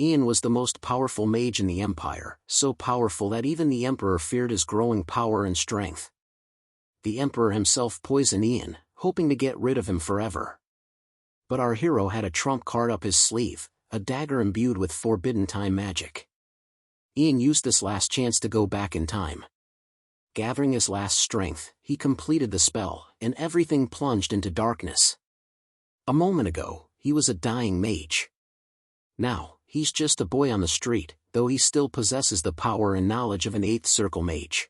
Ian was the most powerful mage in the Empire, so powerful that even the Emperor feared his growing power and strength. The Emperor himself poisoned Ian, hoping to get rid of him forever. But our hero had a trump card up his sleeve, a dagger imbued with forbidden time magic. Ian used this last chance to go back in time. Gathering his last strength, he completed the spell, and everything plunged into darkness. A moment ago, he was a dying mage. Now, he's just a boy on the street, though he still possesses the power and knowledge of an 8th circle mage.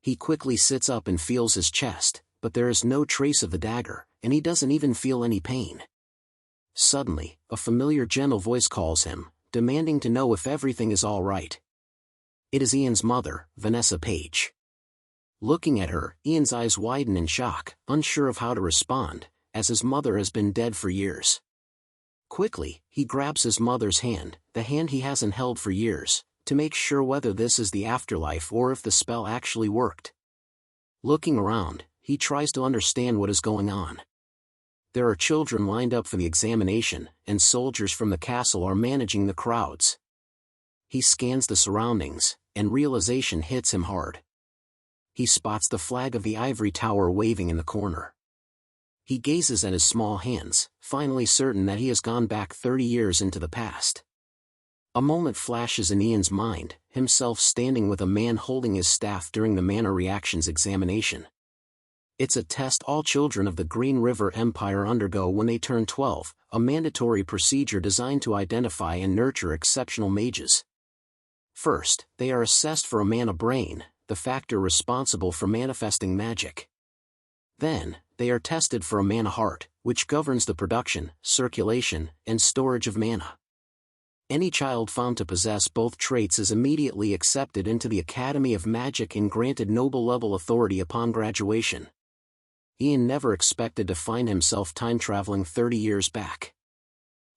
He quickly sits up and feels his chest, but there is no trace of the dagger, and he doesn't even feel any pain. Suddenly, a familiar gentle voice calls him, demanding to know if everything is all right. It is Ian's mother, Paige. Looking at her, Ian's eyes widen in shock, unsure of how to respond, as his mother has been dead for years. Quickly, he grabs his mother's hand, the hand he hasn't held for years, to make sure whether this is the afterlife or if the spell actually worked. Looking around, he tries to understand what is going on. There are children lined up for the examination, and soldiers from the castle are managing the crowds. He scans the surroundings, and realization hits him hard. He spots the flag of the Ivory Tower waving in the corner. He gazes at his small hands, finally certain that he has gone back 30 years into the past. A moment flashes in Ian's mind, himself standing with a man holding his staff during the mana reactions examination. It's a test all children of the Green River Empire undergo when they turn 12, a mandatory procedure designed to identify and nurture exceptional mages. First, they are assessed for a mana brain, the factor responsible for manifesting magic. Then, they are tested for a mana heart, which governs the production, circulation, and storage of mana. Any child found to possess both traits is immediately accepted into the Academy of Magic and granted noble-level authority upon graduation. Ian never expected to find himself time-traveling 30 years back.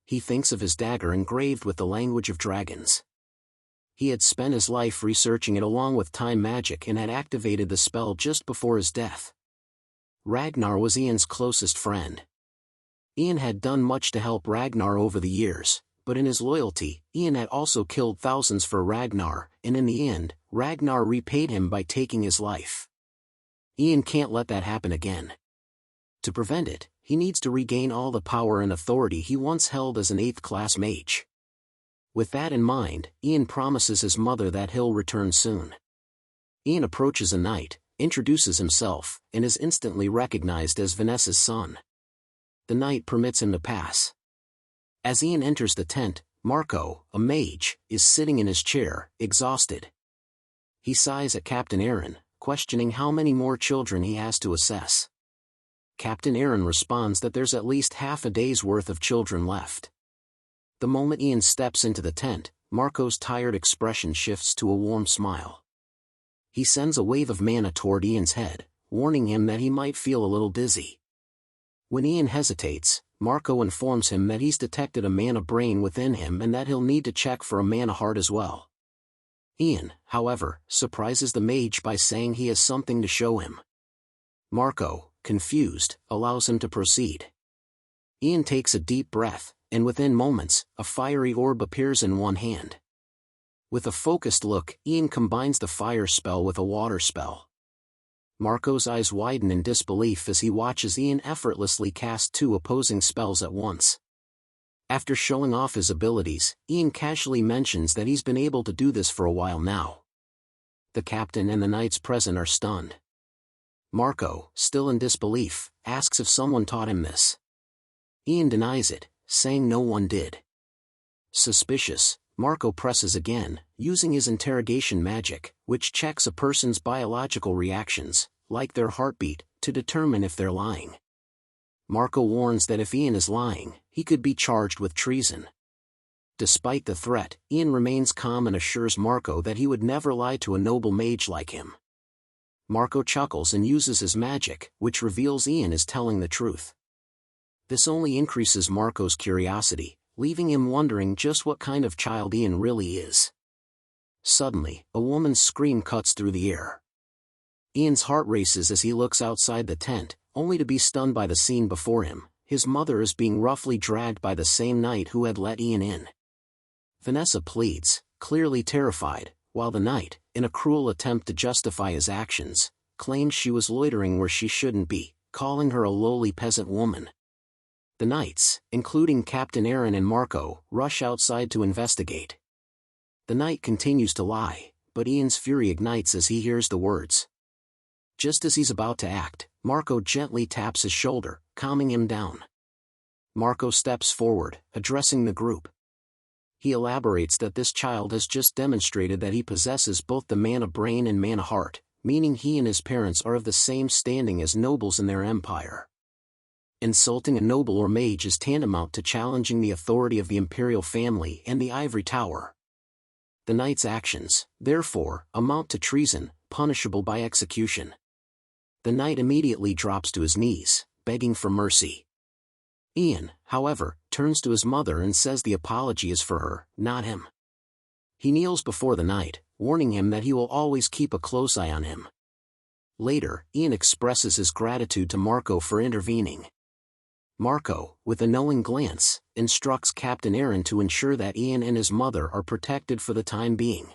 He thinks of his dagger engraved with the language of dragons. He had spent his life researching it along with time magic and had activated the spell just before his death. Ragnar was Ian's closest friend. Ian had done much to help Ragnar over the years, but in his loyalty, Ian had also killed thousands for Ragnar, and in the end, Ragnar repaid him by taking his life. Ian can't let that happen again. To prevent it, he needs to regain all the power and authority he once held as an 8th-class mage. With that in mind, Ian promises his mother that he'll return soon. Ian approaches a knight, introduces himself, and is instantly recognized as Vanessa's son. The knight permits him to pass. As Ian enters the tent, Marco, a mage, is sitting in his chair, exhausted. He sighs at Captain Aaron, questioning how many more children he has to assess. Captain Aaron responds that there's at least half a day's worth of children left. The moment Ian steps into the tent, Marco's tired expression shifts to a warm smile. He sends a wave of mana toward Ian's head, warning him that he might feel a little dizzy. When Ian hesitates, Marco informs him that he's detected a mana brain within him and that he'll need to check for a mana heart as well. Ian, however, surprises the mage by saying he has something to show him. Marco, confused, allows him to proceed. Ian takes a deep breath, and within moments, a fiery orb appears in one hand. With a focused look, Ian combines the fire spell with a water spell. Marco's eyes widen in disbelief as he watches Ian effortlessly cast 2 opposing spells at once. After showing off his abilities, Ian casually mentions that he's been able to do this for a while now. The captain and the knights present are stunned. Marco, still in disbelief, asks if someone taught him this. Ian denies it, saying no one did. Suspicious, Marco presses again, using his interrogation magic, which checks a person's biological reactions, like their heartbeat, to determine if they're lying. Marco warns that if Ian is lying, he could be charged with treason. Despite the threat, Ian remains calm and assures Marco that he would never lie to a noble mage like him. Marco chuckles and uses his magic, which reveals Ian is telling the truth. This only increases Marco's curiosity, leaving him wondering just what kind of child Ian really is. Suddenly, a woman's scream cuts through the air. Ian's heart races as he looks outside the tent, only to be stunned by the scene before him. His mother is being roughly dragged by the same knight who had let Ian in. Vanessa pleads, clearly terrified, while the knight, in a cruel attempt to justify his actions, claims she was loitering where she shouldn't be, calling her a lowly peasant woman. The knights, including Captain Aaron and Marco, rush outside to investigate. The knight continues to lie, but Ian's fury ignites as he hears the words. Just as he's about to act, Marco gently taps his shoulder, calming him down. Marco steps forward, addressing the group. He elaborates that this child has just demonstrated that he possesses both the mana brain and mana heart, meaning he and his parents are of the same standing as nobles in their empire. Insulting a noble or mage is tantamount to challenging the authority of the Imperial family and the Ivory Tower. The knight's actions, therefore, amount to treason, punishable by execution. The knight immediately drops to his knees, begging for mercy. Ian, however, turns to his mother and says the apology is for her, not him. He kneels before the knight, warning him that he will always keep a close eye on him. Later, Ian expresses his gratitude to Marco for intervening. Marco, with a knowing glance, instructs Captain Aaron to ensure that Ian and his mother are protected for the time being.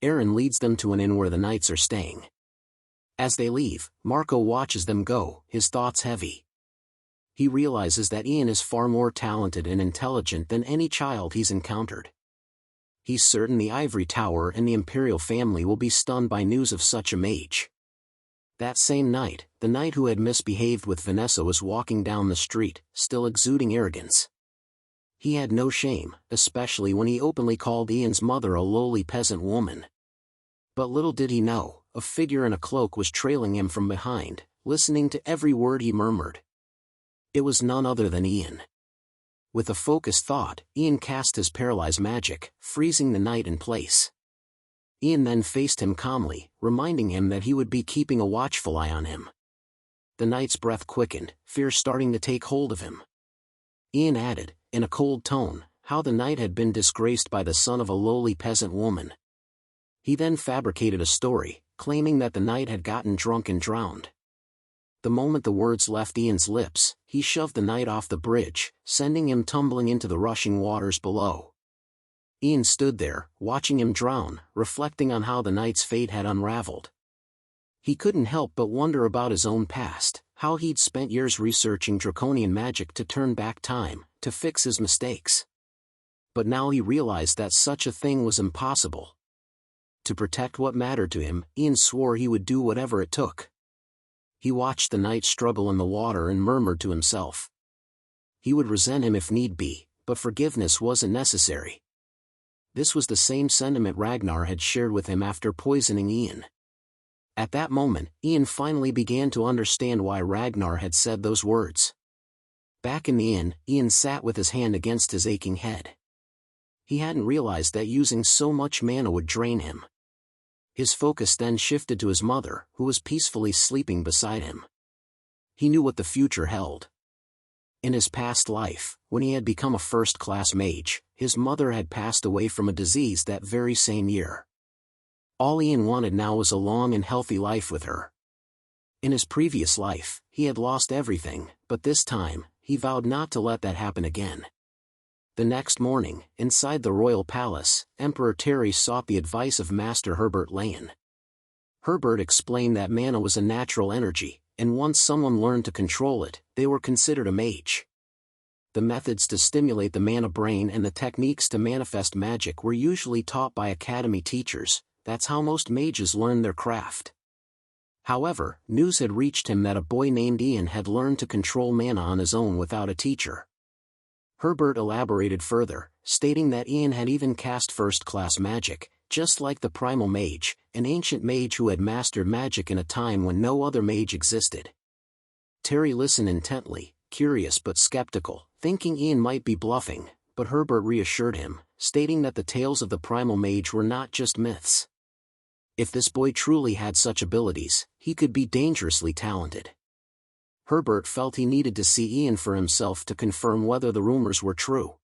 Aaron leads them to an inn where the knights are staying. As they leave, Marco watches them go, his thoughts heavy. He realizes that Ian is far more talented and intelligent than any child he's encountered. He's certain the Ivory Tower and the Imperial family will be stunned by news of such a mage. That same night, the knight who had misbehaved with Vanessa was walking down the street, still exuding arrogance. He had no shame, especially when he openly called Ian's mother a lowly peasant woman. But little did he know, a figure in a cloak was trailing him from behind, listening to every word he murmured. It was none other than Ian. With a focused thought, Ian cast his paralyze magic, freezing the knight in place. Ian then faced him calmly, reminding him that he would be keeping a watchful eye on him. The knight's breath quickened, fear starting to take hold of him. Ian added, in a cold tone, how the knight had been disgraced by the son of a lowly peasant woman. He then fabricated a story, claiming that the knight had gotten drunk and drowned. The moment the words left Ian's lips, he shoved the knight off the bridge, sending him tumbling into the rushing waters below. Ian stood there, watching him drown, reflecting on how the knight's fate had unraveled. He couldn't help but wonder about his own past, how he'd spent years researching draconian magic to turn back time, to fix his mistakes. But now he realized that such a thing was impossible. To protect what mattered to him, Ian swore he would do whatever it took. He watched the knight struggle in the water and murmured to himself. He would resent him if need be, but forgiveness wasn't necessary. This was the same sentiment Ragnar had shared with him after poisoning Ian. At that moment, Ian finally began to understand why Ragnar had said those words. Back in the inn, Ian sat with his hand against his aching head. He hadn't realized that using so much mana would drain him. His focus then shifted to his mother, who was peacefully sleeping beside him. He knew what the future held. In his past life, when he had become a first-class mage, his mother had passed away from a disease that very same year. All Ian wanted now was a long and healthy life with her. In his previous life, he had lost everything, but this time, he vowed not to let that happen again. The next morning, inside the royal palace, Emperor Terry sought the advice of Master Herbert Lane. Herbert explained that mana was a natural energy, and once someone learned to control it, they were considered a mage. The methods to stimulate the mana brain and the techniques to manifest magic were usually taught by academy teachers. That's how most mages learn their craft. However, news had reached him that a boy named Ian had learned to control mana on his own without a teacher. Herbert elaborated further, stating that Ian had even cast first-class magic, just like the primal mage, an ancient mage who had mastered magic in a time when no other mage existed. Terry listened intently, curious but skeptical, thinking Ian might be bluffing, but Herbert reassured him, stating that the tales of the primal mage were not just myths. If this boy truly had such abilities, he could be dangerously talented. Herbert felt he needed to see Ian for himself to confirm whether the rumors were true.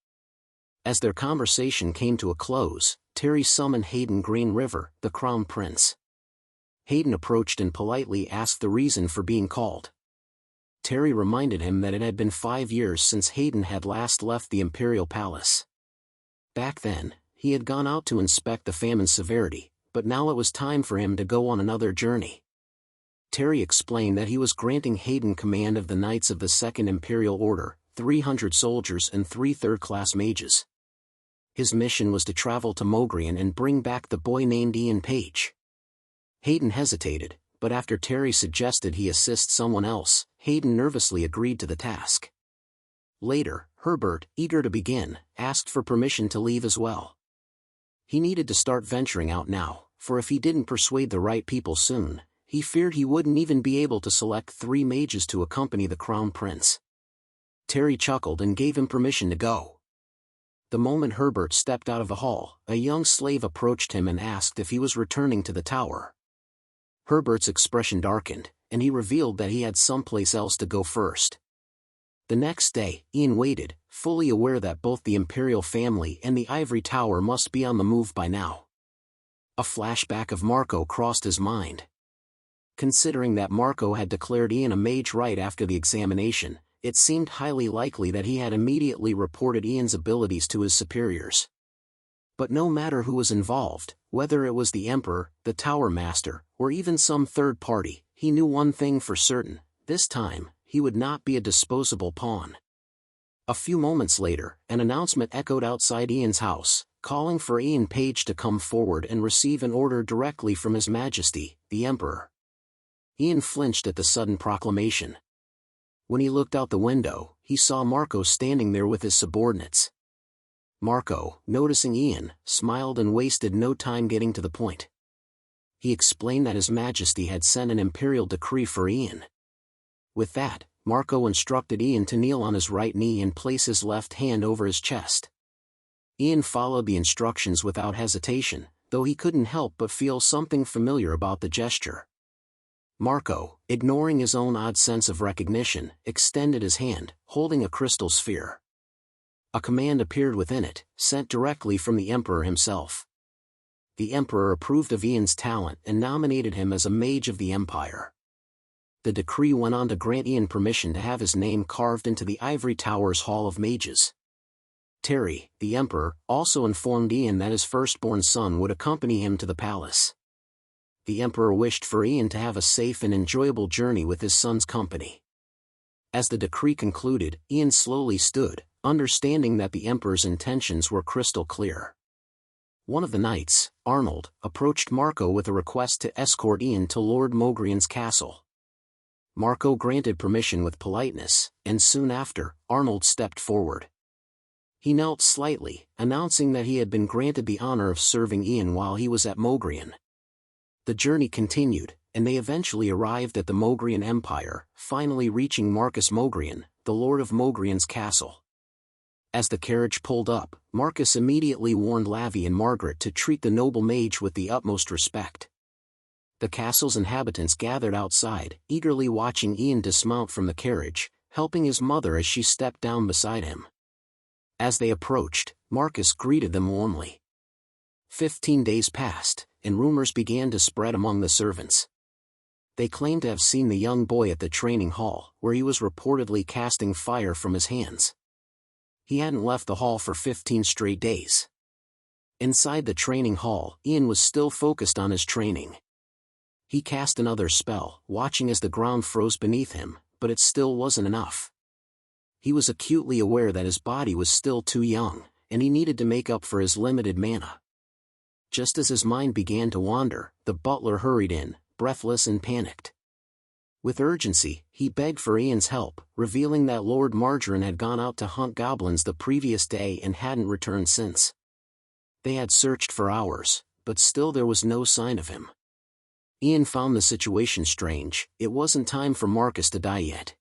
As their conversation came to a close, Terry summoned Hayden Green River, the Crown Prince. Hayden approached and politely asked the reason for being called. Terry reminded him that it had been 5 years since Hayden had last left the Imperial Palace. Back then, he had gone out to inspect the famine's severity, but now it was time for him to go on another journey. Terry explained that he was granting Hayden command of the Knights of the Second Imperial Order, 300 soldiers and 3 third-class mages. His mission was to travel to Mogrian and bring back the boy named Paige. Hayden hesitated, but after Terry suggested he assist someone else, Hayden nervously agreed to the task. Later, Herbert, eager to begin, asked for permission to leave as well. He needed to start venturing out now, for if he didn't persuade the right people soon, he feared he wouldn't even be able to select 3 mages to accompany the crown prince. Terry chuckled and gave him permission to go. The moment Herbert stepped out of the hall, a young slave approached him and asked if he was returning to the tower. Herbert's expression darkened, and he revealed that he had someplace else to go first. The next day, Ian waited, fully aware that both the Imperial family and the Ivory Tower must be on the move by now. A flashback of Marco crossed his mind. Considering that Marco had declared Ian a mage right after the examination, it seemed highly likely that he had immediately reported Ian's abilities to his superiors. But no matter who was involved, whether it was the Emperor, the Tower Master, or even some third party, he knew one thing for certain: this time, he would not be a disposable pawn. A few moments later, an announcement echoed outside Ian's house, calling for Paige to come forward and receive an order directly from His Majesty, the Emperor. Ian flinched at the sudden proclamation. When he looked out the window, he saw Marco standing there with his subordinates. Marco, noticing Ian, smiled and wasted no time getting to the point. He explained that His Majesty had sent an imperial decree for Ian. With that, Marco instructed Ian to kneel on his right knee and place his left hand over his chest. Ian followed the instructions without hesitation, though he couldn't help but feel something familiar about the gesture. Marco, ignoring his own odd sense of recognition, extended his hand, holding a crystal sphere. A command appeared within it, sent directly from the Emperor himself. The Emperor approved of Ian's talent and nominated him as a mage of the Empire. The decree went on to grant Ian permission to have his name carved into the Ivory Tower's Hall of Mages. Terry, the Emperor, also informed Ian that his firstborn son would accompany him to the palace. The Emperor wished for Ian to have a safe and enjoyable journey with his son's company. As the decree concluded, Ian slowly stood, understanding that the Emperor's intentions were crystal clear. One of the knights, Arnold, approached Marco with a request to escort Ian to Lord Mogrian's castle. Marco granted permission with politeness, and soon after, Arnold stepped forward. He knelt slightly, announcing that he had been granted the honor of serving Ian while he was at Mogrian. The journey continued, and they eventually arrived at the Mogrian Empire, finally reaching Marcus Mogrian, the Lord of Mogrian's castle. As the carriage pulled up, Marcus immediately warned Lavi and Margaret to treat the noble mage with the utmost respect. The castle's inhabitants gathered outside, eagerly watching Ian dismount from the carriage, helping his mother as she stepped down beside him. As they approached, Marcus greeted them warmly. 15 days passed, and rumors began to spread among the servants. They claimed to have seen the young boy at the training hall, where he was reportedly casting fire from his hands. He hadn't left the hall for 15 straight days. Inside the training hall, Ian was still focused on his training. He cast another spell, watching as the ground froze beneath him, but it still wasn't enough. He was acutely aware that his body was still too young, and he needed to make up for his limited mana. Just as his mind began to wander, the butler hurried in, breathless and panicked. With urgency, he begged for Ian's help, revealing that Lord Margarine had gone out to hunt goblins the previous day and hadn't returned since. They had searched for hours, but still there was no sign of him. Ian found the situation strange. It wasn't time for Marcus to die yet.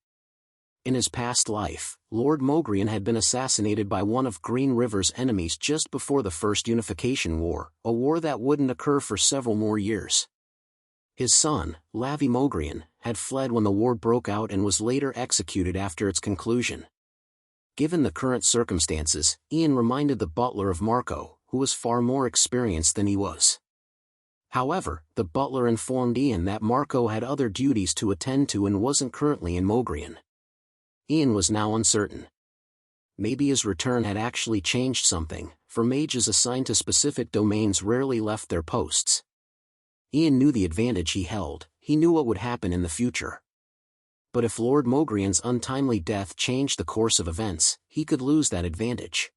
In his past life, Lord Mogrian had been assassinated by one of Green River's enemies just before the First Unification War, a war that wouldn't occur for several more years. His son, Lavi Mogrian, had fled when the war broke out and was later executed after its conclusion. Given the current circumstances, Ian reminded the butler of Marco, who was far more experienced than he was. However, the butler informed Ian that Marco had other duties to attend to and wasn't currently in Mogrian. Ian was now uncertain. maybe his return had actually changed something, for mages assigned to specific domains rarely left their posts. Ian knew the advantage he held, he knew what would happen in the future. But if Lord Mogrian's untimely death changed the course of events, he could lose that advantage.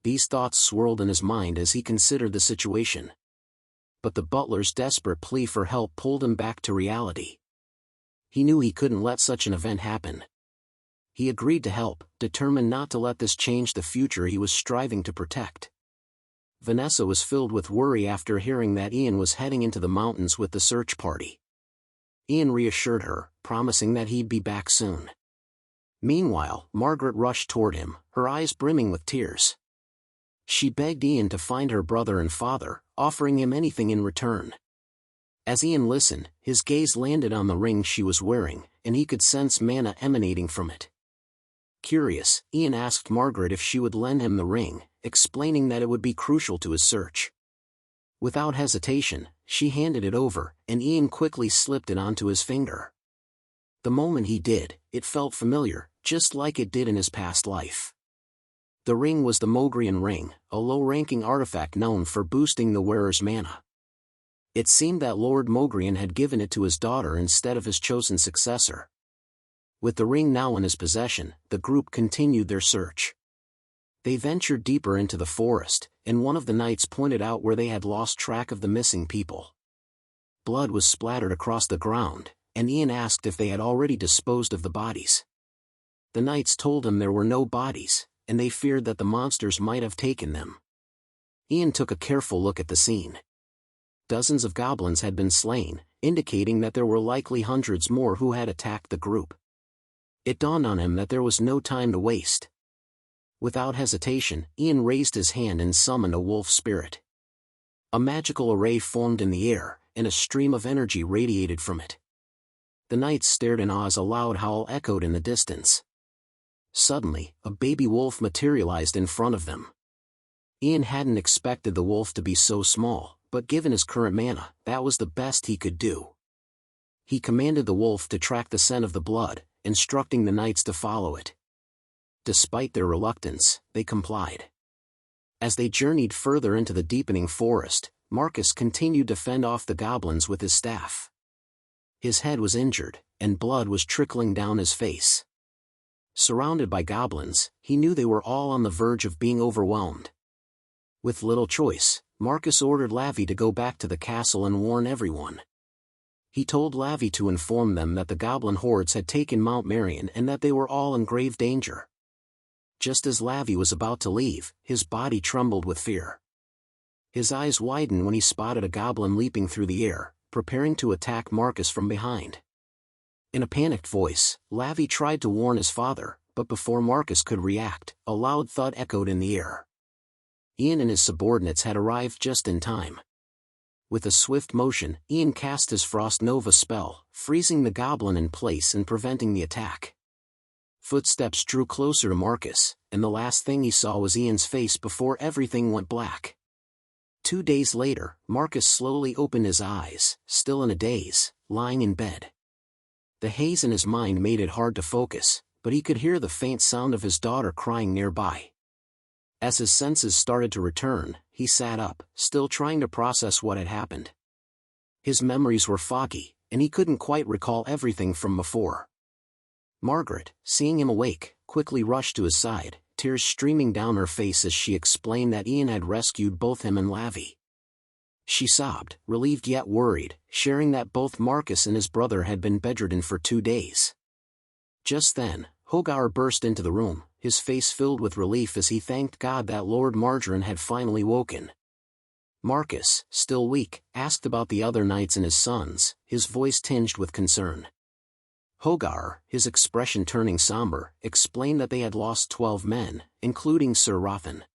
These thoughts swirled in his mind as he considered the situation. But the butler's desperate plea for help pulled him back to reality. He knew he couldn't let such an event happen. He agreed to help, determined not to let this change the future he was striving to protect. Vanessa was filled with worry after hearing that Ian was heading into the mountains with the search party. Ian reassured her, promising that he'd be back soon. Meanwhile, Margaret rushed toward him, her eyes brimming with tears. She begged Ian to find her brother and father, offering him anything in return. As Ian listened, his gaze landed on the ring she was wearing, and he could sense mana emanating from it. Curious, Ian asked Margaret if she would lend him the ring, explaining that it would be crucial to his search. Without hesitation, she handed it over, and Ian quickly slipped it onto his finger. The moment he did, it felt familiar, just like it did in his past life. The ring was the Mogrian ring, a low-ranking artifact known for boosting the wearer's mana. It seemed that Lord Mogrian had given it to his daughter instead of his chosen successor. With the ring now in his possession, the group continued their search. They ventured deeper into the forest, and one of the knights pointed out where they had lost track of the missing people. Blood was splattered across the ground, and Ian asked if they had already disposed of the bodies. The knights told him there were no bodies, and they feared that the monsters might have taken them. Ian took a careful look at the scene. Dozens of goblins had been slain, indicating that there were likely hundreds more who had attacked the group. It dawned on him that there was no time to waste. Without hesitation, Ian raised his hand and summoned a wolf spirit. A magical array formed in the air, and a stream of energy radiated from it. The knights stared in awe as a loud howl echoed in the distance. Suddenly, a baby wolf materialized in front of them. Ian hadn't expected the wolf to be so small, but given his current mana, that was the best he could do. He commanded the wolf to track the scent of the blood, instructing the knights to follow it. Despite their reluctance, they complied. As they journeyed further into the deepening forest, Marcus continued to fend off the goblins with his staff. His head was injured, and blood was trickling down his face. Surrounded by goblins, he knew they were all on the verge of being overwhelmed. With little choice, Marcus ordered Lavi to go back to the castle and warn everyone. He told Lavi to inform them that the goblin hordes had taken Mount Marion and that they were all in grave danger. Just as Lavi was about to leave, his body trembled with fear. His eyes widened when he spotted a goblin leaping through the air, preparing to attack Marcus from behind. In a panicked voice, Lavi tried to warn his father, but before Marcus could react, a loud thud echoed in the air. Ian and his subordinates had arrived just in time. With a swift motion, Ian cast his Frost Nova spell, freezing the goblin in place and preventing the attack. Footsteps drew closer to Marcus, and the last thing he saw was Ian's face before everything went black. 2 days later, Marcus slowly opened his eyes, still in a daze, lying in bed. The haze in his mind made it hard to focus, but he could hear the faint sound of his daughter crying nearby. As his senses started to return, he sat up, still trying to process what had happened. His memories were foggy, and he couldn't quite recall everything from before. Margaret, seeing him awake, quickly rushed to his side, tears streaming down her face as she explained that Ian had rescued both him and Lavi. She sobbed, relieved yet worried, sharing that both Marcus and his brother had been bedridden for 2 days. Just then, Hogar burst into the room, his face filled with relief as he thanked God that Lord Margarine had finally woken. Marcus, still weak, asked about the other knights and his sons, his voice tinged with concern. Hogar, his expression turning somber, explained that they had lost 12 men, including Sir Rothan.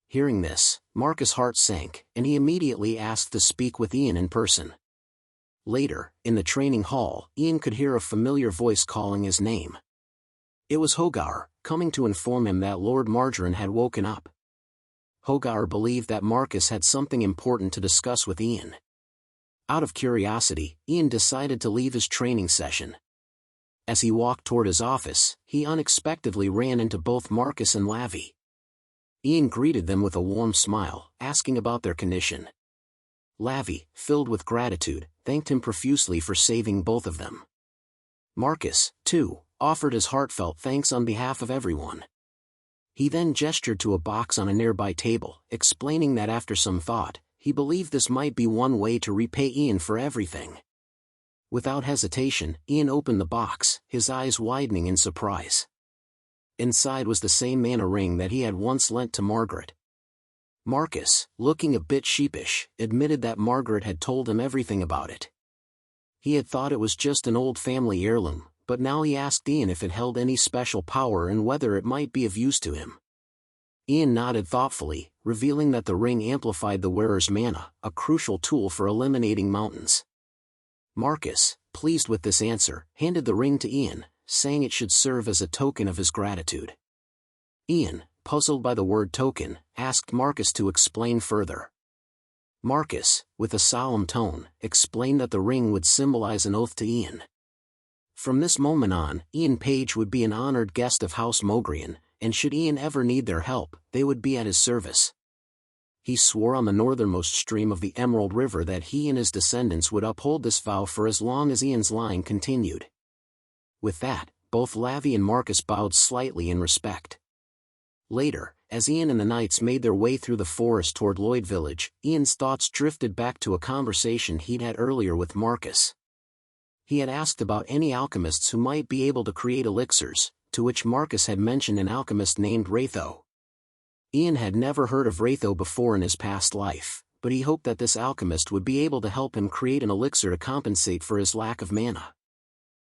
Hearing this, Marcus' heart sank, and he immediately asked to speak with Ian in person. Later, in the training hall, Ian could hear a familiar voice calling his name. It was Hogar, coming to inform him that Lord Margarine had woken up. Hogar believed that Marcus had something important to discuss with Ian. Out of curiosity, Ian decided to leave his training session. As he walked toward his office, he unexpectedly ran into both Marcus and Lavi. Ian greeted them with a warm smile, asking about their condition. Lavi, filled with gratitude, thanked him profusely for saving both of them. Marcus, too, offered his heartfelt thanks on behalf of everyone. He then gestured to a box on a nearby table, explaining that after some thought, he believed this might be one way to repay Ian for everything. Without hesitation, Ian opened the box, his eyes widening in surprise. Inside was the same mana ring that he had once lent to Margaret. Marcus, looking a bit sheepish, admitted that Margaret had told him everything about it. He had thought it was just an old family heirloom, but now he asked Ian if it held any special power and whether it might be of use to him. Ian nodded thoughtfully, revealing that the ring amplified the wearer's mana, a crucial tool for eliminating mountains. Marcus, pleased with this answer, handed the ring to Ian, saying it should serve as a token of his gratitude. Ian, puzzled by the word token, asked Marcus to explain further. Marcus, with a solemn tone, explained that the ring would symbolize an oath to Ian. From this moment on, Ian Paige would be an honored guest of House Mogrian, and should Ian ever need their help, they would be at his service. He swore on the northernmost stream of the Emerald River that he and his descendants would uphold this vow for as long as Ian's line continued. With that, both Lavi and Marcus bowed slightly in respect. Later, as Ian and the knights made their way through the forest toward Lloyd Village, Ian's thoughts drifted back to a conversation he'd had earlier with Marcus. He had asked about any alchemists who might be able to create elixirs, to which Marcus had mentioned an alchemist named Ratho. Ian had never heard of Ratho before in his past life, but he hoped that this alchemist would be able to help him create an elixir to compensate for his lack of mana.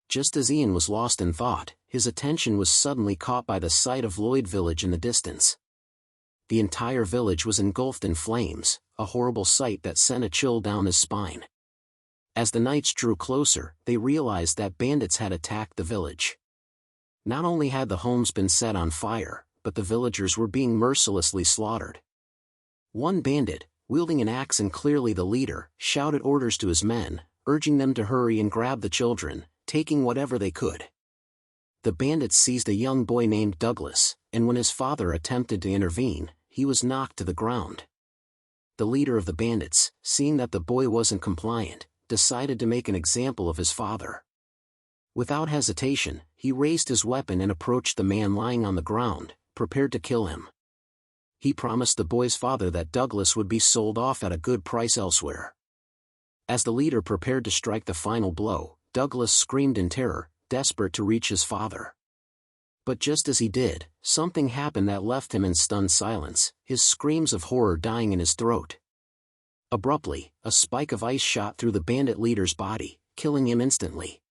Just as Ian was lost in thought, his attention was suddenly caught by the sight of Lloyd Village in the distance. The entire village was engulfed in flames, a horrible sight that sent a chill down his spine. As the knights drew closer, they realized that bandits had attacked the village. Not only had the homes been set on fire, but the villagers were being mercilessly slaughtered. One bandit, wielding an axe and clearly the leader, shouted orders to his men, urging them to hurry and grab the children, taking whatever they could. The bandits seized a young boy named Douglas, and when his father attempted to intervene, he was knocked to the ground. The leader of the bandits, seeing that the boy wasn't compliant, decided to make an example of his father. Without hesitation, he raised his weapon and approached the man lying on the ground, prepared to kill him. He promised the boy's father that Douglas would be sold off at a good price elsewhere. As the leader prepared to strike the final blow, Douglas screamed in terror, desperate to reach his father. But just as he did, something happened that left him in stunned silence, his screams of horror dying in his throat. Abruptly, a spike of ice shot through the bandit leader's body, killing him instantly.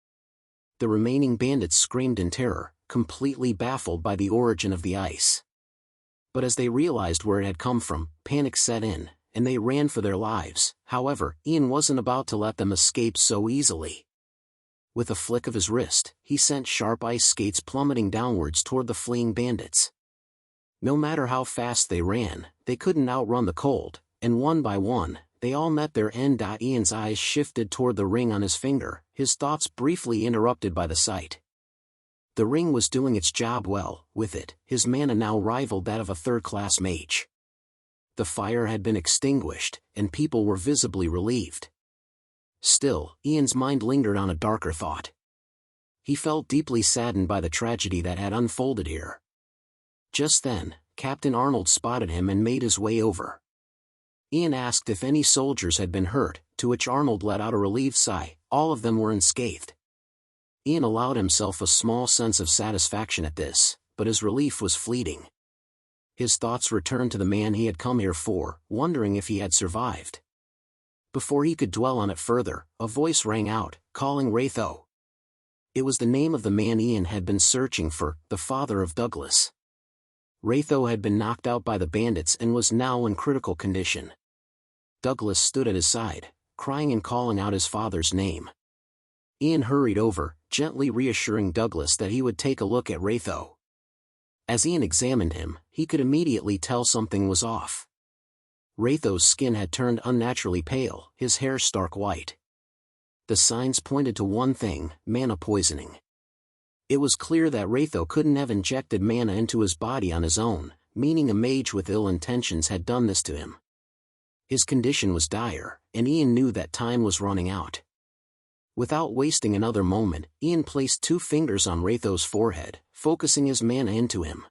The remaining bandits screamed in terror, completely baffled by the origin of the ice. But as they realized where it had come from, panic set in, and they ran for their lives. However, Ian wasn't about to let them escape so easily. With a flick of his wrist, he sent sharp ice skates plummeting downwards toward the fleeing bandits. No matter how fast they ran, they couldn't outrun the cold, and one by one, they all met their end. Ian's eyes shifted toward the ring on his finger, his thoughts briefly interrupted by the sight. The ring was doing its job well. With it, his mana now rivaled that of a third-class mage. The fire had been extinguished, and people were visibly relieved. Still, Ian's mind lingered on a darker thought. He felt deeply saddened by the tragedy that had unfolded here. Just then, Captain Arnold spotted him and made his way over. Ian asked if any soldiers had been hurt, to which Arnold let out a relieved sigh. All of them were unscathed. Ian allowed himself a small sense of satisfaction at this, but his relief was fleeting. His thoughts returned to the man he had come here for, wondering if he had survived. Before he could dwell on it further, a voice rang out, calling Ratho. It was the name of the man Ian had been searching for, the father of Douglas. Ratho had been knocked out by the bandits and was now in critical condition. Douglas stood at his side, crying and calling out his father's name. Ian hurried over, gently reassuring Douglas that he would take a look at Ratho. As Ian examined him, he could immediately tell something was off. Ratho's skin had turned unnaturally pale, his hair stark white. The signs pointed to one thing: mana poisoning. It was clear that Ratho couldn't have injected mana into his body on his own, meaning a mage with ill intentions had done this to him. His condition was dire, and Ian knew that time was running out. Without wasting another moment, Ian placed 2 fingers on Ratho's forehead, focusing his mana into him.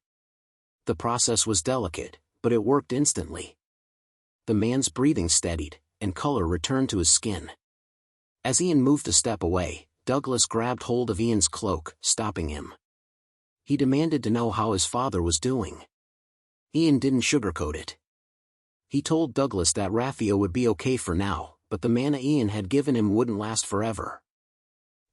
The process was delicate, but it worked instantly. The man's breathing steadied, and color returned to his skin. As Ian moved a step away, Douglas grabbed hold of Ian's cloak, stopping him. He demanded to know how his father was doing. Ian didn't sugarcoat it. He told Douglas that Ratho would be okay for now, but the mana Ian had given him wouldn't last forever.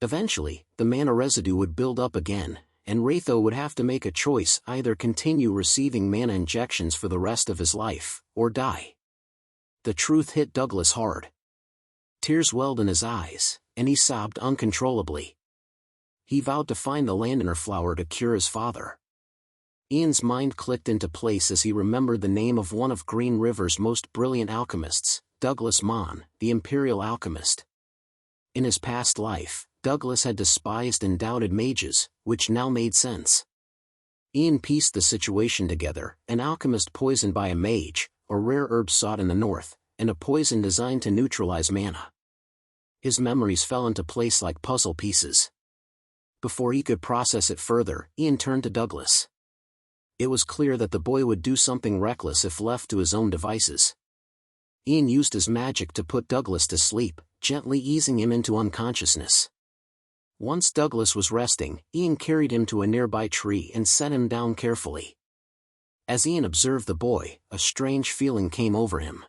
Eventually, the mana residue would build up again, and Ratho would have to make a choice: either continue receiving mana injections for the rest of his life, or die. The truth hit Douglas hard. Tears welled in his eyes, and he sobbed uncontrollably. He vowed to find the Landiner flower to cure his father. Ian's mind clicked into place as he remembered the name of one of Green River's most brilliant alchemists, Douglas Mon, the Imperial alchemist. In his past life, Douglas had despised and doubted mages, which now made sense. Ian pieced the situation together: an alchemist poisoned by a mage, a rare herb sought in the north, and a poison designed to neutralize mana. His memories fell into place like puzzle pieces. Before he could process it further, Ian turned to Douglas. It was clear that the boy would do something reckless if left to his own devices. Ian used his magic to put Douglas to sleep, gently easing him into unconsciousness. Once Douglas was resting, Ian carried him to a nearby tree and set him down carefully. As Ian observed the boy, a strange feeling came over him.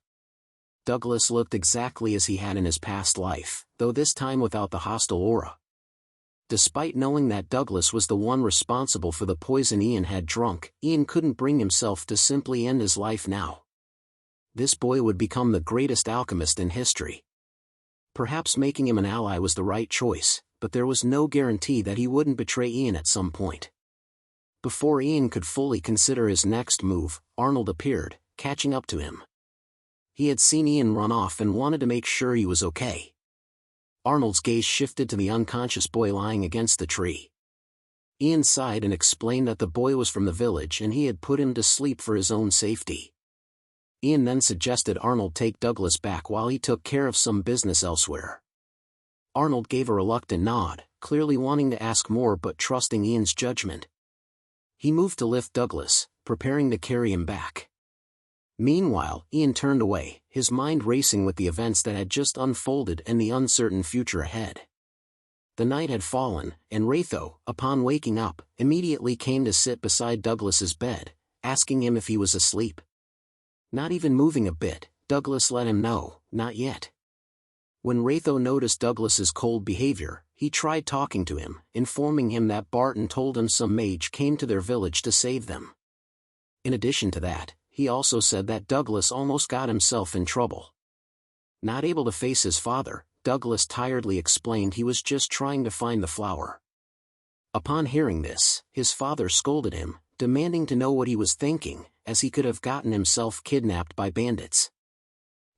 Douglas looked exactly as he had in his past life, though this time without the hostile aura. Despite knowing that Douglas was the one responsible for the poison Ian had drunk, Ian couldn't bring himself to simply end his life now. This boy would become the greatest alchemist in history. Perhaps making him an ally was the right choice, but there was no guarantee that he wouldn't betray Ian at some point. Before Ian could fully consider his next move, Arnold appeared, catching up to him. He had seen Ian run off and wanted to make sure he was okay. Arnold's gaze shifted to the unconscious boy lying against the tree. Ian sighed and explained that the boy was from the village and he had put him to sleep for his own safety. Ian then suggested Arnold take Douglas back while he took care of some business elsewhere. Arnold gave a reluctant nod, clearly wanting to ask more but trusting Ian's judgment. He moved to lift Douglas, preparing to carry him back. Meanwhile, Ian turned away, his mind racing with the events that had just unfolded and the uncertain future ahead. The night had fallen, and Ratho, upon waking up, immediately came to sit beside Douglas's bed, asking him if he was asleep. Not even moving a bit, Douglas let him know, not yet. When Ratho noticed Douglas's cold behavior, he tried talking to him, informing him that Barton told him some mage came to their village to save them. In addition to that, he also said that Douglas almost got himself in trouble. Not able to face his father, Douglas tiredly explained he was just trying to find the flower. Upon hearing this, his father scolded him, demanding to know what he was thinking, as he could have gotten himself kidnapped by bandits.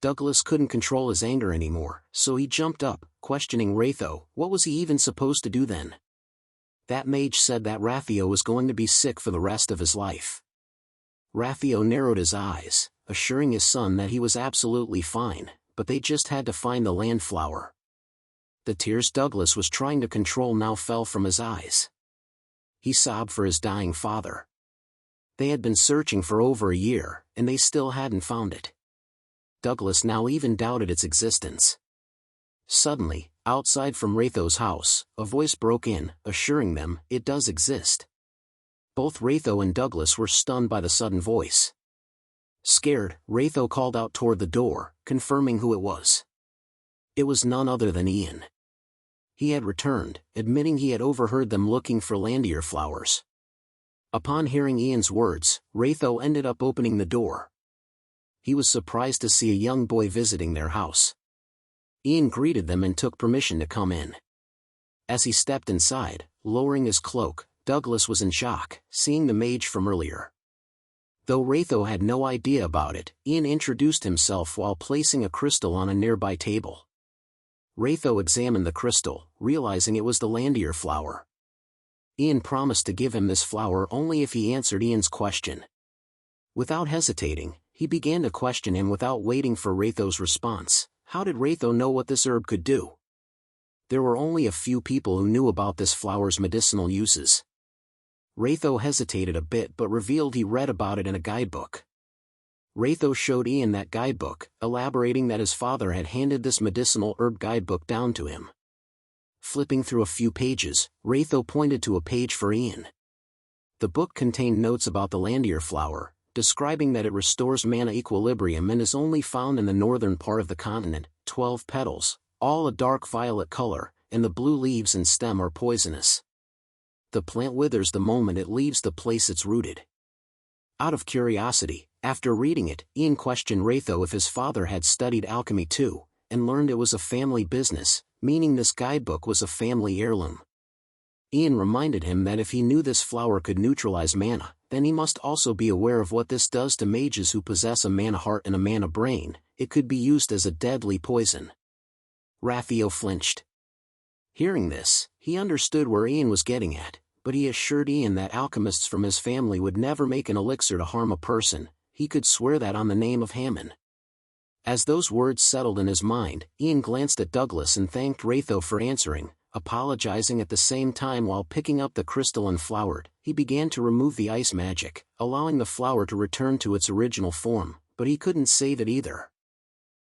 Douglas couldn't control his anger anymore, so he jumped up, questioning Ratho. What was he even supposed to do then? That mage said that Ratho was going to be sick for the rest of his life. Ratho narrowed his eyes, assuring his son that he was absolutely fine, but they just had to find the land flower. The tears Douglas was trying to control now fell from his eyes. He sobbed for his dying father. They had been searching for over a year, and they still hadn't found it. Douglas now even doubted its existence. Suddenly, outside from Ratho's house, a voice broke in, assuring them it does exist. Both Ratho and Douglas were stunned by the sudden voice. Scared, Ratho called out toward the door, confirming who it was. It was none other than Ian. He had returned, admitting he had overheard them looking for Landier flowers. Upon hearing Ian's words, Ratho ended up opening the door. He was surprised to see a young boy visiting their house. Ian greeted them and took permission to come in. As he stepped inside, lowering his cloak, Douglas was in shock, seeing the mage from earlier. Though Ratho had no idea about it, Ian introduced himself while placing a crystal on a nearby table. Ratho examined the crystal, realizing it was the Landier flower. Ian promised to give him this flower only if he answered Ian's question. Without hesitating, he began to question him without waiting for Ratho's response. How did Ratho know what this herb could do? There were only a few people who knew about this flower's medicinal uses. Ratho hesitated a bit but revealed he read about it in a guidebook. Ratho showed Ian that guidebook, elaborating that his father had handed this medicinal herb guidebook down to him. Flipping through a few pages, Ratho pointed to a page for Ian. The book contained notes about the landier flower, describing that it restores mana equilibrium and is only found in the northern part of the continent, 12 petals, all a dark violet color, and the blue leaves and stem are poisonous. The plant withers the moment it leaves the place it's rooted. Out of curiosity, after reading it, Ian questioned Ratho if his father had studied alchemy too, and learned it was a family business, meaning this guidebook was a family heirloom. Ian reminded him that if he knew this flower could neutralize mana, then he must also be aware of what this does to mages who possess a mana heart and a mana brain. It could be used as a deadly poison. Ratho flinched. Hearing this, he understood where Ian was getting at, but he assured Ian that alchemists from his family would never make an elixir to harm a person. He could swear that on the name of Hammon. As those words settled in his mind, Ian glanced at Douglas and thanked Ratho for answering, apologizing at the same time while picking up the crystalline flower. He began to remove the ice magic, allowing the flower to return to its original form, but he couldn't save it either.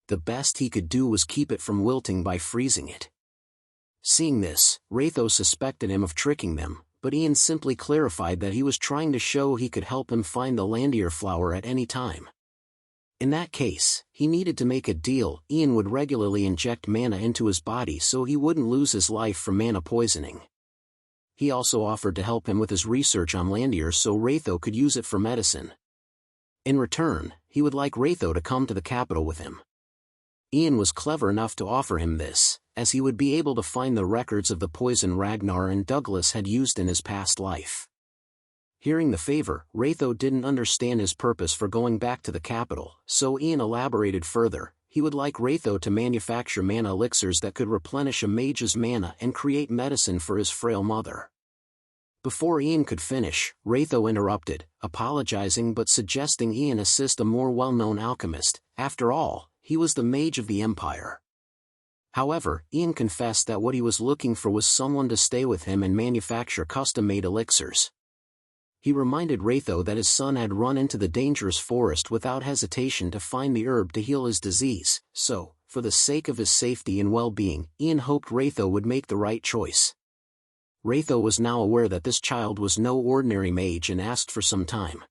The best he could do was keep it from wilting by freezing it. Seeing this, Ratho suspected him of tricking them, but Ian simply clarified that he was trying to show he could help him find the landier flower at any time. In that case, he needed to make a deal. Ian would regularly inject mana into his body so he wouldn't lose his life from mana poisoning. He also offered to help him with his research on landier so Ratho could use it for medicine. In return, he would like Ratho to come to the capital with him. Ian was clever enough to offer him this, as he would be able to find the records of the poison Ragnar and Douglas had used in his past life. Hearing the favor, Ratho didn't understand his purpose for going back to the capital, so Ian elaborated further. He would like Ratho to manufacture mana elixirs that could replenish a mage's mana and create medicine for his frail mother. Before Ian could finish, Ratho interrupted, apologizing but suggesting Ian assist a more well-known alchemist. After all, he was the mage of the Empire. However, Ian confessed that what he was looking for was someone to stay with him and manufacture custom-made elixirs. He reminded Ratho that his son had run into the dangerous forest without hesitation to find the herb to heal his disease, so, for the sake of his safety and well-being, Ian hoped Ratho would make the right choice. Ratho was now aware that this child was no ordinary mage and asked for some time.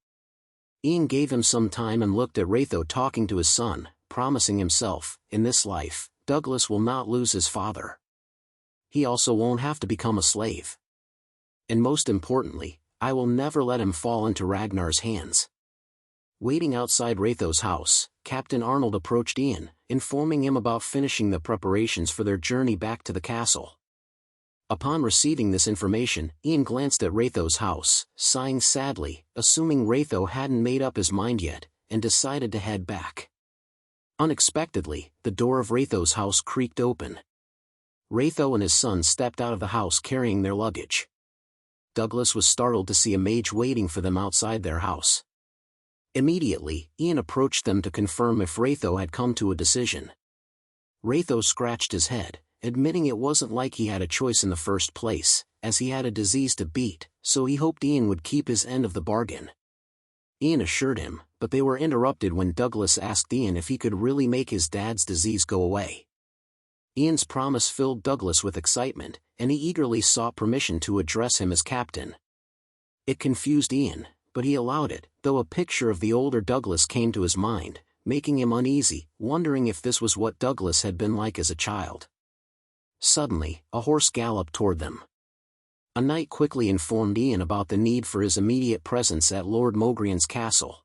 Ian gave him some time and looked at Ratho talking to his son, promising himself, in this life, Douglas will not lose his father. He also won't have to become a slave. And most importantly, I will never let him fall into Ragnar's hands. Waiting outside Ratho's house, Captain Arnold approached Ian, informing him about finishing the preparations for their journey back to the castle. Upon receiving this information, Ian glanced at Ratho's house, sighing sadly, assuming Ratho hadn't made up his mind yet, and decided to head back. Unexpectedly, the door of Ratho's house creaked open. Ratho and his son stepped out of the house carrying their luggage. Douglas was startled to see a mage waiting for them outside their house. Immediately, Ian approached them to confirm if Ratho had come to a decision. Ratho scratched his head, admitting it wasn't like he had a choice in the first place, as he had a disease to beat, so he hoped Ian would keep his end of the bargain. Ian assured him, but they were interrupted when Douglas asked Ian if he could really make his dad's disease go away. Ian's promise filled Douglas with excitement, and he eagerly sought permission to address him as captain. It confused Ian, but he allowed it, though a picture of the older Douglas came to his mind, making him uneasy, wondering if this was what Douglas had been like as a child. Suddenly, a horse galloped toward them. A knight quickly informed Ian about the need for his immediate presence at Lord Mogrian's castle.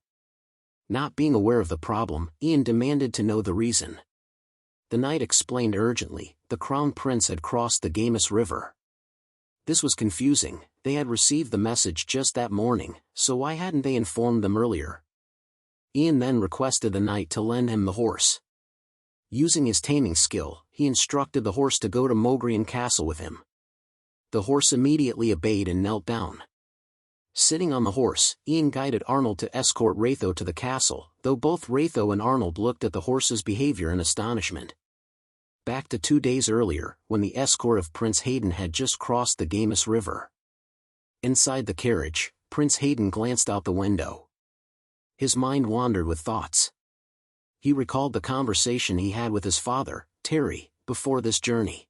Not being aware of the problem, Ian demanded to know the reason. The knight explained urgently, the Crown Prince had crossed the Gamus River. This was confusing, they had received the message just that morning, so why hadn't they informed them earlier? Ian then requested the knight to lend him the horse. Using his taming skill, he instructed the horse to go to Mogrian Castle with him. The horse immediately obeyed and knelt down. Sitting on the horse, Ian guided Arnold to escort Ratho to the castle, though both Ratho and Arnold looked at the horse's behavior in astonishment. Back to 2 days earlier, when the escort of Prince Hayden had just crossed the Gamus River. Inside the carriage, Prince Hayden glanced out the window. His mind wandered with thoughts. He recalled the conversation he had with his father, Terry, before this journey.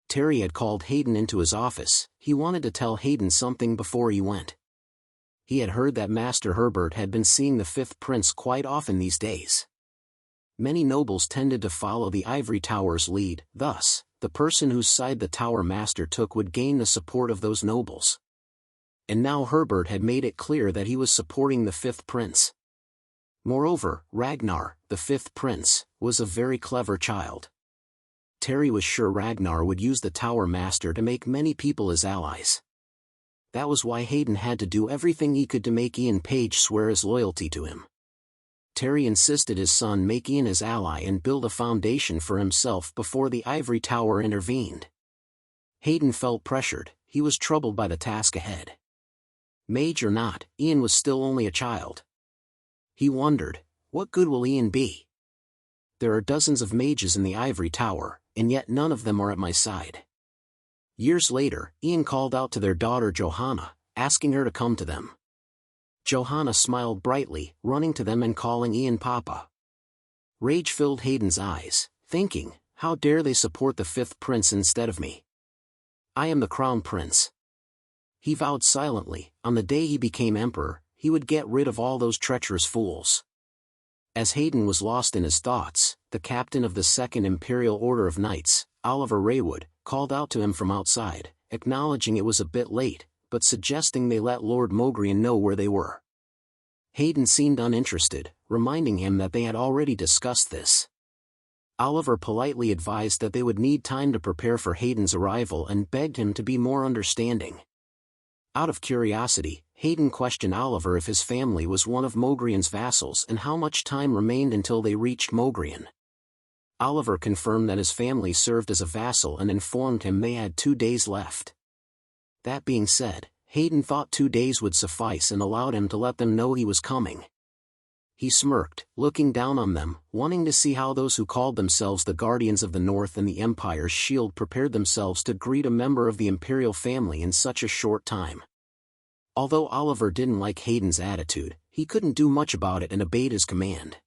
Terry had called Hayden into his office. He wanted to tell Hayden something before he went. He had heard that Master Herbert had been seeing the fifth prince quite often these days. Many nobles tended to follow the Ivory Tower's lead, thus, the person whose side the Tower Master took would gain the support of those nobles. And now Herbert had made it clear that he was supporting the fifth prince. Moreover, Ragnar, the fifth prince, was a very clever child. Terry was sure Ragnar would use the Tower Master to make many people his allies. That was why Hayden had to do everything he could to make Ian Paige swear his loyalty to him. Terry insisted his son make Ian his ally and build a foundation for himself before the Ivory Tower intervened. Hayden felt pressured. He was troubled by the task ahead. Mage or not, Ian was still only a child. He wondered, what good will Ian be? There are dozens of mages in the Ivory Tower, and yet none of them are at my side. Years later, Ian called out to their daughter Johanna, asking her to come to them. Johanna smiled brightly, running to them and calling Ian Papa. Rage filled Hayden's eyes, thinking, how dare they support the fifth prince instead of me? I am the crown prince. He vowed silently, on the day he became emperor, he would get rid of all those treacherous fools. As Hayden was lost in his thoughts, the captain of the Second Imperial Order of Knights, Oliver Raywood, called out to him from outside, acknowledging it was a bit late, but suggesting they let Lord Mogrian know where they were. Hayden seemed uninterested, reminding him that they had already discussed this. Oliver politely advised that they would need time to prepare for Hayden's arrival and begged him to be more understanding. Out of curiosity, Hayden questioned Oliver if his family was one of Mogrian's vassals and how much time remained until they reached Mogrian. Oliver confirmed that his family served as a vassal and informed him they had 2 days left. That being said, Hayden thought 2 days would suffice and allowed him to let them know he was coming. He smirked, looking down on them, wanting to see how those who called themselves the Guardians of the North and the Empire's Shield prepared themselves to greet a member of the Imperial family in such a short time. Although Oliver didn't like Hayden's attitude, he couldn't do much about it and obeyed his command.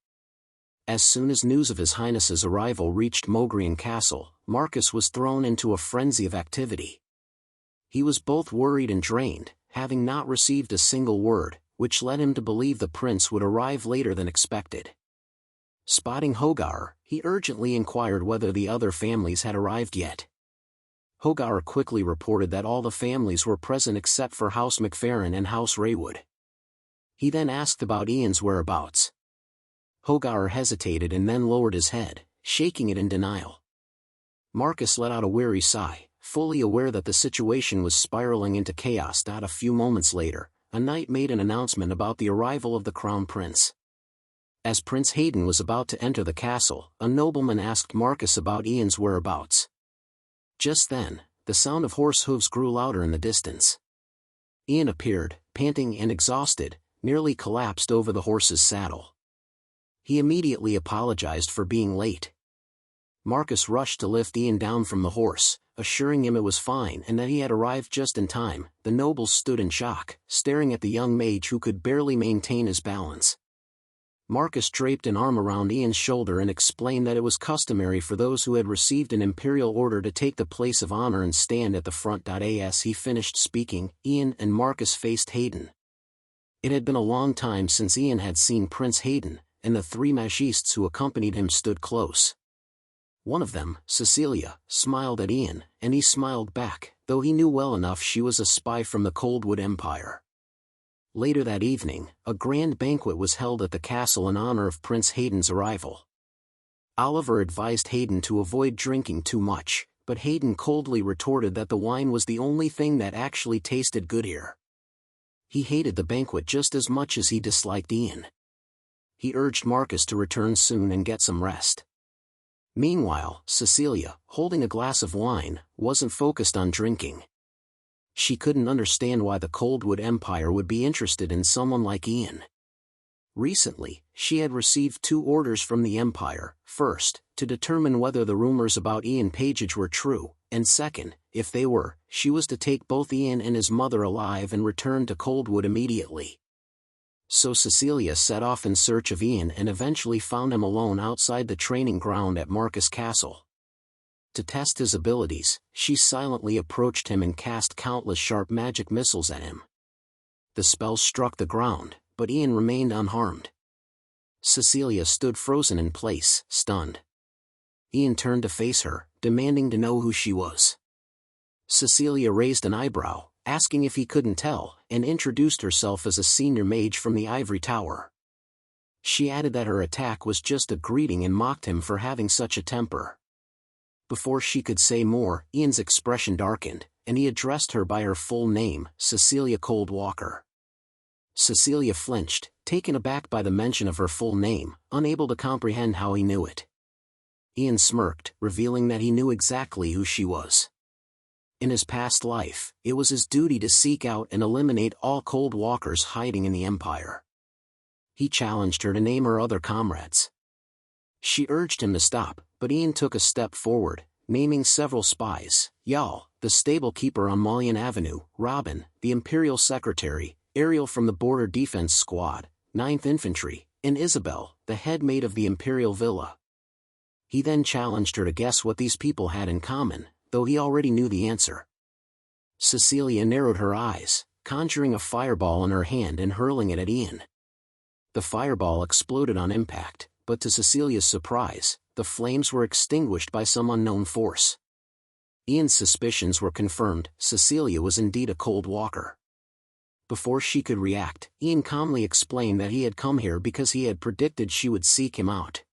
As soon as news of His Highness's arrival reached Mogrian Castle, Marcus was thrown into a frenzy of activity. He was both worried and drained, having not received a single word, which led him to believe the prince would arrive later than expected. Spotting Hogar, he urgently inquired whether the other families had arrived yet. Hogar quickly reported that all the families were present except for House McFerrin and House Raywood. He then asked about Ian's whereabouts. Hogar hesitated and then lowered his head, shaking it in denial. Marcus let out a weary sigh, fully aware that the situation was spiraling into chaos. A few moments later, a knight made an announcement about the arrival of the Crown Prince. As Prince Hayden was about to enter the castle, a nobleman asked Marcus about Ian's whereabouts. Just then, the sound of horse hooves grew louder in the distance. Ian appeared, panting and exhausted, nearly collapsed over the horse's saddle. He immediately apologized for being late. Marcus rushed to lift Ian down from the horse, assuring him it was fine and that he had arrived just in time. The nobles stood in shock, staring at the young mage who could barely maintain his balance. Marcus draped an arm around Ian's shoulder and explained that it was customary for those who had received an imperial order to take the place of honor and stand at the front. As he finished speaking, Ian and Marcus faced Hayden. It had been a long time since Ian had seen Prince Hayden, and the 3 magistes who accompanied him stood close. One of them, Cecilia, smiled at Ian, and he smiled back, though he knew well enough she was a spy from the Coldwood Empire. Later that evening, a grand banquet was held at the castle in honor of Prince Hayden's arrival. Oliver advised Hayden to avoid drinking too much, but Hayden coldly retorted that the wine was the only thing that actually tasted good here. He hated the banquet just as much as he disliked Ian. He urged Marcus to return soon and get some rest. Meanwhile, Cecilia, holding a glass of wine, wasn't focused on drinking. she couldn't understand why the Coldwood Empire would be interested in someone like Ian. Recently, she had received 2 orders from the Empire: first, to determine whether the rumors about Ian Paige were true, and second, if they were, she was to take both Ian and his mother alive and return to Coldwood immediately. So Cecilia set off in search of Ian and eventually found him alone outside the training ground at Marcus Castle. To test his abilities, she silently approached him and cast countless sharp magic missiles at him. The spells struck the ground, but Ian remained unharmed. Cecilia stood frozen in place, stunned. Ian turned to face her, demanding to know who she was. Cecilia raised an eyebrow, asking if he couldn't tell, and introduced herself as a senior mage from the Ivory Tower. She added that her attack was just a greeting and mocked him for having such a temper. Before she could say more, Ian's expression darkened, and he addressed her by her full name, Cecilia Coldwalker. Cecilia flinched, taken aback by the mention of her full name, unable to comprehend how he knew it. Ian smirked, revealing that he knew exactly who she was. In his past life, it was his duty to seek out and eliminate all Coldwalkers hiding in the Empire. He challenged her to name her other comrades. She urged him to stop, but Ian took a step forward, naming several spies: Yahl, the stable keeper on Mullion Avenue; Robin, the Imperial secretary; Ariel from the Border Defense Squad, 9th Infantry; and Isabel, the head maid of the Imperial Villa. He then challenged her to guess what these people had in common, though he already knew the answer. Cecilia narrowed her eyes, conjuring a fireball in her hand and hurling it at Ian. The fireball exploded on impact, but to Cecilia's surprise, the flames were extinguished by some unknown force. Ian's suspicions were confirmed: Cecilia was indeed a Coldwalker. Before she could react, Ian calmly explained that he had come here because he had predicted she would seek him out.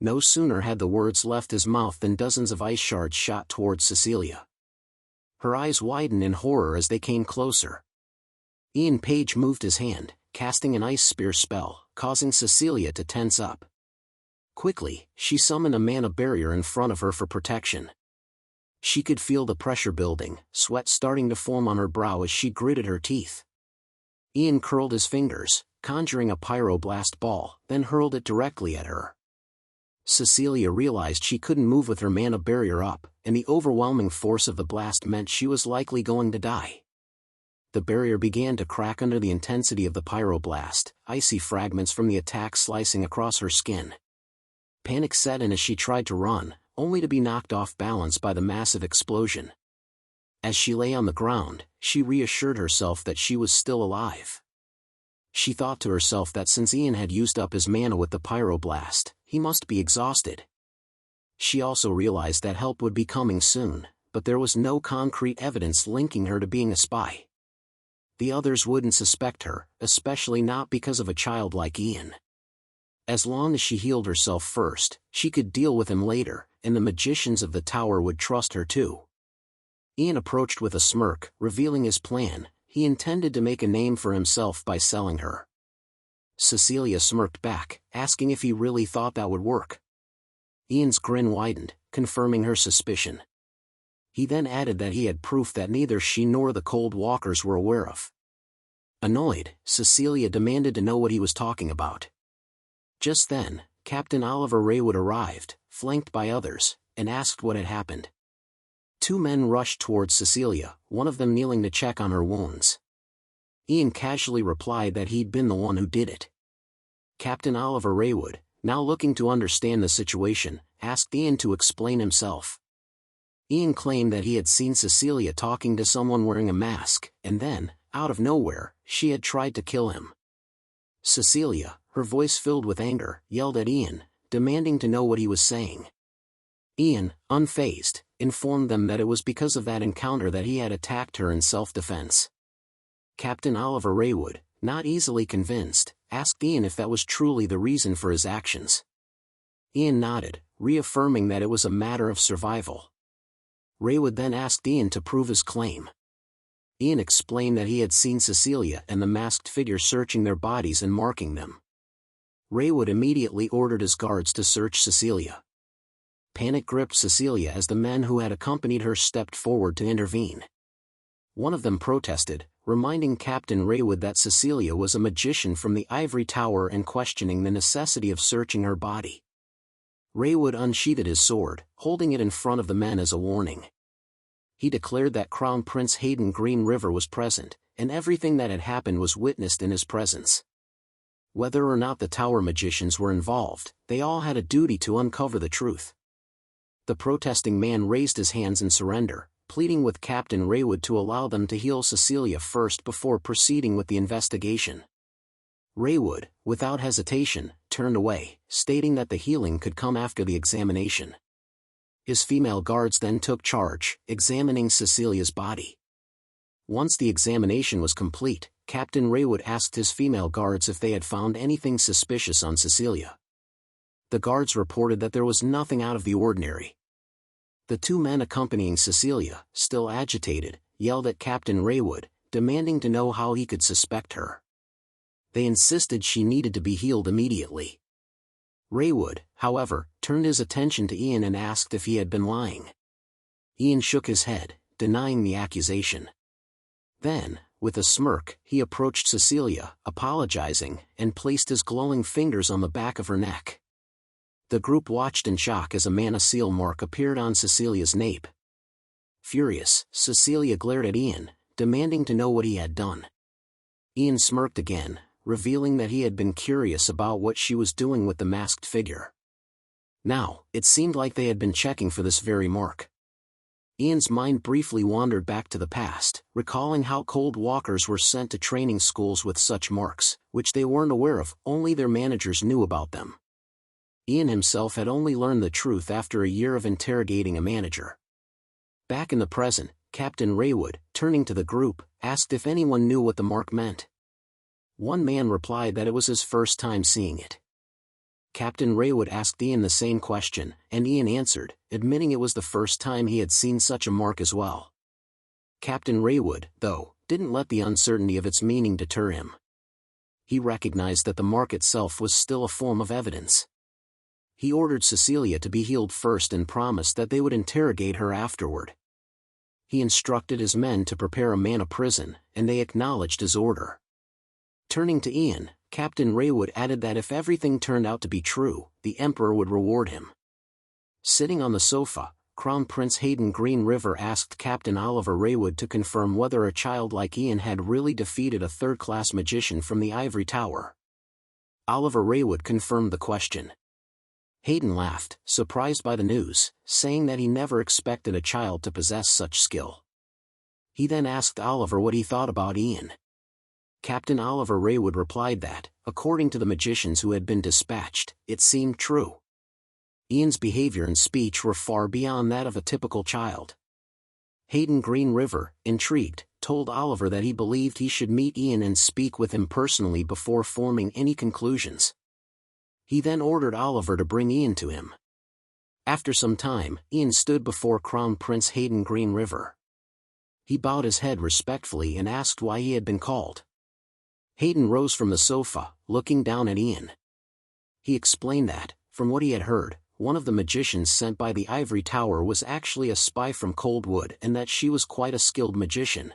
No sooner had the words left his mouth than dozens of ice shards shot towards Cecilia. Her eyes widened in horror as they came closer. Ian Paige moved his hand, casting an ice spear spell, causing Cecilia to tense up. Quickly, she summoned a mana barrier in front of her for protection. She could feel the pressure building, sweat starting to form on her brow as she gritted her teeth. Ian curled his fingers, conjuring a pyroblast ball, then hurled it directly at her. Cecilia realized she couldn't move with her mana barrier up, and the overwhelming force of the blast meant she was likely going to die. The barrier began to crack under the intensity of the pyroblast, icy fragments from the attack slicing across her skin. Panic set in as she tried to run, only to be knocked off balance by the massive explosion. As she lay on the ground, she reassured herself that she was still alive. She thought to herself that since Ian had used up his mana with the pyroblast, he must be exhausted. She also realized that help would be coming soon, but there was no concrete evidence linking her to being a spy. The others wouldn't suspect her, especially not because of a child like Ian. As long as she healed herself first, she could deal with him later, and the magicians of the tower would trust her too. Ian approached with a smirk, revealing his plan. He intended to make a name for himself by selling her. Cecilia smirked back, asking if he really thought that would work. Ian's grin widened, confirming her suspicion. He then added that he had proof that neither she nor the Coldwalkers were aware of. Annoyed, Cecilia demanded to know what he was talking about. Just then, Captain Oliver Raywood arrived, flanked by others, and asked what had happened. 2 men rushed towards Cecilia, one of them kneeling to check on her wounds. Ian casually replied that he'd been the one who did it. Captain Oliver Raywood, now looking to understand the situation, asked Ian to explain himself. Ian claimed that he had seen Cecilia talking to someone wearing a mask, and then, out of nowhere, she had tried to kill him. Cecilia, her voice filled with anger, yelled at Ian, demanding to know what he was saying. Ian, unfazed, informed them that it was because of that encounter that he had attacked her in self-defense. Captain Oliver Raywood, not easily convinced, asked Ian if that was truly the reason for his actions. Ian nodded, reaffirming that it was a matter of survival. Raywood then asked Ian to prove his claim. Ian explained that he had seen Cecilia and the masked figure searching their bodies and marking them. Raywood immediately ordered his guards to search Cecilia. Panic gripped Cecilia as the men who had accompanied her stepped forward to intervene. One of them protested, reminding Captain Raywood that Cecilia was a magician from the Ivory Tower and questioning the necessity of searching her body. Raywood unsheathed his sword, holding it in front of the men as a warning. He declared that Crown Prince Hayden Green River was present, and everything that had happened was witnessed in his presence. Whether or not the tower magicians were involved, they all had a duty to uncover the truth. The protesting man raised his hands in surrender, pleading with Captain Raywood to allow them to heal Cecilia first before proceeding with the investigation. Raywood, without hesitation, turned away, stating that the healing could come after the examination. His female guards then took charge, examining Cecilia's body. Once the examination was complete, Captain Raywood asked his female guards if they had found anything suspicious on Cecilia. The guards reported that there was nothing out of the ordinary. The two men accompanying Cecilia, still agitated, yelled at Captain Raywood, demanding to know how he could suspect her. They insisted she needed to be healed immediately. Raywood, however, turned his attention to Ian and asked if he had been lying. Ian shook his head, denying the accusation. Then, with a smirk, he approached Cecilia, apologizing, and placed his glowing fingers on the back of her neck. The group watched in shock as a mana seal mark appeared on Cecilia's nape. Furious, Cecilia glared at Ian, demanding to know what he had done. Ian smirked again, revealing that he had been curious about what she was doing with the masked figure. Now, it seemed like they had been checking for this very mark. Ian's mind briefly wandered back to the past, recalling how cold walkers were sent to training schools with such marks, which they weren't aware of, only their managers knew about them. Ian himself had only learned the truth after a year of interrogating a manager. Back in the present, Captain Raywood, turning to the group, asked if anyone knew what the mark meant. One man replied that it was his first time seeing it. Captain Raywood asked Ian the same question, and Ian answered, admitting it was the first time he had seen such a mark as well. Captain Raywood, though, didn't let the uncertainty of its meaning deter him. He recognized that the mark itself was still a form of evidence. He ordered Cecilia to be healed first and promised that they would interrogate her afterward. He instructed his men to prepare a mana prison, and they acknowledged his order. Turning to Ian, Captain Raywood added that if everything turned out to be true, the Emperor would reward him. Sitting on the sofa, Crown Prince Hayden Green River asked Captain Oliver Raywood to confirm whether a child like Ian had really defeated a third-class magician from the Ivory Tower. Oliver Raywood confirmed the question. Hayden laughed, surprised by the news, saying that he never expected a child to possess such skill. He then asked Oliver what he thought about Ian. Captain Oliver Raywood replied that, according to the magicians who had been dispatched, it seemed true. Ian's behavior and speech were far beyond that of a typical child. Hayden Green River, intrigued, told Oliver that he believed he should meet Ian and speak with him personally before forming any conclusions. He then ordered Oliver to bring Ian to him. After some time, Ian stood before Crown Prince Hayden Green River. He bowed his head respectfully and asked why he had been called. Hayden rose from the sofa, looking down at Ian. He explained that, from what he had heard, one of the magicians sent by the Ivory Tower was actually a spy from Coldwood and that she was quite a skilled magician.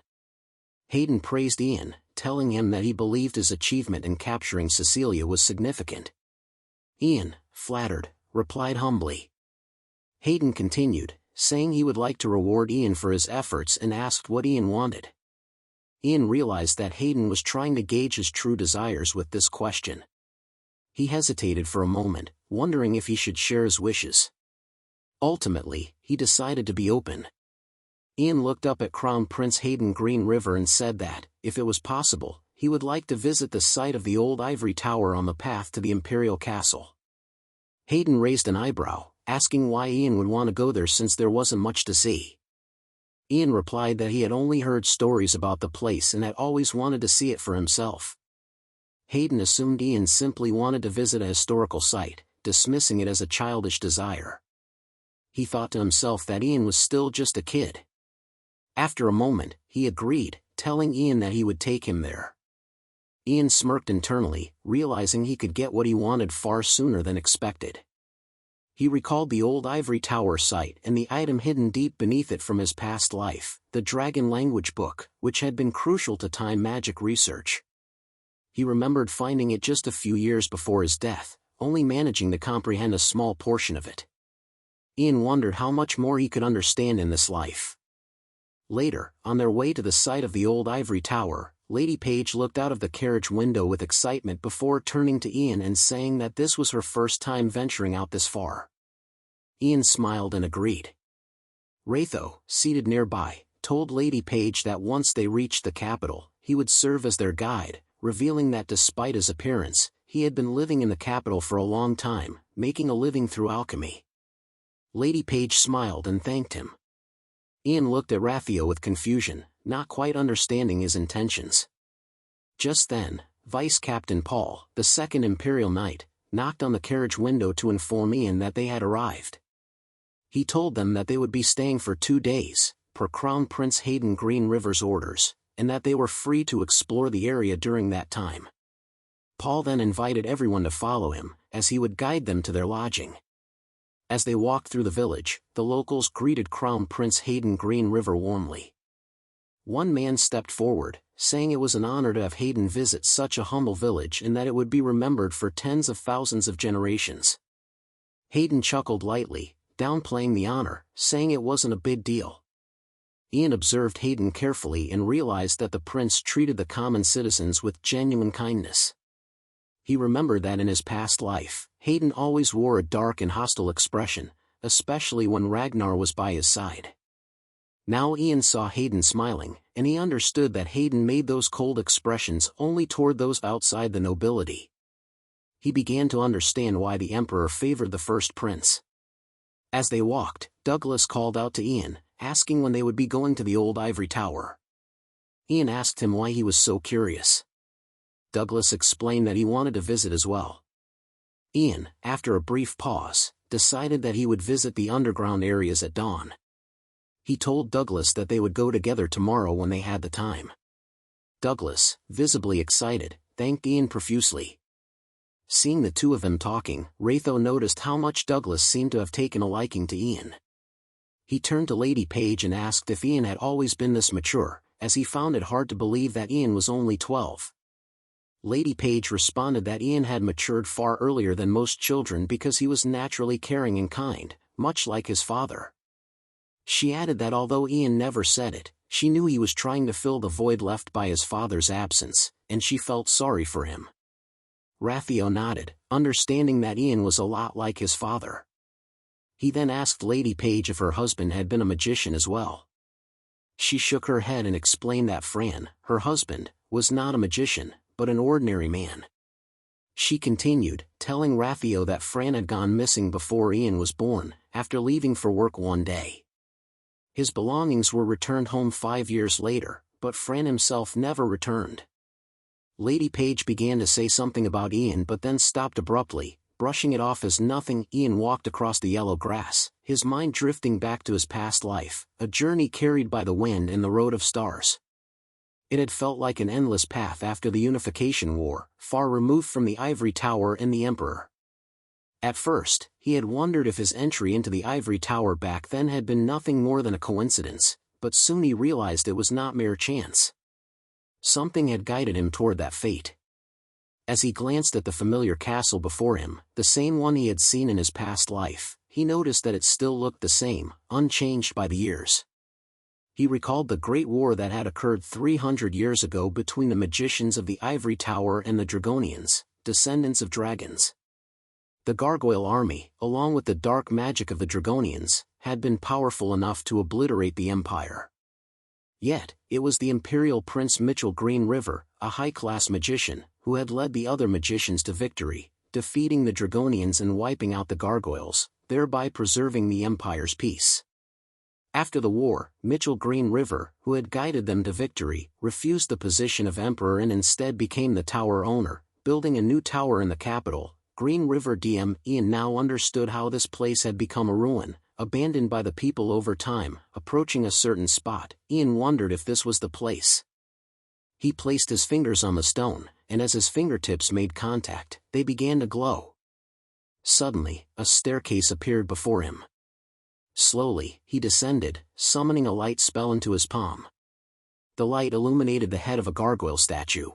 Hayden praised Ian, telling him that he believed his achievement in capturing Cecilia was significant. Ian, flattered, replied humbly. Hayden continued, saying he would like to reward Ian for his efforts and asked what Ian wanted. Ian realized that Hayden was trying to gauge his true desires with this question. He hesitated for a moment, wondering if he should share his wishes. Ultimately, he decided to be open. Ian looked up at Crown Prince Hayden Green River and said that, if it was possible, he would like to visit the site of the old Ivory Tower on the path to the Imperial castle. Hayden raised an eyebrow, asking why Ian would want to go there since there wasn't much to see. Ian replied that he had only heard stories about the place and had always wanted to see it for himself. Hayden assumed Ian simply wanted to visit a historical site, dismissing it as a childish desire. He thought to himself that Ian was still just a kid. After a moment, he agreed, telling Ian that he would take him there. Ian smirked internally, realizing he could get what he wanted far sooner than expected. He recalled the old Ivory Tower site and the item hidden deep beneath it from his past life, the dragon language book, which had been crucial to time magic research. He remembered finding it just a few years before his death, only managing to comprehend a small portion of it. Ian wondered how much more he could understand in this life. Later, on their way to the site of the old Ivory Tower, Lady Paige looked out of the carriage window with excitement before turning to Ian and saying that this was her first time venturing out this far. Ian smiled and agreed. Ratho, seated nearby, told Lady Paige that once they reached the capital, he would serve as their guide, revealing that despite his appearance, he had been living in the capital for a long time, making a living through alchemy. Lady Paige smiled and thanked him. Ian looked at Ratho with confusion, not quite understanding his intentions. Just then, Vice Captain Paul, the second Imperial Knight, knocked on the carriage window to inform Ian that they had arrived. He told them that they would be staying for 2 days, per Crown Prince Hayden Green River's orders, and that they were free to explore the area during that time. Paul then invited everyone to follow him, as he would guide them to their lodging. As they walked through the village, the locals greeted Crown Prince Hayden Green River warmly. One man stepped forward, saying it was an honor to have Hayden visit such a humble village and that it would be remembered for tens of thousands of generations. Hayden chuckled lightly, downplaying the honor, saying it wasn't a big deal. Ian observed Hayden carefully and realized that the prince treated the common citizens with genuine kindness. He remembered that in his past life, Hayden always wore a dark and hostile expression, especially when Ragnar was by his side. Now Ian saw Hayden smiling, and he understood that Hayden made those cold expressions only toward those outside the nobility. He began to understand why the Emperor favored the first prince. As they walked, Douglas called out to Ian, asking when they would be going to the old Ivory Tower. Ian asked him why he was so curious. Douglas explained that he wanted to visit as well. Ian, after a brief pause, decided that he would visit the underground areas at dawn. He told Douglas that they would go together tomorrow when they had the time. Douglas, visibly excited, thanked Ian profusely. Seeing the two of them talking, Ratho noticed how much Douglas seemed to have taken a liking to Ian. He turned to Lady Paige and asked if Ian had always been this mature, as he found it hard to believe that Ian was only 12. Lady Paige responded that Ian had matured far earlier than most children because he was naturally caring and kind, much like his father. She added that although Ian never said it, she knew he was trying to fill the void left by his father's absence, and she felt sorry for him. Ratho nodded, understanding that Ian was a lot like his father. He then asked Lady Paige if her husband had been a magician as well. She shook her head and explained that Fran, her husband, was not a magician, but an ordinary man. She continued, telling Ratho that Fran had gone missing before Ian was born, after leaving for work one day. His belongings were returned home 5 years later, but Fran himself never returned. Lady Paige began to say something about Ian but then stopped abruptly, brushing it off as nothing. Ian walked across the yellow grass, his mind drifting back to his past life, a journey carried by the wind and the road of stars. It had felt like an endless path after the Unification War, far removed from the Ivory Tower and the Emperor. At first, he had wondered if his entry into the Ivory Tower back then had been nothing more than a coincidence, but soon he realized it was not mere chance. Something had guided him toward that fate. As he glanced at the familiar castle before him, the same one he had seen in his past life, he noticed that it still looked the same, unchanged by the years. He recalled the Great War that had occurred 300 years ago between the magicians of the Ivory Tower and the Dragonians, descendants of dragons. The Gargoyle army, along with the dark magic of the Dragonians, had been powerful enough to obliterate the Empire. Yet, it was the Imperial Prince Mitchell Green River, a high-class magician, who had led the other magicians to victory, defeating the Dragonians and wiping out the Gargoyles, thereby preserving the Empire's peace. After the war, Mitchell Green River, who had guided them to victory, refused the position of emperor and instead became the tower owner, building a new tower in the capital, Green River DM. Ian now understood how this place had become a ruin, abandoned by the people over time. Approaching a certain spot, Ian wondered if this was the place. He placed his fingers on the stone, and as his fingertips made contact, they began to glow. Suddenly, a staircase appeared before him. Slowly, he descended, summoning a light spell into his palm. The light illuminated the head of a gargoyle statue.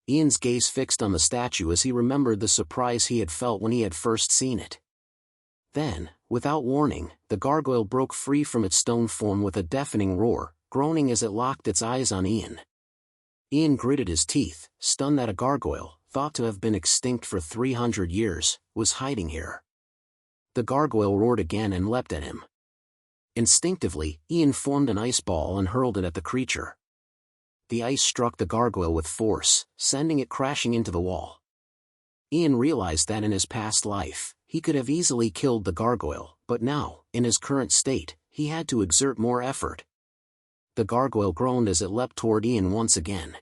Ian's gaze fixed on the statue as he remembered the surprise he had felt when he had first seen it. Then, without warning, the gargoyle broke free from its stone form with a deafening roar, groaning as it locked its eyes on Ian. Ian gritted his teeth, stunned that a gargoyle, thought to have been extinct for 300 years, was hiding here. The gargoyle roared again and leapt at him. Instinctively, Ian formed an ice ball and hurled it at the creature. The ice struck the gargoyle with force, sending it crashing into the wall. Ian realized that in his past life, he could have easily killed the gargoyle, but now, in his current state, he had to exert more effort. The gargoyle groaned as it leapt toward Ian once again.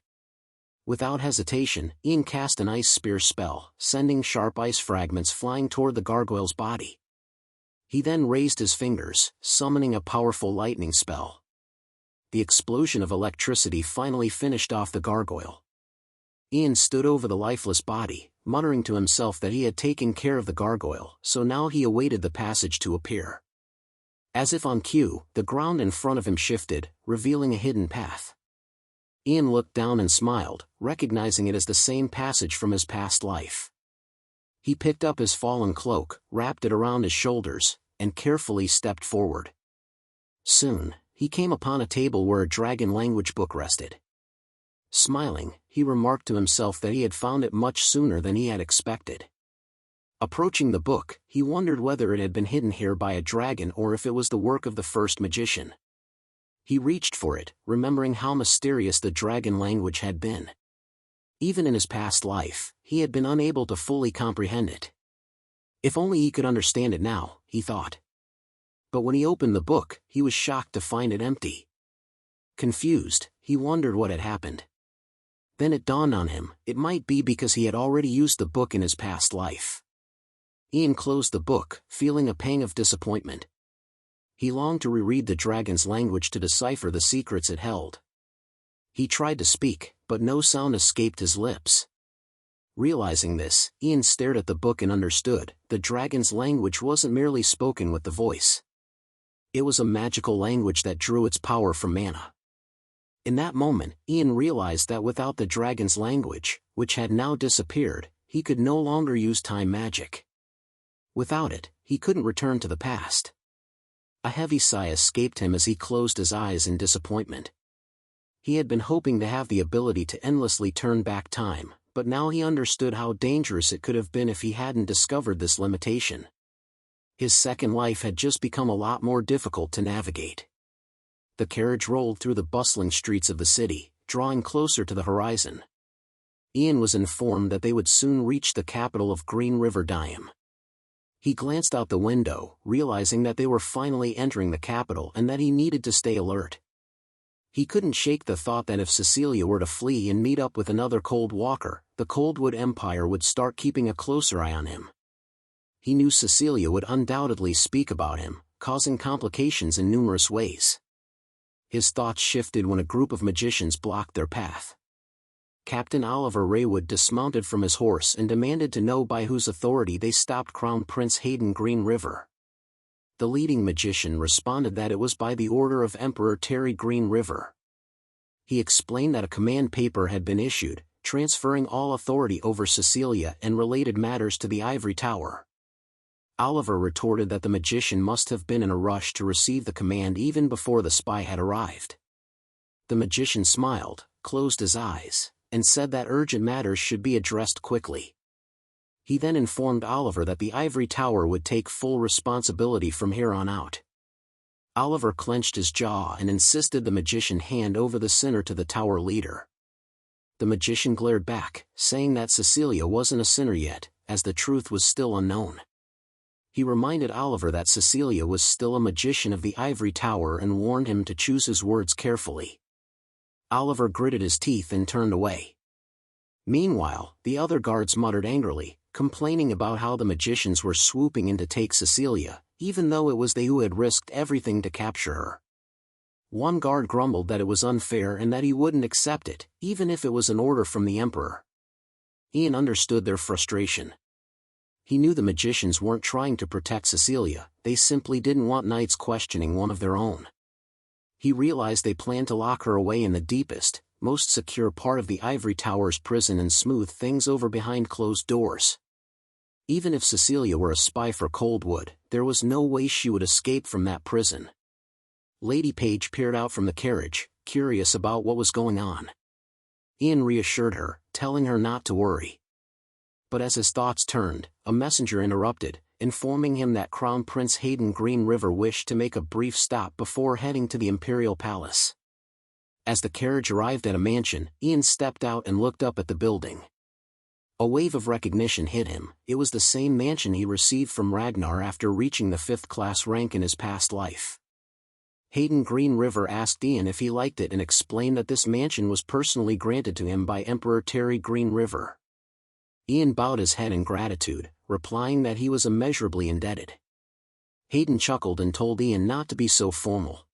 Without hesitation, Ian cast an ice spear spell, sending sharp ice fragments flying toward the gargoyle's body. He then raised his fingers, summoning a powerful lightning spell. The explosion of electricity finally finished off the gargoyle. Ian stood over the lifeless body, muttering to himself that he had taken care of the gargoyle, so now he awaited the passage to appear. As if on cue, the ground in front of him shifted, revealing a hidden path. Ian looked down and smiled, recognizing it as the same passage from his past life. He picked up his fallen cloak, wrapped it around his shoulders, and carefully stepped forward. Soon, he came upon a table where a dragon language book rested. Smiling, he remarked to himself that he had found it much sooner than he had expected. Approaching the book, he wondered whether it had been hidden here by a dragon or if it was the work of the first magician. He reached for it, remembering how mysterious the dragon language had been. Even in his past life, he had been unable to fully comprehend it. If only he could understand it now, he thought. But when he opened the book, he was shocked to find it empty. Confused, he wondered what had happened. Then it dawned on him, it might be because he had already used the book in his past life. Ian closed the book, feeling a pang of disappointment. He longed to reread the dragon's language to decipher the secrets it held. He tried to speak, but no sound escaped his lips. Realizing this, Ian stared at the book and understood, the dragon's language wasn't merely spoken with the voice. It was a magical language that drew its power from mana. In that moment, Ian realized that without the dragon's language, which had now disappeared, he could no longer use time magic. Without it, he couldn't return to the past. A heavy sigh escaped him as he closed his eyes in disappointment. He had been hoping to have the ability to endlessly turn back time, but now he understood how dangerous it could have been if he hadn't discovered this limitation. His second life had just become a lot more difficult to navigate. The carriage rolled through the bustling streets of the city, drawing closer to the horizon. Ian was informed that they would soon reach the capital of Green River Dime. He glanced out the window, realizing that they were finally entering the capital and that he needed to stay alert. He couldn't shake the thought that if Cecilia were to flee and meet up with another Cold Walker, the Coldwood Empire would start keeping a closer eye on him. He knew Cecilia would undoubtedly speak about him, causing complications in numerous ways. His thoughts shifted when a group of magicians blocked their path. Captain Oliver Raywood dismounted from his horse and demanded to know by whose authority they stopped Crown Prince Hayden Green River. The leading magician responded that it was by the order of Emperor Terry Green River. He explained that a command paper had been issued, transferring all authority over Cecilia and related matters to the Ivory Tower. Oliver retorted that the magician must have been in a rush to receive the command even before the spy had arrived. The magician smiled, closed his eyes, and said that urgent matters should be addressed quickly. He then informed Oliver that the Ivory Tower would take full responsibility from here on out. Oliver clenched his jaw and insisted the magician hand over the sinner to the tower leader. The magician glared back, saying that Cecilia wasn't a sinner yet, as the truth was still unknown. He reminded Oliver that Cecilia was still a magician of the Ivory Tower and warned him to choose his words carefully. Oliver gritted his teeth and turned away. Meanwhile, the other guards muttered angrily, complaining about how the magicians were swooping in to take Cecilia, even though it was they who had risked everything to capture her. One guard grumbled that it was unfair and that he wouldn't accept it, even if it was an order from the Emperor. Ian understood their frustration. He knew the magicians weren't trying to protect Cecilia, they simply didn't want knights questioning one of their own. He realized they planned to lock her away in the deepest, most secure part of the Ivory Tower's prison and smooth things over behind closed doors. Even if Cecilia were a spy for Coldwood, there was no way she would escape from that prison. Lady Paige peered out from the carriage, curious about what was going on. Ian reassured her, telling her not to worry. But as his thoughts turned, a messenger interrupted, informing him that Crown Prince Hayden Green River wished to make a brief stop before heading to the Imperial Palace. As the carriage arrived at a mansion, Ian stepped out and looked up at the building. A wave of recognition hit him. It was the same mansion he received from Ragnar after reaching the 5th-class rank in his past life. Hayden Green River asked Ian if he liked it and explained that this mansion was personally granted to him by Emperor Terry Green River. Ian bowed his head in gratitude, replying that he was immeasurably indebted. Hayden chuckled and told Ian not to be so formal.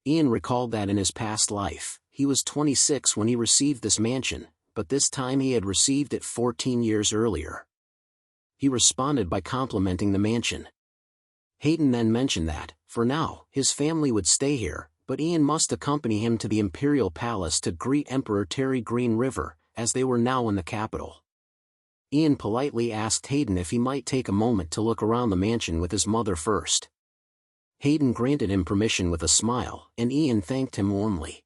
Ian recalled that in his past life, he was 26 when he received this mansion, but this time he had received it 14 years earlier. He responded by complimenting the mansion. Hayden then mentioned that, for now, his family would stay here, but Ian must accompany him to the Imperial Palace to greet Emperor Terry Green River, as they were now in the capital. Ian politely asked Hayden if he might take a moment to look around the mansion with his mother first. Hayden granted him permission with a smile, and Ian thanked him warmly.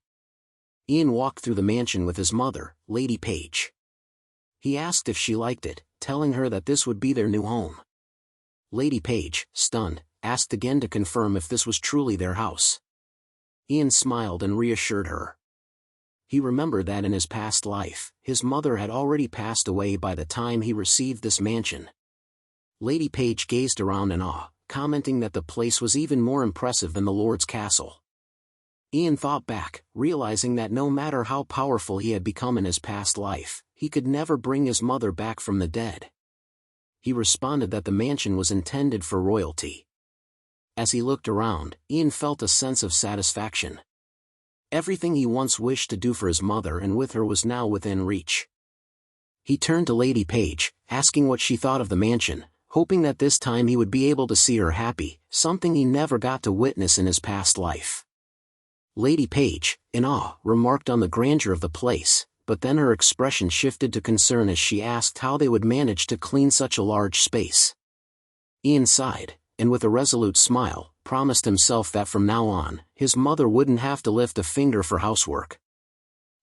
Ian walked through the mansion with his mother, Lady Paige. He asked if she liked it, telling her that this would be their new home. Lady Paige, stunned, asked again to confirm if this was truly their house. Ian smiled and reassured her. He remembered that in his past life, his mother had already passed away by the time he received this mansion. Lady Paige gazed around in awe, commenting that the place was even more impressive than the Lord's castle. Ian thought back, realizing that no matter how powerful he had become in his past life, he could never bring his mother back from the dead. He responded that the mansion was intended for royalty. As he looked around, Ian felt a sense of satisfaction. Everything he once wished to do for his mother and with her was now within reach. He turned to Lady Paige, asking what she thought of the mansion, hoping that this time he would be able to see her happy, something he never got to witness in his past life. Lady Paige, in awe, remarked on the grandeur of the place, but then her expression shifted to concern as she asked how they would manage to clean such a large space. Ian sighed, and with a resolute smile, promised himself that from now on, his mother wouldn't have to lift a finger for housework.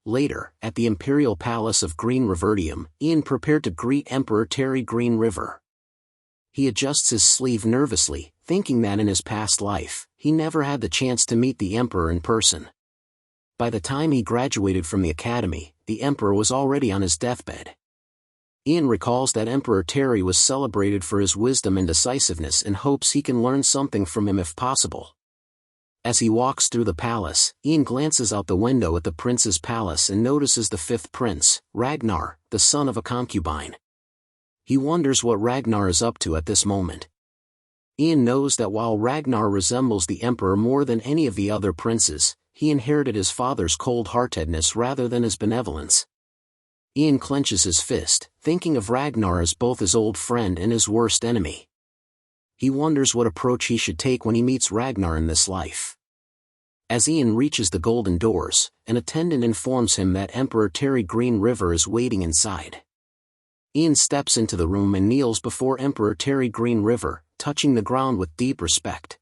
Later, at the Imperial Palace of Green Riverdium, Ian prepared to greet Emperor Terry Green River. He adjusts his sleeve nervously, thinking that in his past life, he never had the chance to meet the Emperor in person. By the time he graduated from the academy, the Emperor was already on his deathbed. Ian recalls that Emperor Terry was celebrated for his wisdom and decisiveness and hopes he can learn something from him if possible. As he walks through the palace, Ian glances out the window at the prince's palace and notices the 5th prince, Ragnar, the son of a concubine. He wonders what Ragnar is up to at this moment. Ian knows that while Ragnar resembles the Emperor more than any of the other princes, he inherited his father's cold-heartedness rather than his benevolence. Ian clenches his fist, thinking of Ragnar as both his old friend and his worst enemy. He wonders what approach he should take when he meets Ragnar in this life. As Ian reaches the golden doors, an attendant informs him that Emperor Terry Green River is waiting inside. Ian steps into the room and kneels before Emperor Terry Green River, touching the ground with deep respect.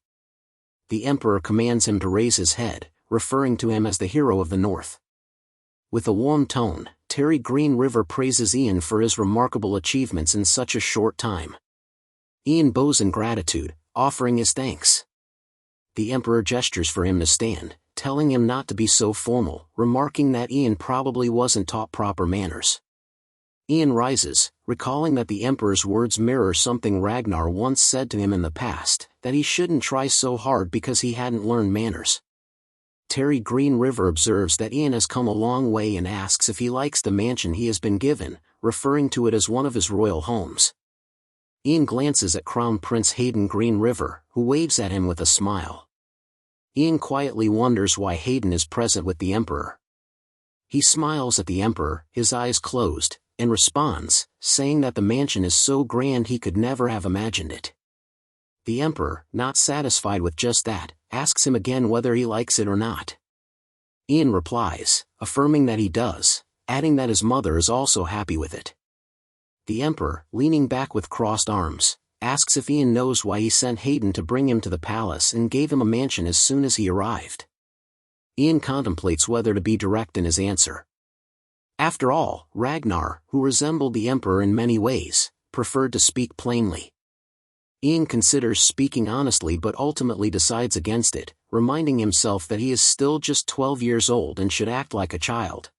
The Emperor commands him to raise his head, referring to him as the hero of the North. With a warm tone, Terry Green River praises Ian for his remarkable achievements in such a short time. Ian bows in gratitude, offering his thanks. The Emperor gestures for him to stand, telling him not to be so formal, remarking that Ian probably wasn't taught proper manners. Ian rises, recalling that the Emperor's words mirror something Ragnar once said to him in the past, that he shouldn't try so hard because he hadn't learned manners. Terry Green River observes that Ian has come a long way and asks if he likes the mansion he has been given, referring to it as one of his royal homes. Ian glances at Crown Prince Hayden Green River, who waves at him with a smile. Ian quietly wonders why Hayden is present with the Emperor. He smiles at the Emperor, his eyes closed, and responds, saying that the mansion is so grand he could never have imagined it. The Emperor, not satisfied with just that, asks him again whether he likes it or not. Ian replies, affirming that he does, adding that his mother is also happy with it. The Emperor, leaning back with crossed arms, asks if Ian knows why he sent Hayden to bring him to the palace and gave him a mansion as soon as he arrived. Ian contemplates whether to be direct in his answer. After all, Ragnar, who resembled the Emperor in many ways, preferred to speak plainly. Ian considers speaking honestly but ultimately decides against it, reminding himself that he is still just 12 years old and should act like a child.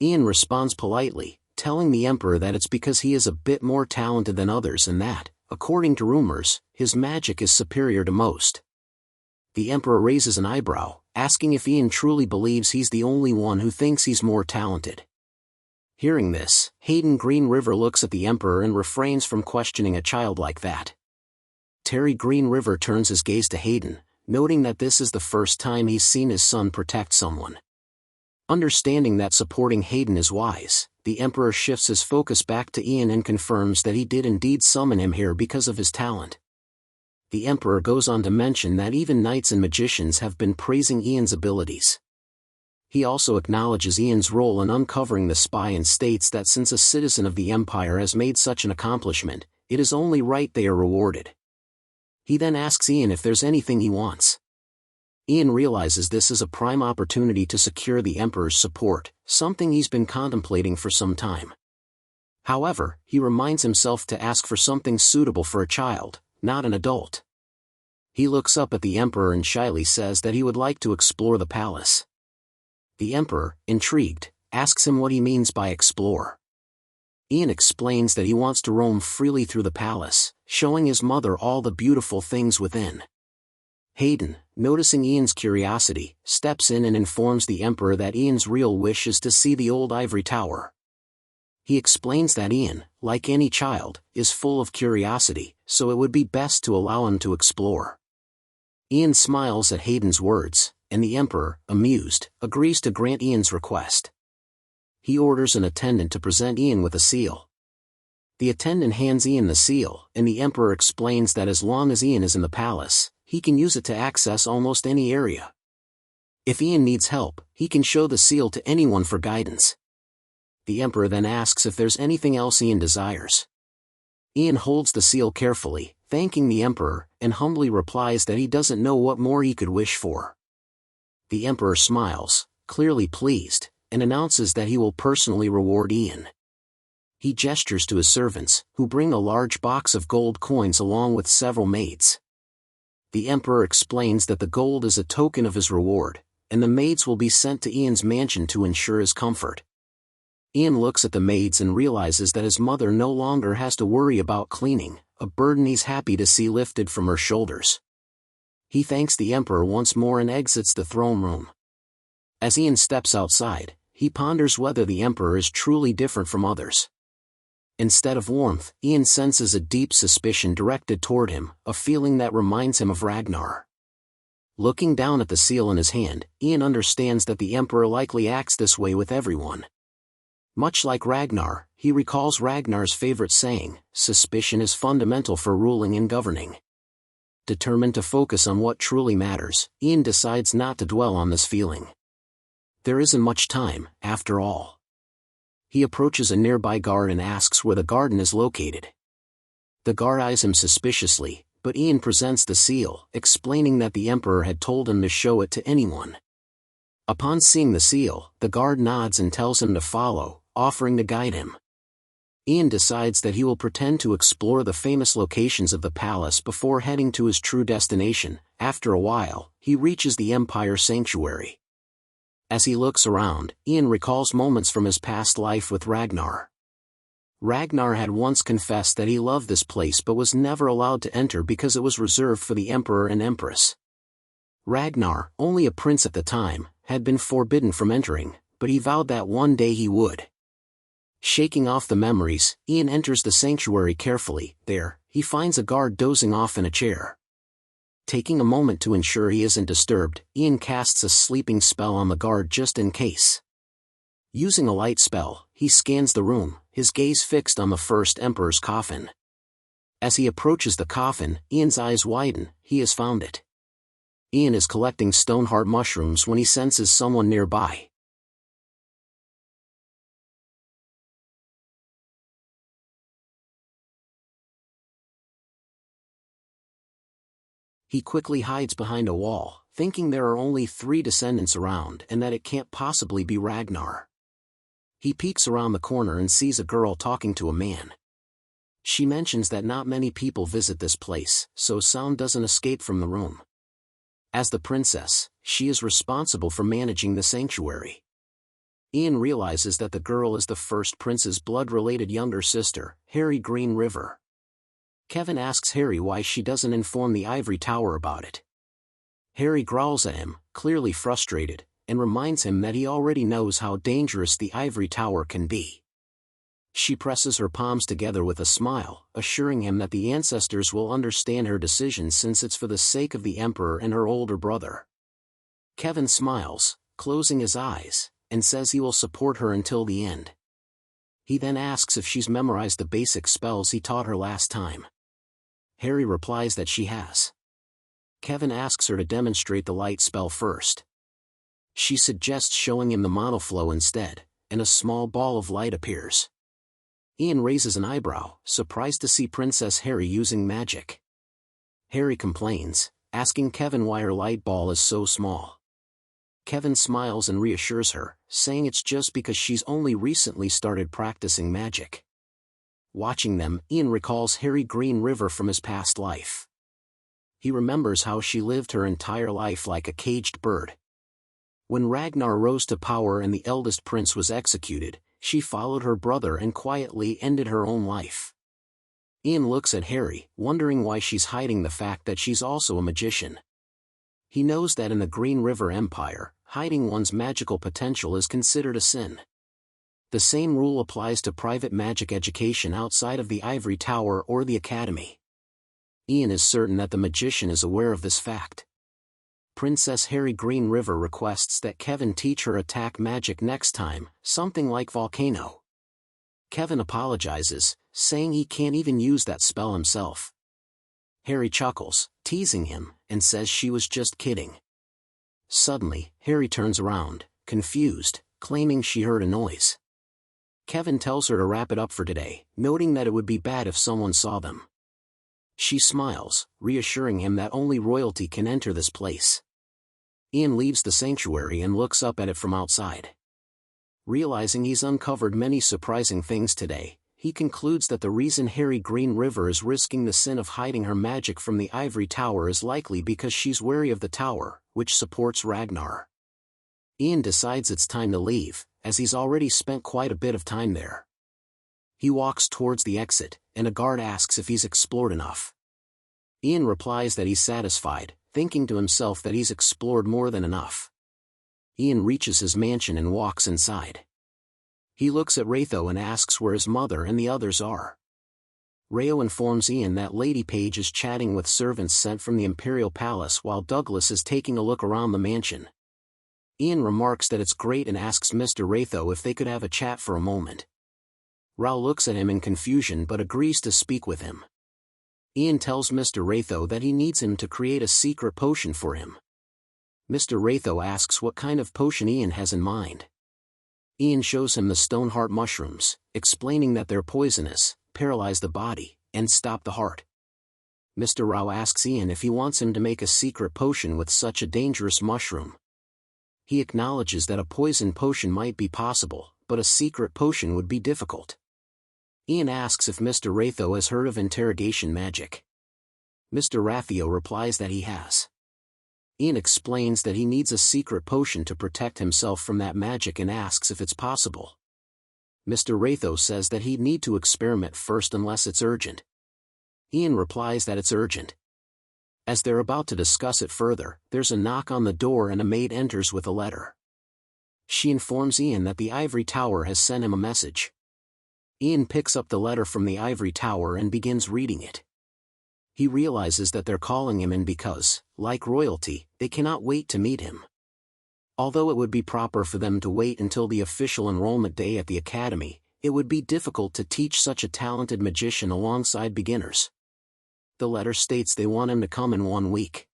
Ian responds politely, telling the Emperor that it's because he is a bit more talented than others and that, according to rumors, his magic is superior to most. The Emperor raises an eyebrow, asking if Ian truly believes he's the only one who thinks he's more talented. Hearing this, Hayden Green River looks at the Emperor and refrains from questioning a child like that. Terry Green River turns his gaze to Hayden, noting that this is the first time he's seen his son protect someone. Understanding that supporting Hayden is wise, the Emperor shifts his focus back to Ian and confirms that he did indeed summon him here because of his talent. The Emperor goes on to mention that even knights and magicians have been praising Ian's abilities. He also acknowledges Ian's role in uncovering the spy and states that since a citizen of the Empire has made such an accomplishment, it is only right they are rewarded. He then asks Ian if there's anything he wants. Ian realizes this is a prime opportunity to secure the Emperor's support, something he's been contemplating for some time. However, he reminds himself to ask for something suitable for a child, not an adult. He looks up at the Emperor and shyly says that he would like to explore the palace. The Emperor, intrigued, asks him what he means by explore. Ian explains that he wants to roam freely through the palace, showing his mother all the beautiful things within. Hayden, noticing Ian's curiosity, steps in and informs the Emperor that Ian's real wish is to see the old Ivory Tower. He explains that Ian, like any child, is full of curiosity, so it would be best to allow him to explore. Ian smiles at Hayden's words, and the Emperor, amused, agrees to grant Ian's request. He orders an attendant to present Ian with a seal. The attendant hands Ian the seal, and the Emperor explains that as long as Ian is in the palace, he can use it to access almost any area. If Ian needs help, he can show the seal to anyone for guidance. The Emperor then asks if there's anything else Ian desires. Ian holds the seal carefully, thanking the Emperor, and humbly replies that he doesn't know what more he could wish for. The Emperor smiles, clearly pleased, and announces that he will personally reward Ian. He gestures to his servants, who bring a large box of gold coins along with several maids. The Emperor explains that the gold is a token of his reward, and the maids will be sent to Ian's mansion to ensure his comfort. Ian looks at the maids and realizes that his mother no longer has to worry about cleaning, a burden he's happy to see lifted from her shoulders. He thanks the Emperor once more and exits the throne room. As Ian steps outside, he ponders whether the Emperor is truly different from others. Instead of warmth, Ian senses a deep suspicion directed toward him, a feeling that reminds him of Ragnar. Looking down at the seal in his hand, Ian understands that the Emperor likely acts this way with everyone. Much like Ragnar, he recalls Ragnar's favorite saying, "Suspicion is fundamental for ruling and governing." Determined to focus on what truly matters, Ian decides not to dwell on this feeling. There isn't much time, after all. He approaches a nearby guard and asks where the garden is located. The guard eyes him suspiciously, but Ian presents the seal, explaining that the Emperor had told him to show it to anyone. Upon seeing the seal, the guard nods and tells him to follow, offering to guide him. Ian decides that he will pretend to explore the famous locations of the palace before heading to his true destination. After a while, he reaches the Empire Sanctuary. As he looks around, Ian recalls moments from his past life with Ragnar. Ragnar had once confessed that he loved this place but was never allowed to enter because it was reserved for the Emperor and Empress. Ragnar, only a prince at the time, had been forbidden from entering, but he vowed that one day he would. Shaking off the memories, Ian enters the sanctuary carefully. There, he finds a guard dozing off in a chair. Taking a moment to ensure he isn't disturbed, Ian casts a sleeping spell on the guard just in case. Using a light spell, he He scans the room, his gaze fixed on the first Emperor's coffin. As he approaches the coffin, Ian's eyes widen. He has found it. Ian is collecting stoneheart mushrooms when he senses someone nearby. He quickly hides behind a wall, thinking there are only 3 descendants around and that it can't possibly be Ragnar. He peeks around the corner and sees a girl talking to a man. She mentions that not many people visit this place, so sound doesn't escape from the room. As the princess, she is responsible for managing the sanctuary. Ian realizes that the girl is the first prince's blood-related younger sister, Harry Green River. Kevin asks Harry why she doesn't inform the Ivory Tower about it. Harry growls at him, clearly frustrated, and reminds him that he already knows how dangerous the Ivory Tower can be. She presses her palms together with a smile, assuring him that the ancestors will understand her decision since it's for the sake of the Emperor and her older brother. Kevin smiles, closing his eyes, and says he will support her until the end. He then asks if she's memorized the basic spells he taught her last time. Harry replies that she has. Kevin asks her to demonstrate the light spell first. She suggests showing him the monoflow instead, and a small ball of light appears. Ian raises an eyebrow, surprised to see Princess Harry using magic. Harry complains, asking Kevin why her light ball is so small. Kevin smiles and reassures her, saying it's just because she's only recently started practicing magic. Watching them, Ian recalls Harry Green River from his past life. He remembers how she lived her entire life like a caged bird. When Ragnar rose to power and the eldest prince was executed, she followed her brother and quietly ended her own life. Ian looks at Harry, wondering why she's hiding the fact that she's also a magician. He knows that in the Green River Empire, hiding one's magical potential is considered a sin. The same rule applies to private magic education outside of the Ivory Tower or the Academy. Ian is certain that the magician is aware of this fact. Princess Harry Green River requests that Kevin teach her attack magic next time, something like volcano. Kevin apologizes, saying he can't even use that spell himself. Harry chuckles, teasing him, and says she was just kidding. Suddenly, Harry turns around, confused, claiming she heard a noise. Kevin tells her to wrap it up for today, noting that it would be bad if someone saw them. She smiles, reassuring him that only royalty can enter this place. Ian leaves the sanctuary and looks up at it from outside. Realizing he's uncovered many surprising things today, he concludes that the reason Harry Green River is risking the sin of hiding her magic from the Ivory Tower is likely because she's wary of the tower, which supports Ragnar. Ian decides it's time to leave, as he's already spent quite a bit of time there. He walks towards the exit, and a guard asks if he's explored enough. Ian replies that he's satisfied, thinking to himself that he's explored more than enough. Ian reaches his mansion and walks inside. He looks at Raytho and asks where his mother and the others are. Rayo informs Ian that Lady Paige is chatting with servants sent from the Imperial Palace while Douglas is taking a look around the mansion. Ian remarks that it's great and asks Mr. Raytho if they could have a chat for a moment. Rao looks at him in confusion but agrees to speak with him. Ian tells Mr. Raytho that he needs him to create a secret potion for him. Mr. Raytho asks what kind of potion Ian has in mind. Ian shows him the stoneheart mushrooms, explaining that they're poisonous, paralyze the body, and stop the heart. Mr. Rao asks Ian if he wants him to make a secret potion with such a dangerous mushroom. He acknowledges that a poison potion might be possible, but a secret potion would be difficult. Ian asks if Mr. Raytho has heard of interrogation magic. Mr. Rathio replies that he has. Ian explains that he needs a secret potion to protect himself from that magic and asks if it's possible. Mr. Raytho says that he'd need to experiment first unless it's urgent. Ian replies that it's urgent. As they're about to discuss it further, there's a knock on the door and a maid enters with a letter. She informs Ian that the Ivory Tower has sent him a message. Ian picks up the letter from the Ivory Tower and begins reading it. He realizes that they're calling him in because, like royalty, they cannot wait to meet him. Although it would be proper for them to wait until the official enrollment day at the academy, it would be difficult to teach such a talented magician alongside beginners. The letter states they want him to come in 1 week.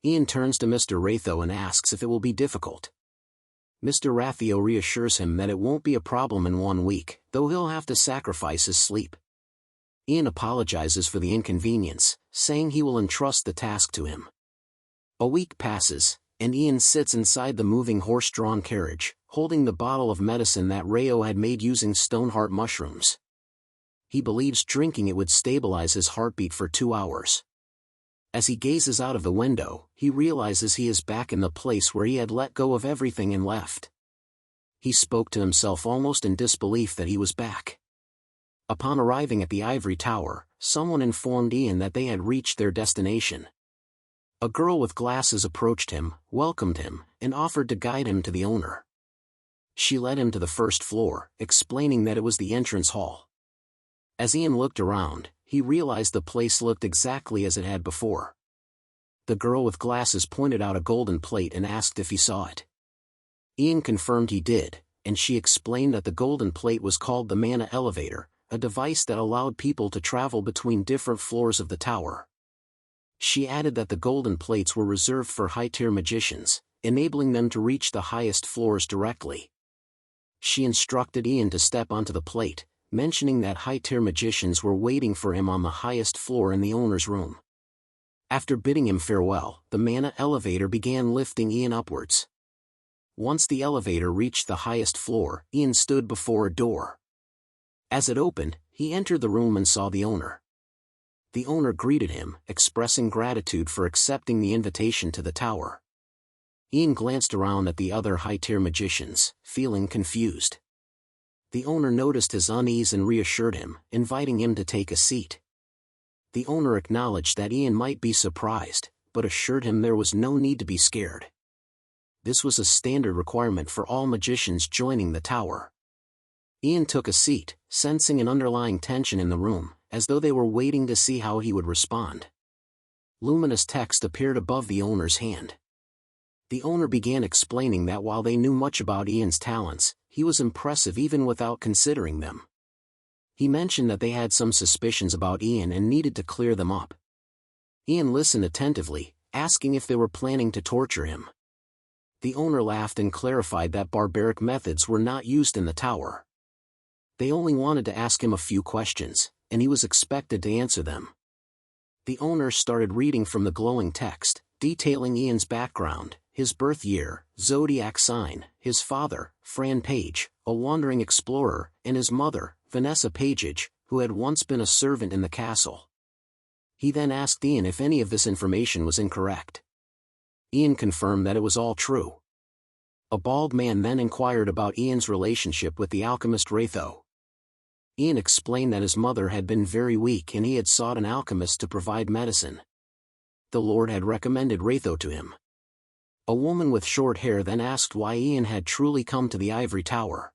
Ian turns to Mr. Ratho and asks if it will be difficult. Mr. Ratho reassures him that it won't be a problem in 1 week, though he'll have to sacrifice his sleep. Ian apologizes for the inconvenience, saying he will entrust the task to him. A week passes, and Ian sits inside the moving horse-drawn carriage, holding the bottle of medicine that Rayo had made using stoneheart mushrooms. He believes drinking it would stabilize his heartbeat for 2 hours. As he gazes out of the window, he realizes he is back in the place where he had let go of everything and left. He spoke to himself almost in disbelief that he was back. Upon arriving at the Ivory Tower, someone informed Ian that they had reached their destination. A girl with glasses approached him, welcomed him, and offered to guide him to the owner. She led him to the first floor, explaining that it was the entrance hall. As Ian looked around, he realized the place looked exactly as it had before. The girl with glasses pointed out a golden plate and asked if he saw it. Ian confirmed he did, and she explained that the golden plate was called the Mana Elevator, a device that allowed people to travel between different floors of the tower. She added that the golden plates were reserved for high-tier magicians, enabling them to reach the highest floors directly. She instructed Ian to step onto the plate, mentioning that high-tier magicians were waiting for him on the highest floor in the owner's room. After bidding him farewell, the Mana Elevator began lifting Ian upwards. Once the elevator reached the highest floor, Ian stood before a door. As it opened, he entered the room and saw the owner. The owner greeted him, expressing gratitude for accepting the invitation to the tower. Ian glanced around at the other high-tier magicians, feeling confused. The owner noticed his unease and reassured him, inviting him to take a seat. The owner acknowledged that Ian might be surprised, but assured him there was no need to be scared. This was a standard requirement for all magicians joining the tower. Ian took a seat, sensing an underlying tension in the room, as though they were waiting to see how he would respond. Luminous text appeared above the owner's hand. The owner began explaining that while they knew much about Ian's talents, he was impressive even without considering them. He mentioned that they had some suspicions about Ian and needed to clear them up. Ian listened attentively, asking if they were planning to torture him. The owner laughed and clarified that barbaric methods were not used in the tower. They only wanted to ask him a few questions, and he was expected to answer them. The owner started reading from the glowing text, detailing Ian's background, his birth year, zodiac sign, his father, Fran Paige, a wandering explorer, and his mother, Vanessa Paige, who had once been a servant in the castle. He then asked Ian if any of this information was incorrect. Ian confirmed that it was all true. A bald man then inquired about Ian's relationship with the alchemist Ratho. Ian explained that his mother had been very weak and he had sought an alchemist to provide medicine. The Lord had recommended Ratho to him. A woman with short hair then asked why Ian had truly come to the Ivory Tower.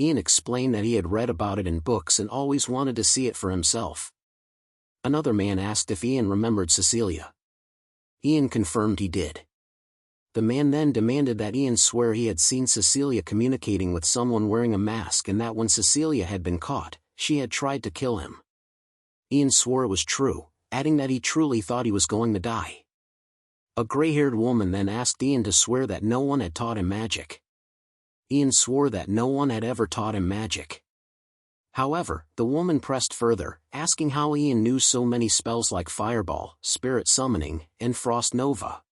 Ian explained that he had read about it in books and always wanted to see it for himself. Another man asked if Ian remembered Cecilia. Ian confirmed he did. The man then demanded that Ian swear he had seen Cecilia communicating with someone wearing a mask and that when Cecilia had been caught, she had tried to kill him. Ian swore it was true, adding that he truly thought he was going to die. A gray-haired woman then asked Ian to swear that no one had taught him magic. Ian swore that no one had ever taught him magic. However, the woman pressed further, asking how Ian knew so many spells like Fireball, Spirit Summoning, and Frost Nova.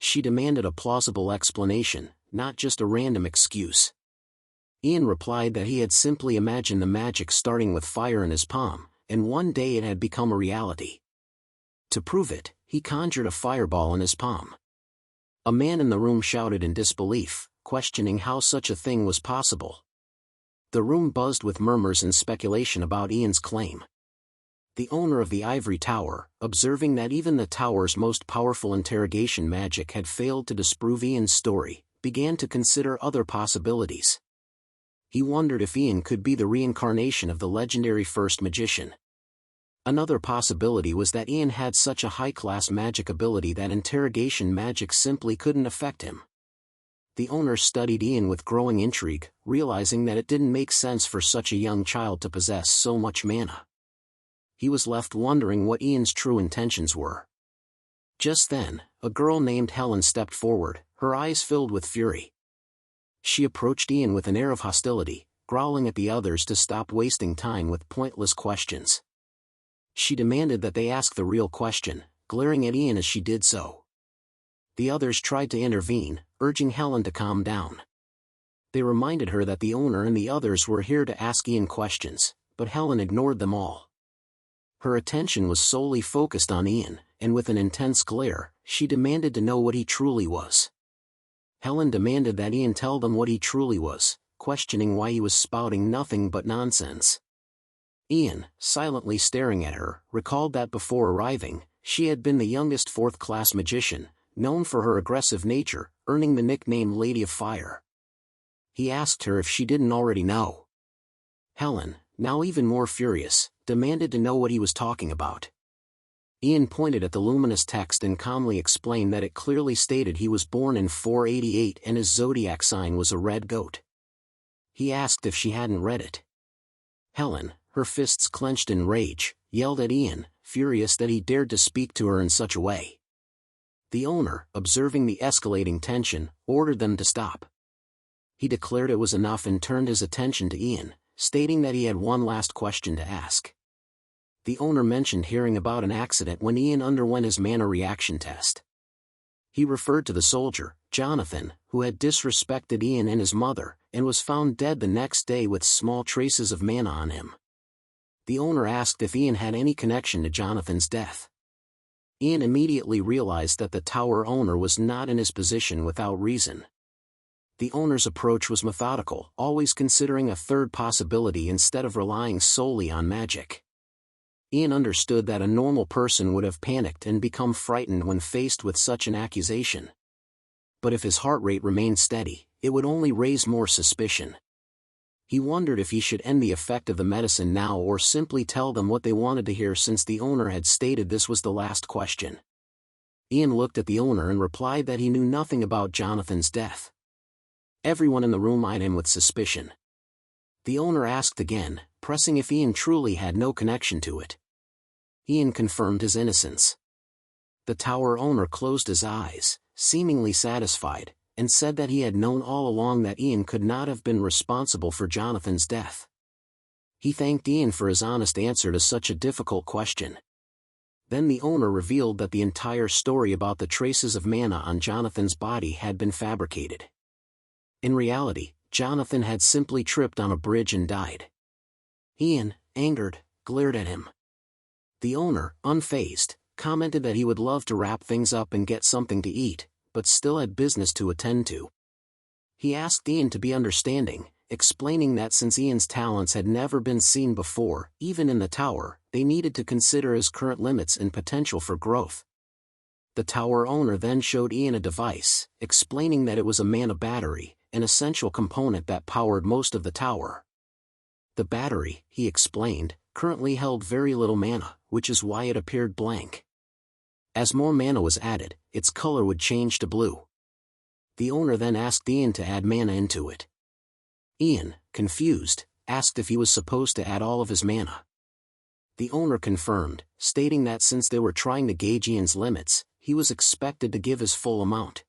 She demanded a plausible explanation, not just a random excuse. Ian replied that he had simply imagined the magic starting with fire in his palm, and one day it had become a reality. To prove it, he conjured a fireball in his palm. A man in the room shouted in disbelief, questioning how such a thing was possible. The room buzzed with murmurs and speculation about Ian's claim. The owner of the Ivory Tower, observing that even the tower's most powerful interrogation magic had failed to disprove Ian's story, began to consider other possibilities. He wondered if Ian could be the reincarnation of the legendary first magician. Another possibility was that Ian had such a high-class magic ability that interrogation magic simply couldn't affect him. The owner studied Ian with growing intrigue, realizing that it didn't make sense for such a young child to possess so much mana. He was left wondering what Ian's true intentions were. Just then, a girl named Helen stepped forward, her eyes filled with fury. She approached Ian with an air of hostility, growling at the others to stop wasting time with pointless questions. She demanded that they ask the real question, glaring at Ian as she did so. The others tried to intervene, urging Helen to calm down. They reminded her that the owner and the others were here to ask Ian questions, but Helen ignored them all. Her attention was solely focused on Ian, and with an intense glare, she demanded to know what he truly was. Helen demanded that Ian tell them what he truly was, questioning why he was spouting nothing but nonsense. Ian, silently staring at her, recalled that before arriving, she had been the youngest fourth-class magician, known for her aggressive nature, earning the nickname Lady of Fire. He asked her if she didn't already know. Helen, now even more furious, demanded to know what he was talking about. Ian pointed at the luminous text and calmly explained that it clearly stated he was born in 488 and his zodiac sign was a red goat. He asked if she hadn't read it. Helen, her fists clenched in rage, yelled at Ian, furious that he dared to speak to her in such a way. The owner, observing the escalating tension, ordered them to stop. He declared it was enough and turned his attention to Ian, stating that he had one last question to ask. The owner mentioned hearing about an accident when Ian underwent his mana reaction test. He referred to the soldier, Jonathan, who had disrespected Ian and his mother, and was found dead the next day with small traces of mana on him. The owner asked if Ian had any connection to Jonathan's death. Ian immediately realized that the tower owner was not in his position without reason. The owner's approach was methodical, always considering a third possibility instead of relying solely on magic. Ian understood that a normal person would have panicked and become frightened when faced with such an accusation. But if his heart rate remained steady, it would only raise more suspicion. He wondered if he should end the effect of the medicine now or simply tell them what they wanted to hear since the owner had stated this was the last question. Ian looked at the owner and replied that he knew nothing about Jonathan's death. Everyone in the room eyed him with suspicion. The owner asked again, pressing if Ian truly had no connection to it. Ian confirmed his innocence. The tower owner closed his eyes, seemingly satisfied, and said that he had known all along that Ian could not have been responsible for Jonathan's death. He thanked Ian for his honest answer to such a difficult question. Then the owner revealed that the entire story about the traces of mana on Jonathan's body had been fabricated. In reality, Jonathan had simply tripped on a bridge and died. Ian, angered, glared at him. The owner, unfazed, commented that he would love to wrap things up and get something to eat, but still had business to attend to. He asked Ian to be understanding, explaining that since Ian's talents had never been seen before, even in the tower, they needed to consider his current limits and potential for growth. The tower owner then showed Ian a device, explaining that it was a mana battery, an essential component that powered most of the tower. The battery, he explained, currently held very little mana, which is why it appeared blank. As more mana was added, its color would change to blue. The owner then asked Ian to add mana into it. Ian, confused, asked if he was supposed to add all of his mana. The owner confirmed, stating that since they were trying to gauge Ian's limits, he was expected to give his full amount.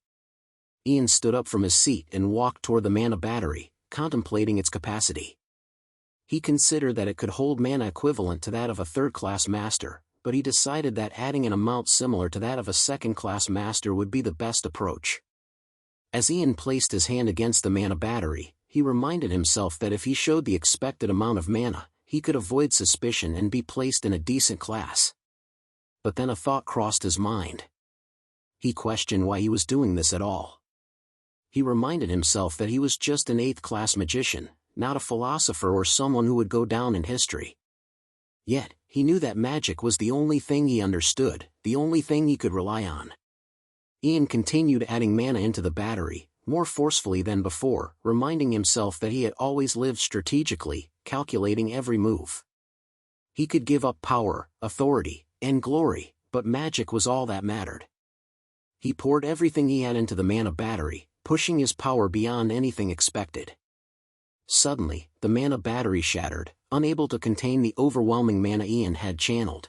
Ian stood up from his seat and walked toward the mana battery, contemplating its capacity. He considered that it could hold mana equivalent to that of a third-class master, but he decided that adding an amount similar to that of a second-class master would be the best approach. As Ian placed his hand against the mana battery, he reminded himself that if he showed the expected amount of mana, he could avoid suspicion and be placed in a decent class. But then a thought crossed his mind. He questioned why he was doing this at all. He reminded himself that he was just an 8th-class magician, not a philosopher or someone who would go down in history. Yet, he knew that magic was the only thing he understood, the only thing he could rely on. Ian continued adding mana into the battery, more forcefully than before, reminding himself that he had always lived strategically, calculating every move. He could give up power, authority, and glory, but magic was all that mattered. He poured everything he had into the mana battery, pushing his power beyond anything expected. Suddenly, the mana battery shattered, unable to contain the overwhelming mana Ian had channeled.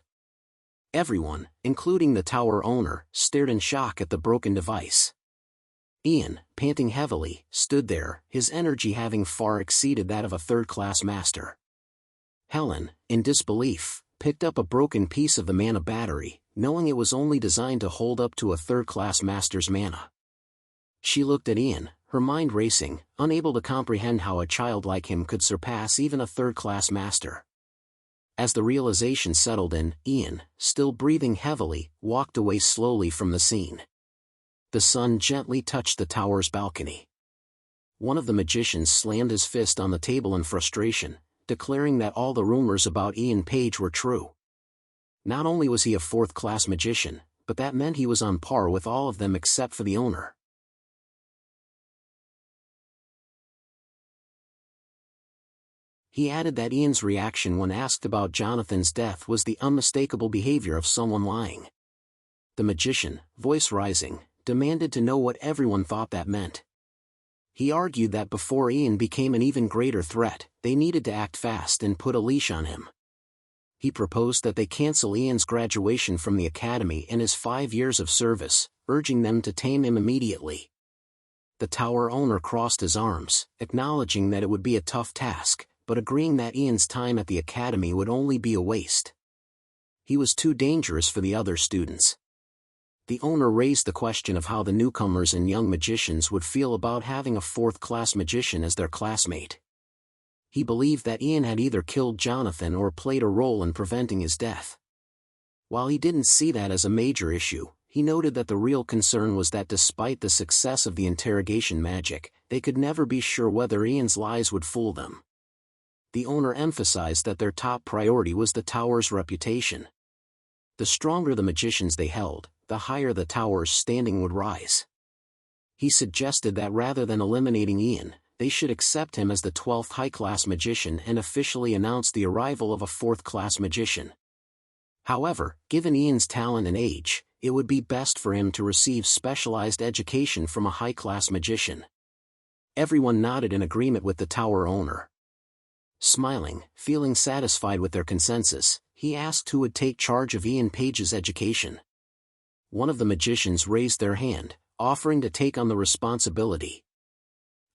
Everyone, including the tower owner, stared in shock at the broken device. Ian, panting heavily, stood there, his energy having far exceeded that of a third-class master. Helen, in disbelief, picked up a broken piece of the mana battery, knowing it was only designed to hold up to a third-class master's mana. She looked at Ian, her mind racing, unable to comprehend how a child like him could surpass even a third-class master. As the realization settled in, Ian, still breathing heavily, walked away slowly from the scene. The sun gently touched the tower's balcony. One of the magicians slammed his fist on the table in frustration, declaring that all the rumors about Paige were true. Not only was he a fourth-class magician, but that meant he was on par with all of them except for the owner. He added that Ian's reaction when asked about Jonathan's death was the unmistakable behavior of someone lying. The magician, voice rising, demanded to know what everyone thought that meant. He argued that before Ian became an even greater threat, they needed to act fast and put a leash on him. He proposed that they cancel Ian's graduation from the academy and his 5 years of service, urging them to tame him immediately. The tower owner crossed his arms, acknowledging that it would be a tough task, but agreeing that Ian's time at the academy would only be a waste. He was too dangerous for the other students. The owner raised the question of how the newcomers and young magicians would feel about having a fourth-class magician as their classmate. He believed that Ian had either killed Jonathan or played a role in preventing his death. While he didn't see that as a major issue, he noted that the real concern was that despite the success of the interrogation magic, they could never be sure whether Ian's lies would fool them. The owner emphasized that their top priority was the tower's reputation. The stronger the magicians they held, the higher the tower's standing would rise. He suggested that rather than eliminating Ian, they should accept him as the 12th high-class magician and officially announce the arrival of a 4th-class magician. However, given Ian's talent and age, it would be best for him to receive specialized education from a high-class magician. Everyone nodded in agreement with the tower owner. Smiling, feeling satisfied with their consensus, he asked who would take charge of Paige's education. One of the magicians raised their hand, offering to take on the responsibility.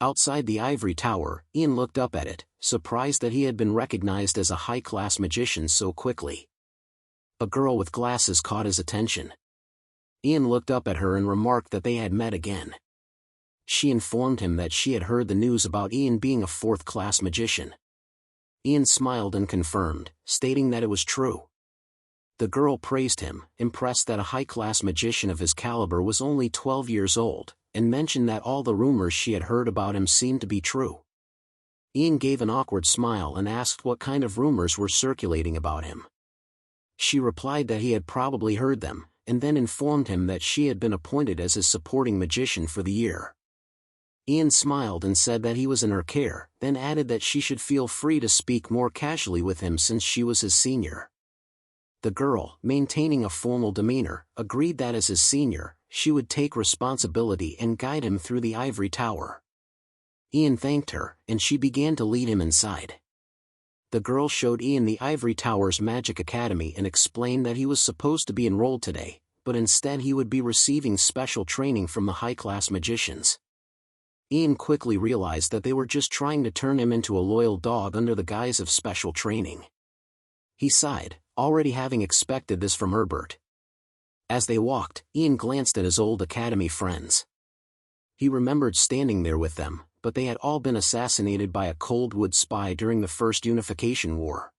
Outside the Ivory Tower, Ian looked up at it, surprised that he had been recognized as a high-class magician so quickly. A girl with glasses caught his attention. Ian looked up at her and remarked that they had met again. She informed him that she had heard the news about Ian being a 4th-class magician. Ian smiled and confirmed, stating that it was true. The girl praised him, impressed that a high-class magician of his caliber was only 12 years old, and mentioned that all the rumors she had heard about him seemed to be true. Ian gave an awkward smile and asked what kind of rumors were circulating about him. She replied that he had probably heard them, and then informed him that she had been appointed as his supporting magician for the year. Ian smiled and said that he was in her care, then added that she should feel free to speak more casually with him since she was his senior. The girl, maintaining a formal demeanor, agreed that as his senior, she would take responsibility and guide him through the Ivory Tower. Ian thanked her, and she began to lead him inside. The girl showed Ian the Ivory Tower's magic academy and explained that he was supposed to be enrolled today, but instead he would be receiving special training from the high-class magicians. Ian quickly realized that they were just trying to turn him into a loyal dog under the guise of special training. He sighed, already having expected this from Herbert. As they walked, Ian glanced at his old academy friends. He remembered standing there with them, but they had all been assassinated by a Coldwood spy during the First Unification War.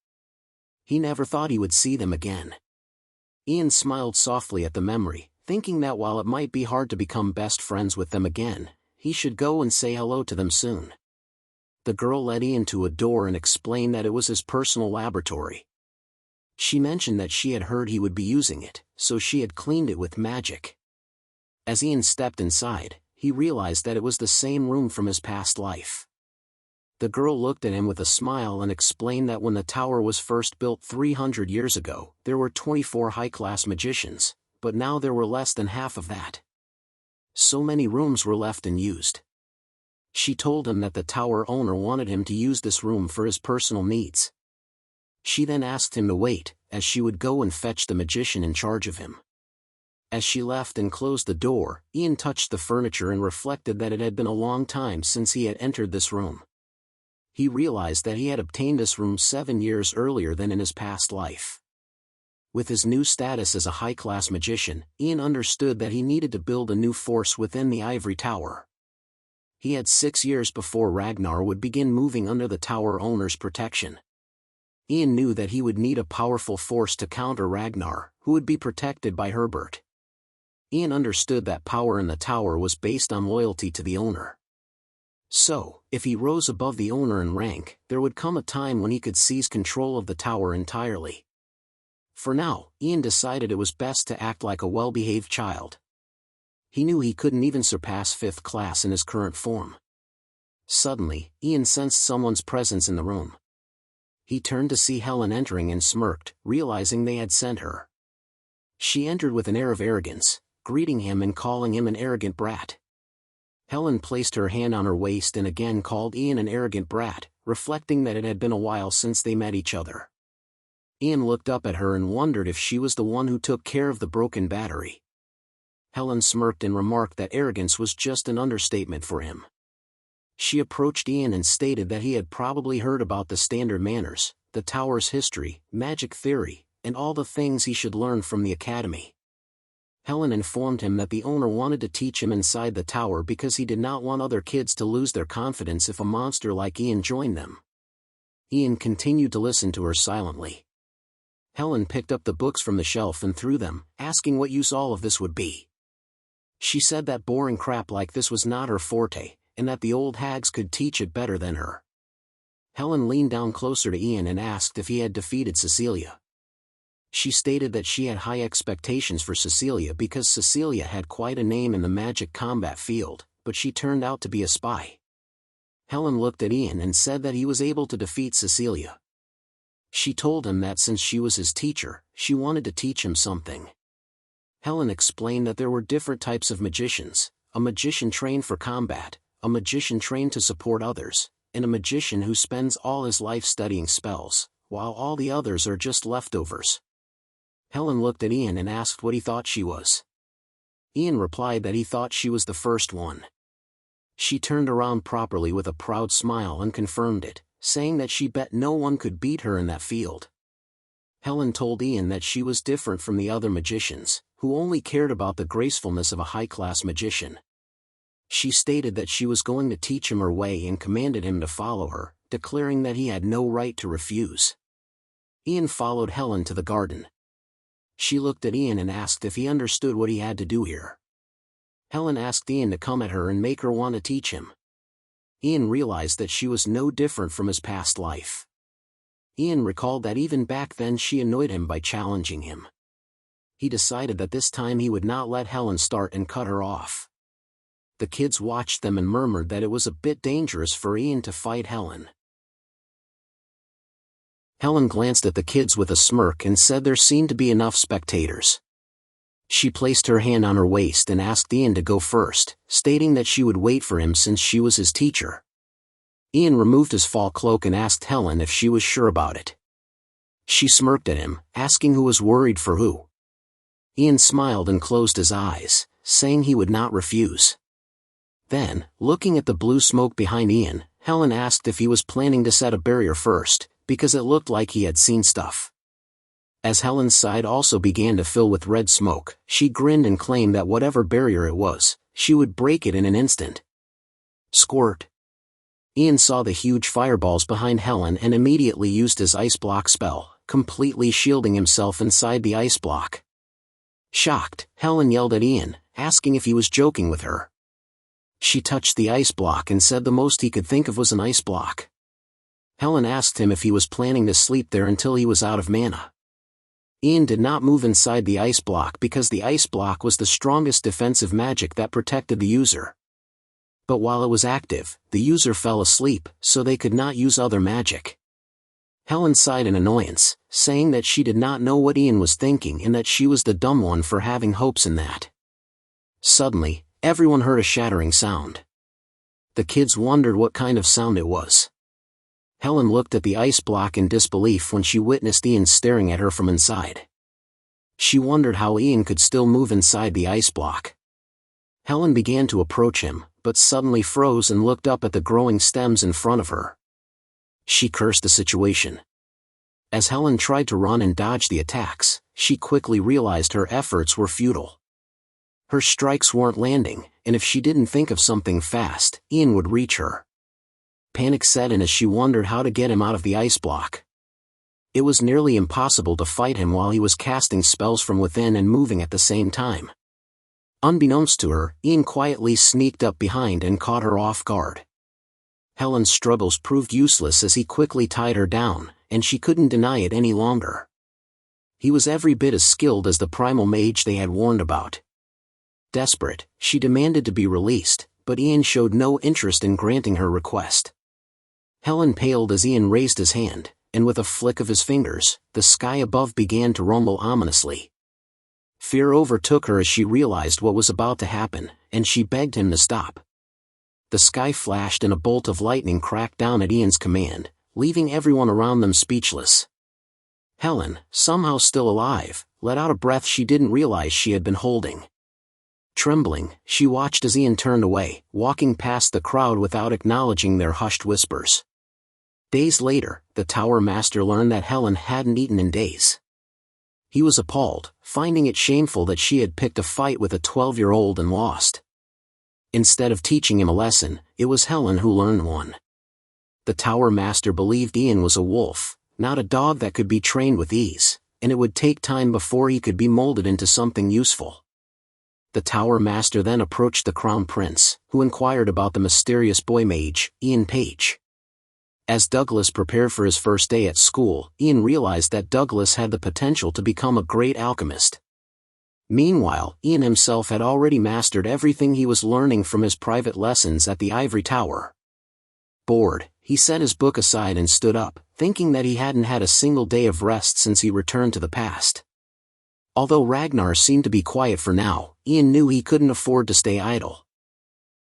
He never thought he would see them again. Ian smiled softly at the memory, thinking that while it might be hard to become best friends with them again, he should go and say hello to them soon. The girl led Ian to a door and explained that it was his personal laboratory. She mentioned that she had heard he would be using it, so she had cleaned it with magic. As Ian stepped inside, he realized that it was the same room from his past life. The girl looked at him with a smile and explained that when the tower was first built 300 years ago, there were 24 high-class magicians, but now there were less than half of that. so many rooms were left unused. She told him that the tower owner wanted him to use this room for his personal needs. She then asked him to wait, as she would go and fetch the magician in charge of him. As she left and closed the door, Ian touched the furniture and reflected that it had been a long time since he had entered this room. He realized that he had obtained this room 7 years earlier than in his past life. With his new status as a high-class magician, Ian understood that he needed to build a new force within the Ivory Tower. He had 6 years before Ragnar would begin moving under the tower owner's protection. Ian knew that he would need a powerful force to counter Ragnar, who would be protected by Herbert. Ian understood that power in the tower was based on loyalty to the owner. So, if he rose above the owner in rank, there would come a time when he could seize control of the tower entirely. For now, Ian decided it was best to act like a well-behaved child. He knew he couldn't even surpass 5th class in his current form. Suddenly, Ian sensed someone's presence in the room. He turned to see Helen entering and smirked, realizing they had sent her. She entered with an air of arrogance, greeting him and calling him an arrogant brat. Helen placed her hand on her waist and again called Ian an arrogant brat, reflecting that it had been a while since they met each other. Ian looked up at her and wondered if she was the one who took care of the broken battery. Helen smirked and remarked that arrogance was just an understatement for him. She approached Ian and stated that he had probably heard about the standard manners, the tower's history, magic theory, and all the things he should learn from the academy. Helen informed him that the owner wanted to teach him inside the tower because he did not want other kids to lose their confidence if a monster like Ian joined them. Ian continued to listen to her silently. Helen picked up the books from the shelf and threw them, asking what use all of this would be. She said that boring crap like this was not her forte, and that the old hags could teach it better than her. Helen leaned down closer to Ian and asked if he had defeated Cecilia. She stated that she had high expectations for Cecilia because Cecilia had quite a name in the magic combat field, but she turned out to be a spy. Helen looked at Ian and said that he was able to defeat Cecilia. She told him that since she was his teacher, she wanted to teach him something. Helen explained that there were different types of magicians, a magician trained for combat, a magician trained to support others, and a magician who spends all his life studying spells, while all the others are just leftovers. Helen looked at Ian and asked what he thought she was. Ian replied that he thought she was the first one. She turned around properly with a proud smile and confirmed it, saying that she bet no one could beat her in that field. Helen told Ian that she was different from the other magicians, who only cared about the gracefulness of a high-class magician. She stated that she was going to teach him her way and commanded him to follow her, declaring that he had no right to refuse. Ian followed Helen to the garden. She looked at Ian and asked if he understood what he had to do here. Helen asked Ian to come at her and make her want to teach him. Ian realized that she was no different from his past life. Ian recalled that even back then she annoyed him by challenging him. He decided that this time he would not let Helen start and cut her off. The kids watched them and murmured that it was a bit dangerous for Ian to fight Helen. Helen glanced at the kids with a smirk and said there seemed to be enough spectators. She placed her hand on her waist and asked Ian to go first, stating that she would wait for him since she was his teacher. Ian removed his fall cloak and asked Helen if she was sure about it. She smirked at him, asking who was worried for who. Ian smiled and closed his eyes, saying he would not refuse. Then, looking at the blue smoke behind Ian, Helen asked if he was planning to set a barrier first, because it looked like he had seen stuff. As Helen's side also began to fill with red smoke, she grinned and claimed that whatever barrier it was, she would break it in an instant. Squirt. Ian saw the huge fireballs behind Helen and immediately used his ice block spell, completely shielding himself inside the ice block. Shocked, Helen yelled at Ian, asking if he was joking with her. She touched the ice block and said the most he could think of was an ice block. Helen asked him if he was planning to sleep there until he was out of mana. Ian did not move inside the ice block because the ice block was the strongest defensive magic that protected the user. But while it was active, the user fell asleep, so they could not use other magic. Helen sighed in annoyance, saying that she did not know what Ian was thinking and that she was the dumb one for having hopes in that. Suddenly, Everyone heard a shattering sound. The kids wondered what kind of sound it was. Helen looked at the ice block in disbelief when she witnessed Ian staring at her from inside. She wondered how Ian could still move inside the ice block. Helen began to approach him, but suddenly froze and looked up at the growing stems in front of her. She cursed the situation. As Helen tried to run and dodge the attacks, she quickly realized her efforts were futile. Her strikes weren't landing, and if she didn't think of something fast, Ian would reach her. Panic set in as she wondered how to get him out of the ice block. It was nearly impossible to fight him while he was casting spells from within and moving at the same time. Unbeknownst to her, Ian quietly sneaked up behind and caught her off guard. Helen's struggles proved useless as he quickly tied her down, and she couldn't deny it any longer. He was every bit as skilled as the primal mage they had warned about. Desperate, she demanded to be released, but Ian showed no interest in granting her request. Helen paled as Ian raised his hand, and with a flick of his fingers, the sky above began to rumble ominously. Fear overtook her as she realized what was about to happen, and she begged him to stop. The sky flashed and a bolt of lightning cracked down at Ian's command, leaving everyone around them speechless. Helen, somehow still alive, let out a breath she didn't realize she had been holding. Trembling, she watched as Ian turned away, walking past the crowd without acknowledging their hushed whispers. Days later, the Tower Master learned that Helen hadn't eaten in days. He was appalled, finding it shameful that she had picked a fight with a 12-year-old and lost. Instead of teaching him a lesson, it was Helen who learned one. The Tower Master believed Ian was a wolf, not a dog that could be trained with ease, and it would take time before he could be molded into something useful. The Tower Master then approached the Crown Prince, who inquired about the mysterious boy mage, Ian Paige. As Douglas prepared for his first day at school, Ian realized that Douglas had the potential to become a great alchemist. Meanwhile, Ian himself had already mastered everything he was learning from his private lessons at the Ivory Tower. Bored, he set his book aside and stood up, thinking that he hadn't had a single day of rest since he returned to the past. Although Ragnar seemed to be quiet for now, Ian knew he couldn't afford to stay idle.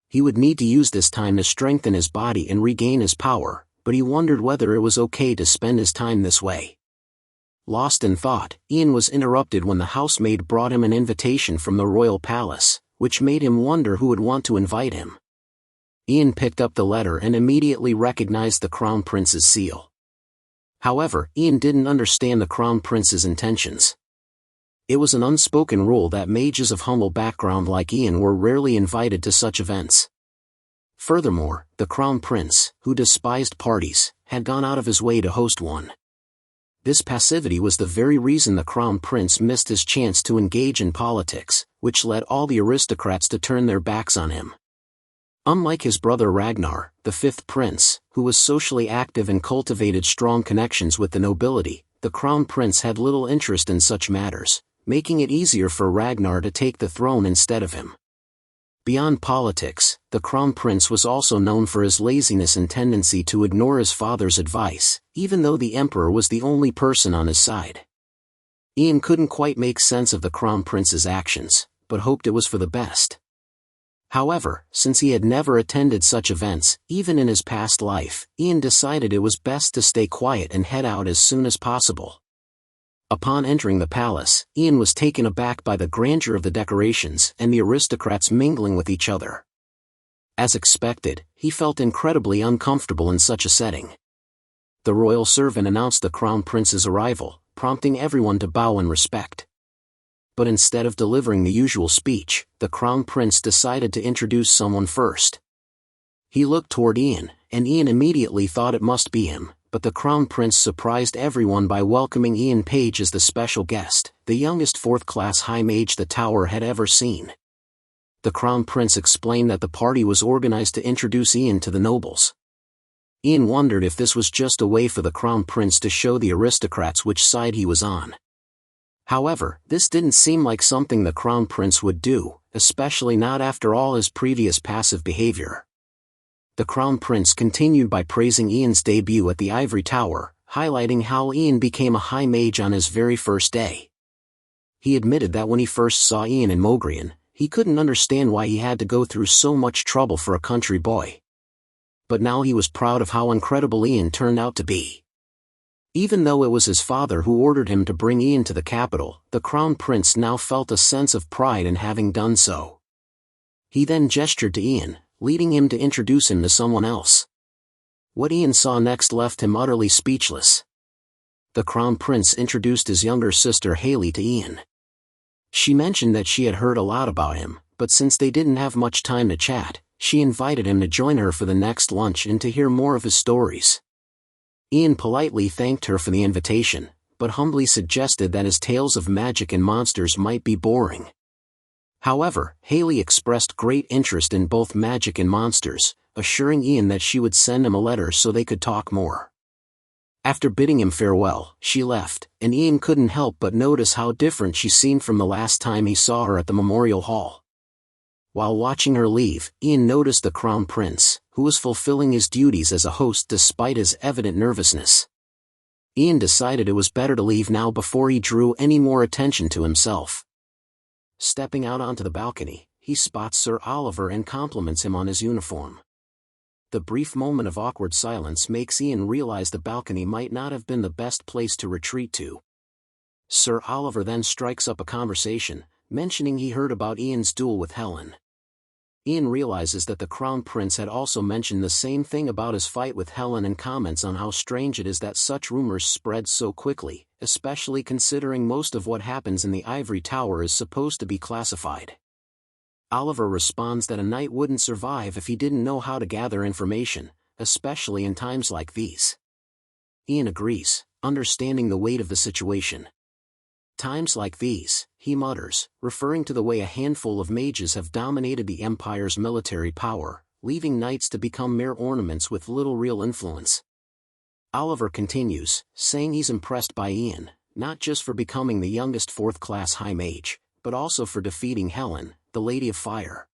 He would need to use this time to strengthen his body and regain his power, but he wondered whether it was okay to spend his time this way. Lost in thought, Ian was interrupted when the housemaid brought him an invitation from the royal palace, which made him wonder who would want to invite him. Ian picked up the letter and immediately recognized the Crown Prince's seal. However, Ian didn't understand the Crown Prince's intentions. It was an unspoken rule that mages of humble background like Ian were rarely invited to such events. Furthermore, the Crown Prince, who despised parties, had gone out of his way to host one. This passivity was the very reason the Crown Prince missed his chance to engage in politics, which led all the aristocrats to turn their backs on him. Unlike his brother Ragnar, the fifth prince, who was socially active and cultivated strong connections with the nobility, the Crown Prince had little interest in such matters, making it easier for Ragnar to take the throne instead of him. Beyond politics, the Crown Prince was also known for his laziness and tendency to ignore his father's advice, even though the Emperor was the only person on his side. Ian couldn't quite make sense of the Crown Prince's actions, but hoped it was for the best. However, since he had never attended such events, even in his past life, Ian decided it was best to stay quiet and head out as soon as possible. Upon entering the palace, Ian was taken aback by the grandeur of the decorations and the aristocrats mingling with each other. As expected, he felt incredibly uncomfortable in such a setting. The royal servant announced the Crown Prince's arrival, prompting everyone to bow in respect. But instead of delivering the usual speech, the Crown Prince decided to introduce someone first. He looked toward Ian, and Ian immediately thought it must be him. But the Crown Prince surprised everyone by welcoming Ian Paige as the special guest, the youngest fourth-class high mage the Tower had ever seen. The Crown Prince explained that the party was organized to introduce Ian to the nobles. Ian wondered if this was just a way for the Crown Prince to show the aristocrats which side he was on. However, this didn't seem like something the Crown Prince would do, especially not after all his previous passive behavior. The Crown Prince continued by praising Ian's debut at the Ivory Tower, highlighting how Ian became a high mage on his very first day. He admitted that when he first saw Ian and Mogrian, He couldn't understand why he had to go through so much trouble for a country boy. But now he was proud of how incredible Ian turned out to be. Even though it was his father who ordered him to bring Ian to the capital, the Crown Prince now felt a sense of pride in having done so. He then gestured to Ian, leading him to introduce him to someone else. What Ian saw next left him utterly speechless. The Crown Prince introduced his younger sister Haley to Ian. She mentioned that she had heard a lot about him, but since they didn't have much time to chat, she invited him to join her for the next lunch and to hear more of his stories. Ian politely thanked her for the invitation, but humbly suggested that his tales of magic and monsters might be boring. However, Haley expressed great interest in both magic and monsters, assuring Ian that she would send him a letter so they could talk more. After bidding him farewell, she left, and Ian couldn't help but notice how different she seemed from the last time he saw her at the Memorial Hall. While watching her leave, Ian noticed the Crown Prince, who was fulfilling his duties as a host despite his evident nervousness. Ian decided it was better to leave now before he drew any more attention to himself. Stepping out onto the balcony, he spots Sir Oliver and compliments him on his uniform. The brief moment of awkward silence makes Ian realize the balcony might not have been the best place to retreat to. Sir Oliver then strikes up a conversation, mentioning he heard about Ian's duel with Helen. Ian realizes that the Crown Prince had also mentioned the same thing about his fight with Helen and comments on how strange it is that such rumors spread so quickly, especially considering most of what happens in the Ivory Tower is supposed to be classified. Oliver responds that a knight wouldn't survive if he didn't know how to gather information, especially in times like these. Ian agrees, understanding the weight of the situation. Times like these, he mutters, referring to the way a handful of mages have dominated the Empire's military power, leaving knights to become mere ornaments with little real influence. Oliver continues, saying he's impressed by Ian, not just for becoming the youngest fourth-class high mage, but also for defeating Helen, the Lady of Fire.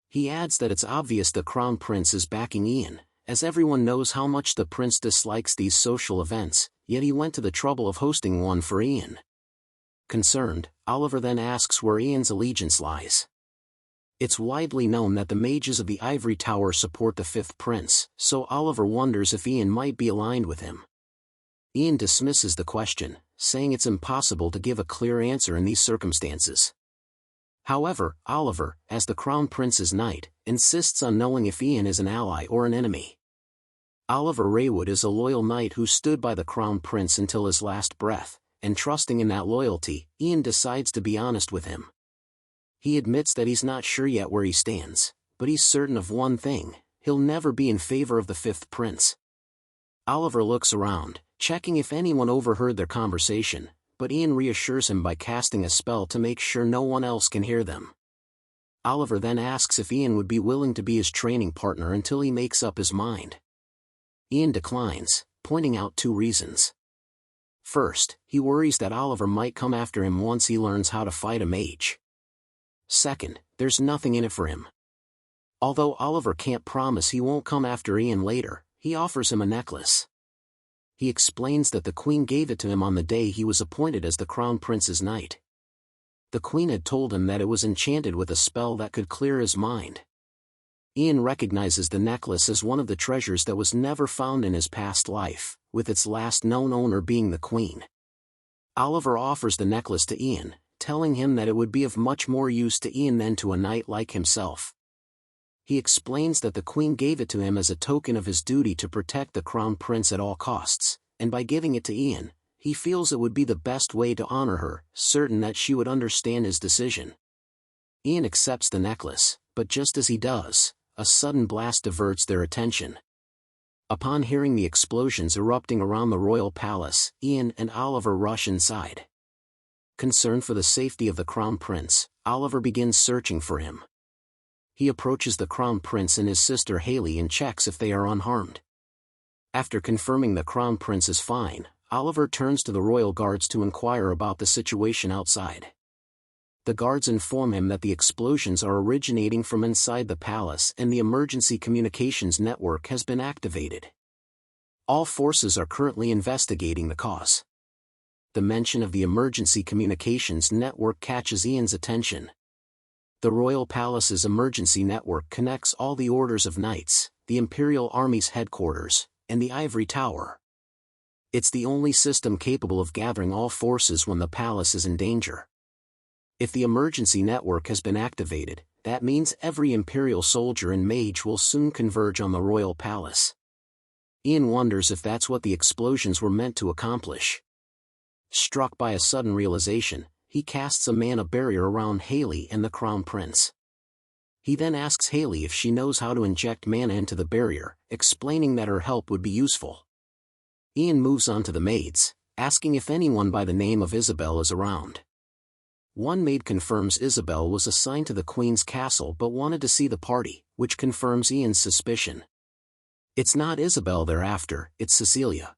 He adds that it's obvious the Crown Prince is backing Ian, as everyone knows how much the prince dislikes these social events, yet he went to the trouble of hosting one for Ian. Concerned, Oliver then asks where Ian's allegiance lies. It's widely known that the mages of the Ivory Tower support the Fifth Prince, so Oliver wonders if Ian might be aligned with him. Ian dismisses the question, saying it's impossible to give a clear answer in these circumstances. However, Oliver, as the Crown Prince's knight, insists on knowing if Ian is an ally or an enemy. Oliver Raywood is a loyal knight who stood by the Crown Prince until his last breath, and trusting in that loyalty, Ian decides to be honest with him. He admits that he's not sure yet where he stands, but he's certain of one thing: he'll never be in favor of the Fifth Prince. Oliver looks around, checking if anyone overheard their conversation, but Ian reassures him by casting a spell to make sure no one else can hear them. Oliver then asks if Ian would be willing to be his training partner until he makes up his mind. Ian declines, pointing out two reasons. First, he worries that Oliver might come after him once he learns how to fight a mage. Second, there's nothing in it for him. Although Oliver can't promise he won't come after Ian later, he offers him a necklace. He explains that the Queen gave it to him on the day he was appointed as the Crown Prince's knight. The Queen had told him that it was enchanted with a spell that could clear his mind. Ian recognizes the necklace as one of the treasures that was never found in his past life, with its last known owner being the Queen. Oliver offers the necklace to Ian, telling him that it would be of much more use to Ian than to a knight like himself. He explains that the Queen gave it to him as a token of his duty to protect the Crown Prince at all costs, and by giving it to Ian, he feels it would be the best way to honor her, certain that she would understand his decision. Ian accepts the necklace, but just as he does, a sudden blast diverts their attention. Upon hearing the explosions erupting around the royal palace, Ian and Oliver rush inside. Concerned for the safety of the Crown Prince, Oliver begins searching for him. He approaches the Crown Prince and his sister Haley and checks if they are unharmed. After confirming the Crown Prince is fine, Oliver turns to the royal guards to inquire about the situation outside. The guards inform him that the explosions are originating from inside the palace and the emergency communications network has been activated. All forces are currently investigating the cause. The mention of the emergency communications network catches Ian's attention. The royal palace's emergency network connects all the orders of knights, the Imperial Army's headquarters, and the Ivory Tower. It's the only system capable of gathering all forces when the palace is in danger. If the emergency network has been activated, that means every Imperial soldier and mage will soon converge on the royal palace. Ian wonders if that's what the explosions were meant to accomplish. Struck by a sudden realization, he casts a mana barrier around Haley and the Crown Prince. He then asks Haley if she knows how to inject mana into the barrier, explaining that her help would be useful. Ian moves on to the maids, asking if anyone by the name of Isabel is around. One maid confirms Isabel was assigned to the Queen's castle but wanted to see the party, which confirms Ian's suspicion. It's not Isabel they're after, it's Cecilia.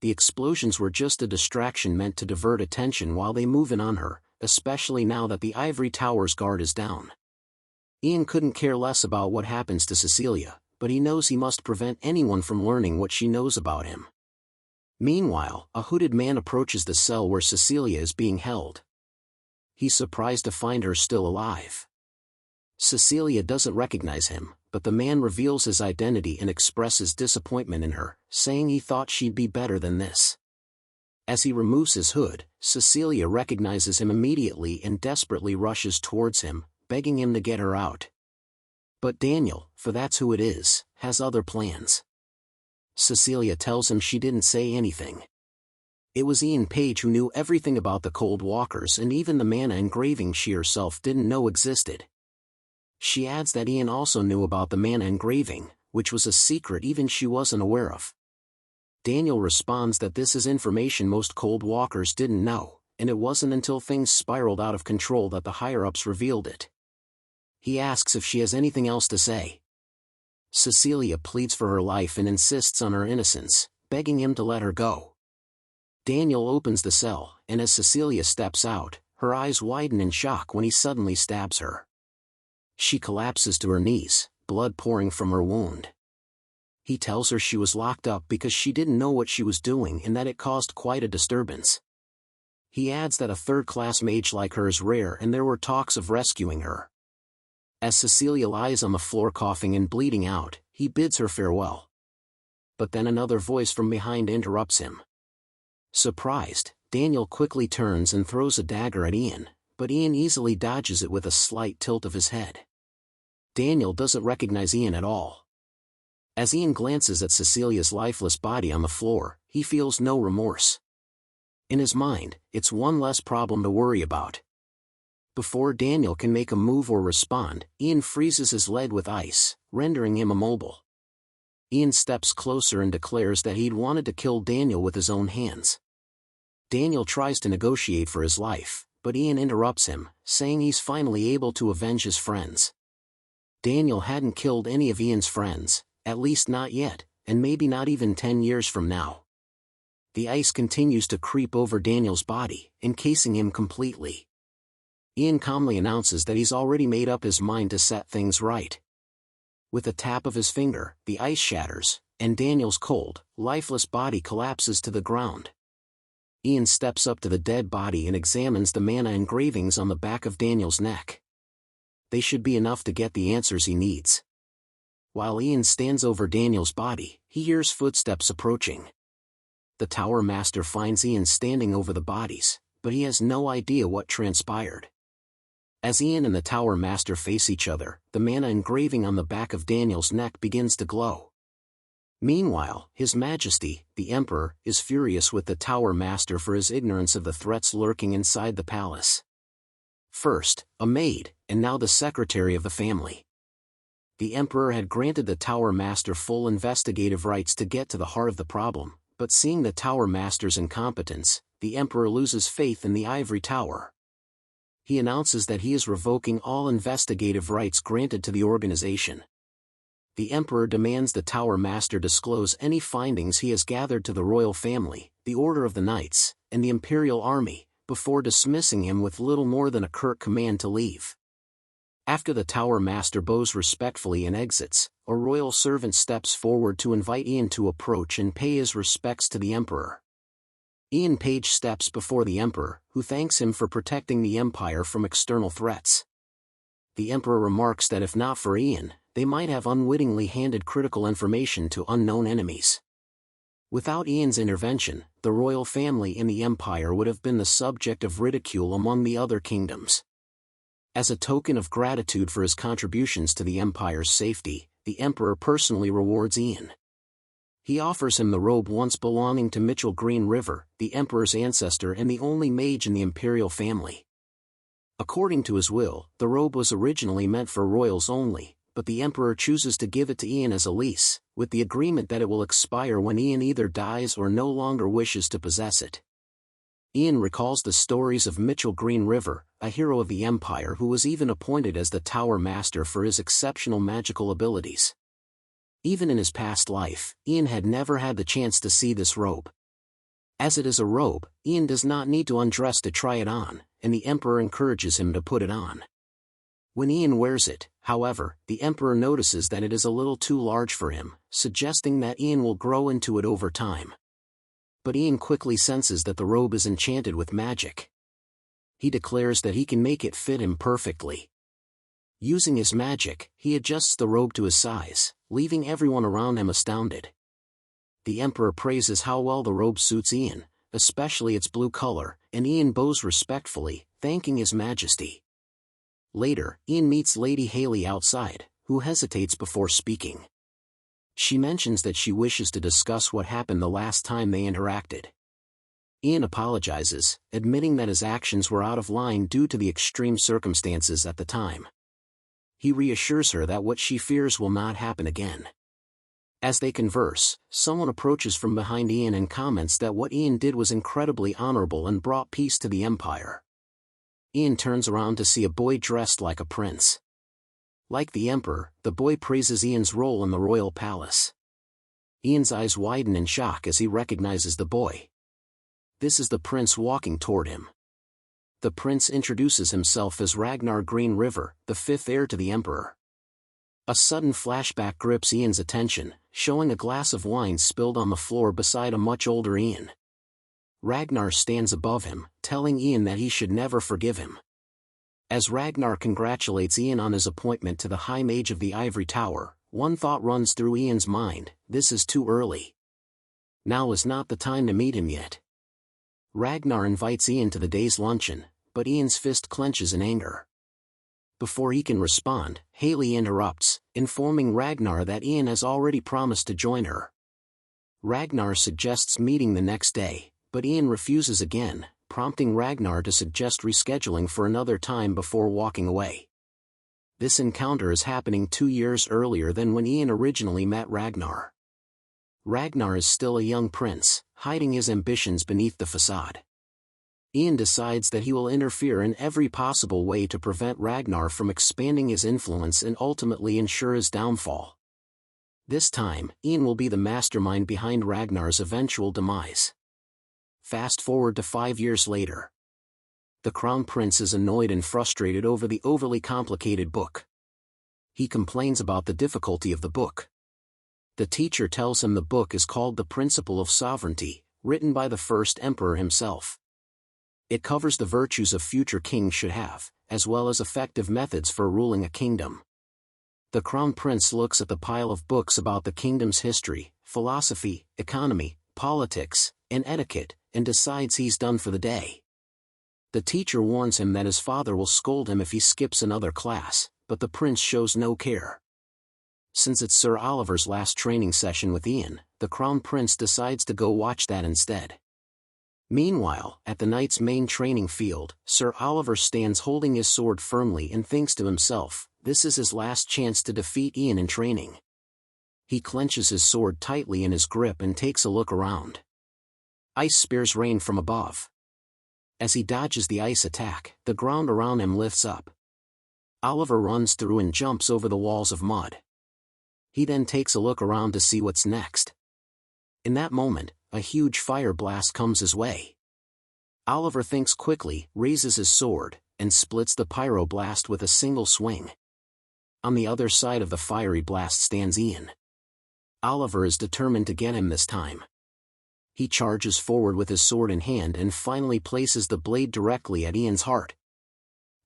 The explosions were just a distraction meant to divert attention while they move in on her, especially now that the Ivory Tower's guard is down. Ian couldn't care less about what happens to Cecilia, but he knows he must prevent anyone from learning what she knows about him. Meanwhile, a hooded man approaches the cell where Cecilia is being held. He's surprised to find her still alive. Cecilia doesn't recognize him, but the man reveals his identity and expresses disappointment in her, saying he thought she'd be better than this. As he removes his hood, Cecilia recognizes him immediately and desperately rushes towards him, begging him to get her out. But Daniel, for that's who it is, has other plans. Cecilia tells him she didn't say anything. It was Paige who knew everything about the Cold Walkers and even the mana engraving she herself didn't know existed. She adds that Ian also knew about the mana engraving, which was a secret even she wasn't aware of. Daniel responds that this is information most Cold Walkers didn't know, and it wasn't until things spiraled out of control that the higher-ups revealed it. He asks if she has anything else to say. Cecilia pleads for her life and insists on her innocence, begging him to let her go. Daniel opens the cell, and as Cecilia steps out, her eyes widen in shock when he suddenly stabs her. She collapses to her knees, blood pouring from her wound. He tells her she was locked up because she didn't know what she was doing and that it caused quite a disturbance. He adds that a third-class mage like her is rare and there were talks of rescuing her. As Cecilia lies on the floor coughing and bleeding out, he bids her farewell. But then another voice from behind interrupts him. Surprised, Daniel quickly turns and throws a dagger at Ian, but Ian easily dodges it with a slight tilt of his head. Daniel doesn't recognize Ian at all. As Ian glances at Cecilia's lifeless body on the floor, he feels no remorse. In his mind, it's one less problem to worry about. Before Daniel can make a move or respond, Ian freezes his leg with ice, rendering him immobile. Ian steps closer and declares that he'd wanted to kill Daniel with his own hands. Daniel tries to negotiate for his life, but Ian interrupts him, saying he's finally able to avenge his friends. Daniel hadn't killed any of Ian's friends, at least not yet, and maybe not even 10 years from now. The ice continues to creep over Daniel's body, encasing him completely. Ian calmly announces that he's already made up his mind to set things right. With a tap of his finger, the ice shatters, and Daniel's cold, lifeless body collapses to the ground. Ian steps up to the dead body and examines the mana engravings on the back of Daniel's neck. They should be enough to get the answers he needs. While Ian stands over Daniel's body, he hears footsteps approaching. The Tower Master finds Ian standing over the bodies, but he has no idea what transpired. As Ian and the Tower Master face each other, the mana engraving on the back of Daniel's neck begins to glow. Meanwhile, His Majesty, the Emperor, is furious with the Tower Master for his ignorance of the threats lurking inside the palace. First, a maid, and now the secretary of the family. The Emperor had granted the Tower Master full investigative rights to get to the heart of the problem, but seeing the Tower Master's incompetence, the Emperor loses faith in the Ivory Tower. He announces that he is revoking all investigative rights granted to the organization. The Emperor demands the Tower Master disclose any findings he has gathered to the royal family, the Order of the Knights, and the Imperial Army, before dismissing him with little more than a curt command to leave. After the Tower Master bows respectfully and exits, a royal servant steps forward to invite Ian to approach and pay his respects to the Emperor. Paige steps before the Emperor, who thanks him for protecting the Empire from external threats. The Emperor remarks that if not for Ian, they might have unwittingly handed critical information to unknown enemies. Without Ian's intervention, the royal family in the Empire would have been the subject of ridicule among the other kingdoms. As a token of gratitude for his contributions to the Empire's safety, the Emperor personally rewards Ian. He offers him the robe once belonging to Mitchell Green River, the Emperor's ancestor and the only mage in the Imperial family. According to his will, the robe was originally meant for royals only, but the Emperor chooses to give it to Ian as a lease, with the agreement that it will expire when Ian either dies or no longer wishes to possess it. Ian recalls the stories of Mitchell Green River, a hero of the Empire who was even appointed as the Tower Master for his exceptional magical abilities. Even in his past life, Ian had never had the chance to see this robe. As it is a robe, Ian does not need to undress to try it on, and the Emperor encourages him to put it on. When Ian wears it, however, the Emperor notices that it is a little too large for him, suggesting that Ian will grow into it over time. But Ian quickly senses that the robe is enchanted with magic. He declares that he can make it fit him perfectly. Using his magic, he adjusts the robe to his size, leaving everyone around him astounded. The Emperor praises how well the robe suits Ian, especially its blue color, and Ian bows respectfully, thanking His Majesty. Later, Ian meets Lady Haley outside, who hesitates before speaking. She mentions that she wishes to discuss what happened the last time they interacted. Ian apologizes, admitting that his actions were out of line due to the extreme circumstances at the time. He reassures her that what she fears will not happen again. As they converse, someone approaches from behind Ian and comments that what Ian did was incredibly honorable and brought peace to the Empire. Ian turns around to see a boy dressed like a prince. Like the Emperor, the boy praises Ian's role in the royal palace. Ian's eyes widen in shock as he recognizes the boy. This is the prince walking toward him. The prince introduces himself as Ragnar Green River, the fifth heir to the Emperor. A sudden flashback grips Ian's attention, showing a glass of wine spilled on the floor beside a much older Ian. Ragnar stands above him, telling Ian that he should never forgive him. As Ragnar congratulates Ian on his appointment to the High Mage of the Ivory Tower, one thought runs through Ian's mind: this is too early. Now is not the time to meet him yet. Ragnar invites Ian to the day's luncheon, but Ian's fist clenches in anger. Before he can respond, Haley interrupts, informing Ragnar that Ian has already promised to join her. Ragnar suggests meeting the next day, but Ian refuses again, prompting Ragnar to suggest rescheduling for another time before walking away. This encounter is happening 2 years earlier than when Ian originally met Ragnar. Ragnar is still a young prince, hiding his ambitions beneath the facade. Ian decides that he will interfere in every possible way to prevent Ragnar from expanding his influence and ultimately ensure his downfall. This time, Ian will be the mastermind behind Ragnar's eventual demise. Fast forward to 5 years later. The Crown Prince is annoyed and frustrated over the overly complicated book. He complains about the difficulty of the book. The teacher tells him the book is called The Principle of Sovereignty, written by the first emperor himself. It covers the virtues a future king should have, as well as effective methods for ruling a kingdom. The Crown Prince looks at the pile of books about the kingdom's history, philosophy, economy, politics, and etiquette, and decides he's done for the day. The teacher warns him that his father will scold him if he skips another class, but the prince shows no care. Since it's Sir Oliver's last training session with Ian, the Crown Prince decides to go watch that instead. Meanwhile, at the knight's main training field, Sir Oliver stands holding his sword firmly and thinks to himself, this is his last chance to defeat Ian in training. He clenches his sword tightly in his grip and takes a look around. Ice spears rain from above. As he dodges the ice attack, the ground around him lifts up. Oliver runs through and jumps over the walls of mud. He then takes a look around to see what's next. In that moment, a huge fire blast comes his way. Oliver thinks quickly, raises his sword, and splits the pyroblast with a single swing. On the other side of the fiery blast stands Ian. Oliver is determined to get him this time. He charges forward with his sword in hand and finally places the blade directly at Ian's heart.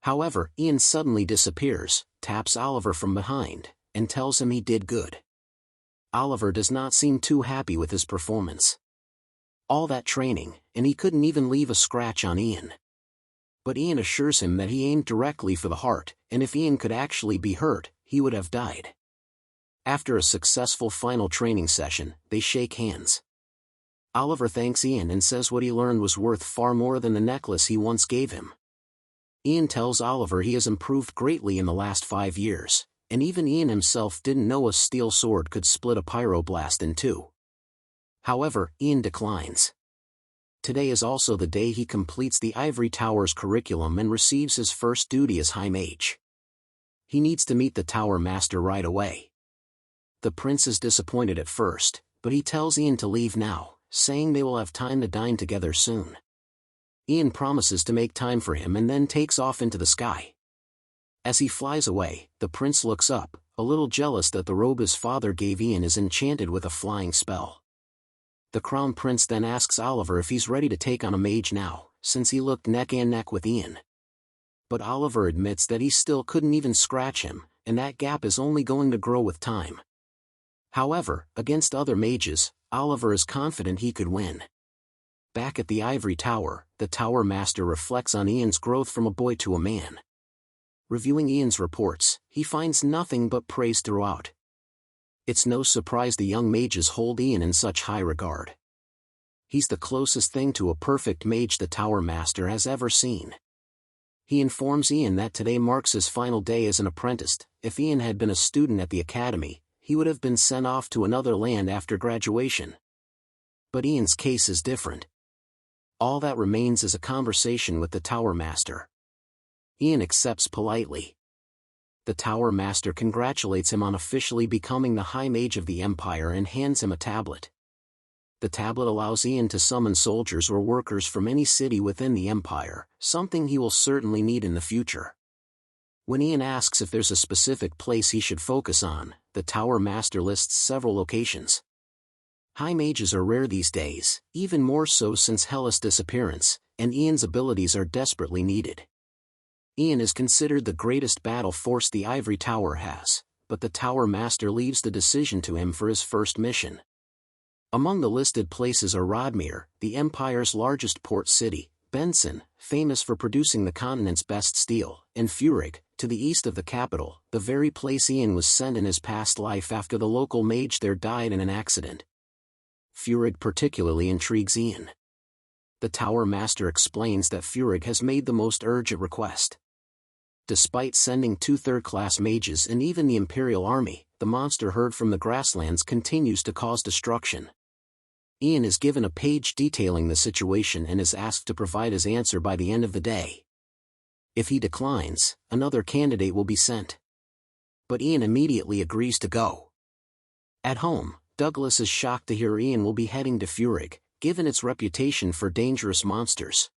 However, Ian suddenly disappears, taps Oliver from behind, and tells him he did good. Oliver does not seem too happy with his performance. All that training, and he couldn't even leave a scratch on Ian. But Ian assures him that he aimed directly for the heart, and if Ian could actually be hurt, he would have died. After a successful final training session, they shake hands. Oliver thanks Ian and says what he learned was worth far more than the necklace he once gave him. Ian tells Oliver he has improved greatly in the last 5 years, and even Ian himself didn't know a steel sword could split a pyroblast in two. However, Ian declines. Today is also the day he completes the Ivory Tower's curriculum and receives his first duty as High Mage. He needs to meet the Tower Master right away. The prince is disappointed at first, but he tells Ian to leave now, saying they will have time to dine together soon. Ian promises to make time for him and then takes off into the sky. As he flies away, the prince looks up, a little jealous that the robe his father gave Ian is enchanted with a flying spell. The crown prince then asks Oliver if he's ready to take on a mage now, since he looked neck and neck with Ian. But Oliver admits that he still couldn't even scratch him, and that gap is only going to grow with time. However, against other mages, Oliver is confident he could win. Back at the Ivory Tower, the Tower Master reflects on Ian's growth from a boy to a man. Reviewing Ian's reports, he finds nothing but praise throughout. It's no surprise the young mages hold Ian in such high regard. He's the closest thing to a perfect mage the Tower Master has ever seen. He informs Ian that today marks his final day as an apprentice. If Ian had been a student at the academy, he would have been sent off to another land after graduation. But Ian's case is different. All that remains is a conversation with the Tower Master. Ian accepts politely. The Tower Master congratulates him on officially becoming the High Mage of the Empire and hands him a tablet. The tablet allows Ian to summon soldiers or workers from any city within the Empire, something he will certainly need in the future. When Ian asks if there's a specific place he should focus on, the Tower Master lists several locations. High mages are rare these days, even more so since Hellas' disappearance, and Ian's abilities are desperately needed. Ian is considered the greatest battle force the Ivory Tower has, but the Tower Master leaves the decision to him for his first mission. Among the listed places are Rodmere, the Empire's largest port city, Benson, famous for producing the continent's best steel, and Furig, to the east of the capital, the very place Ian was sent in his past life after the local mage there died in an accident. Furig particularly intrigues Ian. The Tower Master explains that Furig has made the most urgent request. Despite sending 2 third-class mages and even the Imperial army, the monster herd from the grasslands continues to cause destruction. Ian is given a page detailing the situation and is asked to provide his answer by the end of the day. If he declines, another candidate will be sent. But Ian immediately agrees to go. At home, Douglas is shocked to hear Ian will be heading to Furig, given its reputation for dangerous monsters.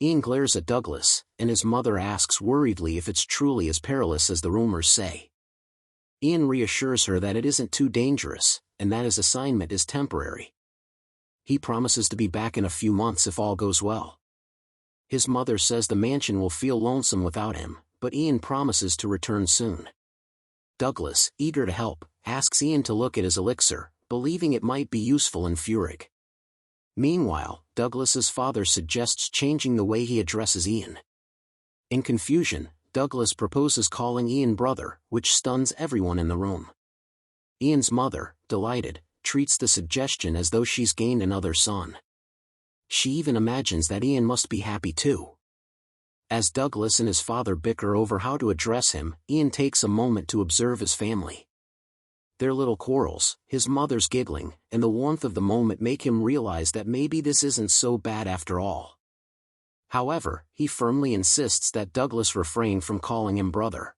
Ian glares at Douglas, and his mother asks worriedly if it's truly as perilous as the rumors say. Ian reassures her that it isn't too dangerous, and that his assignment is temporary. He promises to be back in a few months if all goes well. His mother says the mansion will feel lonesome without him, but Ian promises to return soon. Douglas, eager to help, asks Ian to look at his elixir, believing it might be useful in Furig. Meanwhile, Douglas's father suggests changing the way he addresses Ian. In confusion, Douglas proposes calling Ian brother, which stuns everyone in the room. Ian's mother, delighted, treats the suggestion as though she's gained another son. She even imagines that Ian must be happy too. As Douglas and his father bicker over how to address him, Ian takes a moment to observe his family. Their little quarrels, his mother's giggling, and the warmth of the moment make him realize that maybe this isn't so bad after all. However, he firmly insists that Douglas refrain from calling him brother.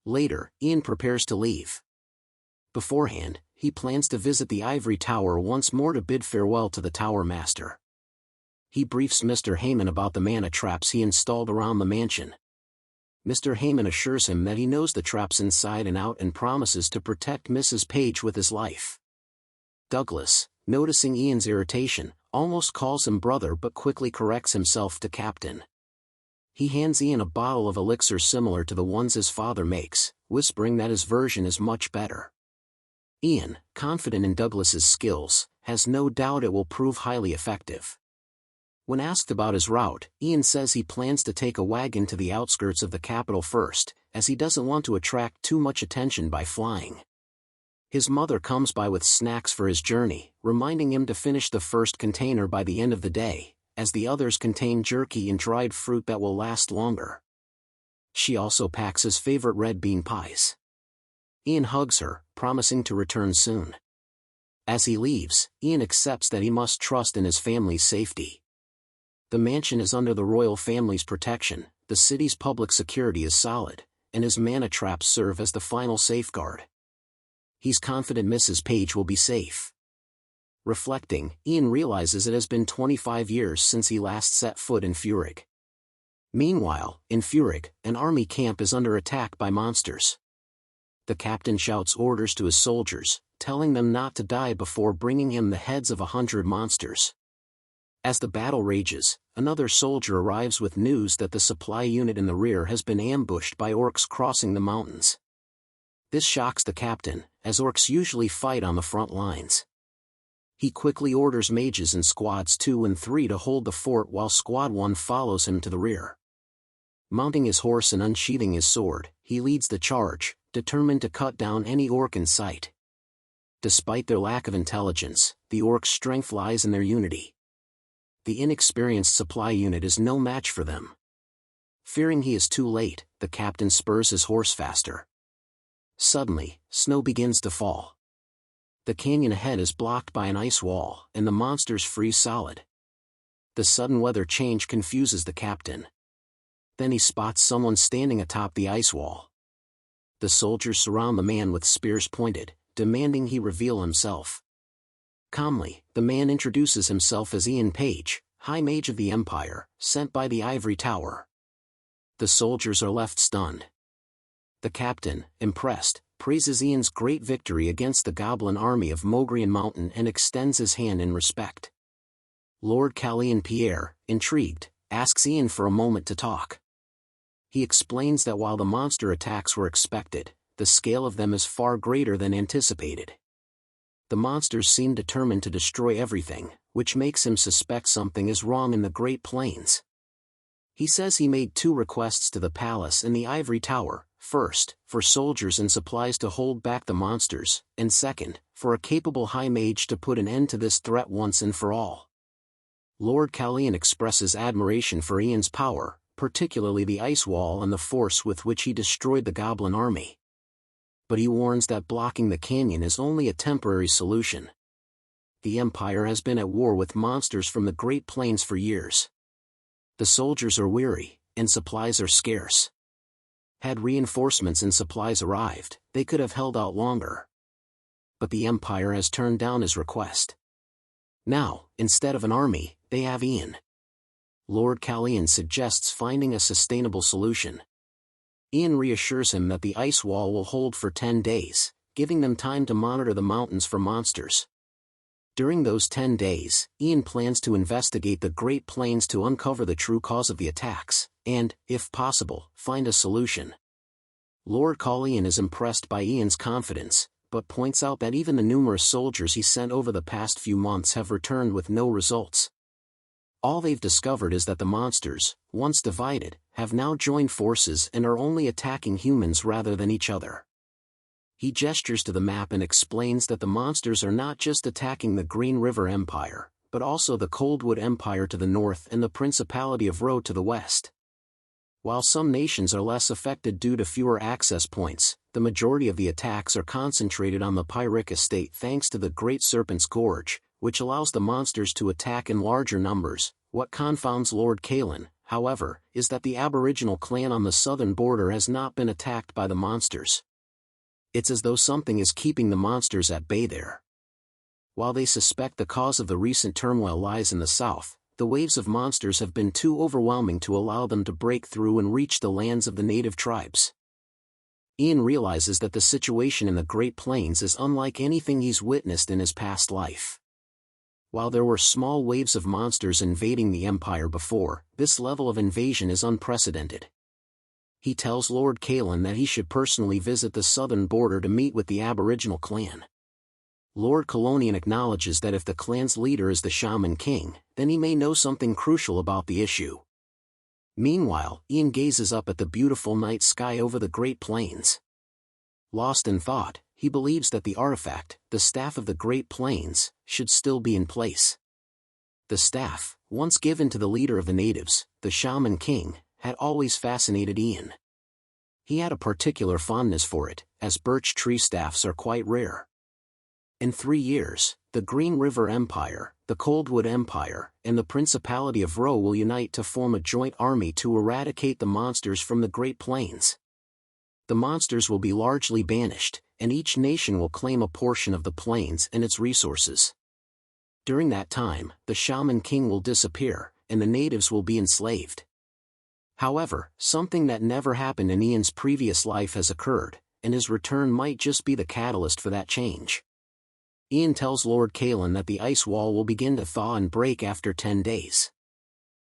Later, Ian prepares to leave. Beforehand, he plans to visit the Ivory Tower once more to bid farewell to the Tower Master. He briefs Mr. Heyman about the mana traps he installed around the mansion. Mr. Heyman assures him that he knows the traps inside and out and promises to protect Mrs. Paige with his life. Douglas, noticing Ian's irritation, almost calls him brother but quickly corrects himself to captain. He hands Ian a bottle of elixir similar to the ones his father makes, whispering that his version is much better. Ian, confident in Douglas's skills, has no doubt it will prove highly effective. When asked about his route, Ian says he plans to take a wagon to the outskirts of the capital first, as he doesn't want to attract too much attention by flying. His mother comes by with snacks for his journey, reminding him to finish the first container by the end of the day, as the others contain jerky and dried fruit that will last longer. She also packs his favorite red bean pies. Ian hugs her, promising to return soon. As he leaves, Ian accepts that he must trust in his family's safety. The mansion is under the royal family's protection, the city's public security is solid, and his mana traps serve as the final safeguard. He's confident Mrs. Paige will be safe. Reflecting, Ian realizes it has been 25 years since he last set foot in Furig. Meanwhile, in Furig, an army camp is under attack by monsters. The captain shouts orders to his soldiers, telling them not to die before bringing him the heads of 100 monsters. As the battle rages, another soldier arrives with news that the supply unit in the rear has been ambushed by orcs crossing the mountains. This shocks the captain, as orcs usually fight on the front lines. He quickly orders mages in squads 2 and 3 to hold the fort while squad 1 follows him to the rear. Mounting his horse and unsheathing his sword, he leads the charge, determined to cut down any orc in sight. Despite their lack of intelligence, the orcs' strength lies in their unity. The inexperienced supply unit is no match for them. Fearing he is too late, the captain spurs his horse faster. Suddenly, snow begins to fall. The canyon ahead is blocked by an ice wall, and the monsters freeze solid. The sudden weather change confuses the captain. Then he spots someone standing atop the ice wall. The soldiers surround the man with spears pointed, demanding he reveal himself. Calmly, the man introduces himself as Ian Paige, High Mage of the Empire, sent by the Ivory Tower. The soldiers are left stunned. The captain, impressed, praises Ian's great victory against the goblin army of Mogrian Mountain and extends his hand in respect. Lord Calian Pierre, intrigued, asks Ian for a moment to talk. He explains that while the monster attacks were expected, the scale of them is far greater than anticipated. The monsters seem determined to destroy everything, which makes him suspect something is wrong in the Great Plains. He says he made 2 requests to the palace and the Ivory Tower, first, for soldiers and supplies to hold back the monsters, and second, for a capable high mage to put an end to this threat once and for all. Lord Calian expresses admiration for Ian's power, particularly the ice wall and the force with which he destroyed the goblin army. But he warns that blocking the canyon is only a temporary solution. The Empire has been at war with monsters from the Great Plains for years. The soldiers are weary, and supplies are scarce. Had reinforcements and supplies arrived, they could have held out longer. But the Empire has turned down his request. Now, instead of an army, they have Ian. Lord Calian suggests finding a sustainable solution. Ian reassures him that the ice wall will hold for 10 days, giving them time to monitor the mountains for monsters. During those 10 days, Ian plans to investigate the Great Plains to uncover the true cause of the attacks, and, if possible, find a solution. Lord Calian is impressed by Ian's confidence, but points out that even the numerous soldiers he sent over the past few months have returned with no results. All they've discovered is that the monsters, once divided, have now joined forces and are only attacking humans rather than each other. He gestures to the map and explains that the monsters are not just attacking the Green River Empire, but also the Coldwood Empire to the north and the Principality of Ro to the west. While some nations are less affected due to fewer access points, the majority of the attacks are concentrated on the Pyric estate thanks to the Great Serpent's Gorge, which allows the monsters to attack in larger numbers. What confounds Lord Calian, however, is that the Aboriginal clan on the southern border has not been attacked by the monsters. It's as though something is keeping the monsters at bay there. While they suspect the cause of the recent turmoil lies in the south, the waves of monsters have been too overwhelming to allow them to break through and reach the lands of the native tribes. Ian realizes that the situation in the Great Plains is unlike anything he's witnessed in his past life. While there were small waves of monsters invading the Empire before, this level of invasion is unprecedented. He tells Lord Kalen that he should personally visit the southern border to meet with the Aboriginal clan. Lord Kalonian acknowledges that if the clan's leader is the Shaman King, then he may know something crucial about the issue. Meanwhile, Ian gazes up at the beautiful night sky over the Great Plains. Lost in thought, he believes that the artifact, the Staff of the Great Plains, should still be in place. The staff, once given to the leader of the natives, the Shaman King, had always fascinated Ian. He had a particular fondness for it, as birch tree staffs are quite rare. In 3 years, the Green River Empire, the Coldwood Empire, and the Principality of Ro will unite to form a joint army to eradicate the monsters from the Great Plains. The monsters will be largely banished, and each nation will claim a portion of the plains and its resources. During that time, the Shaman King will disappear, and the natives will be enslaved. However, something that never happened in Ian's previous life has occurred, and his return might just be the catalyst for that change. Ian tells Lord Kalen that the ice wall will begin to thaw and break after 10 days.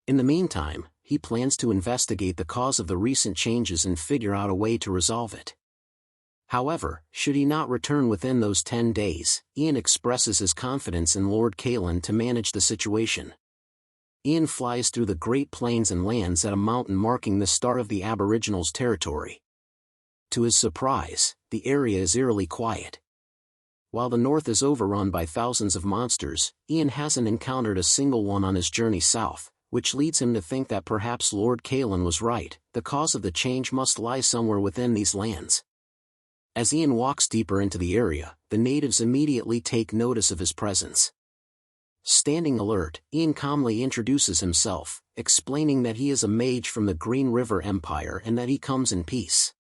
In the meantime, he plans to investigate the cause of the recent changes and figure out a way to resolve it. However, should he not return within those 10 days, Ian expresses his confidence in Lord Kalen to manage the situation. Ian flies through the Great Plains and lands at a mountain marking the start of the Aboriginals' territory. To his surprise, the area is eerily quiet. While the north is overrun by thousands of monsters, Ian hasn't encountered a single one on his journey south, which leads him to think that perhaps Lord Kalen was right, the cause of the change must lie somewhere within these lands. As Ian walks deeper into the area, the natives immediately take notice of his presence. Standing alert, Ian calmly introduces himself, explaining that he is a mage from the Green River Empire and that he comes in peace.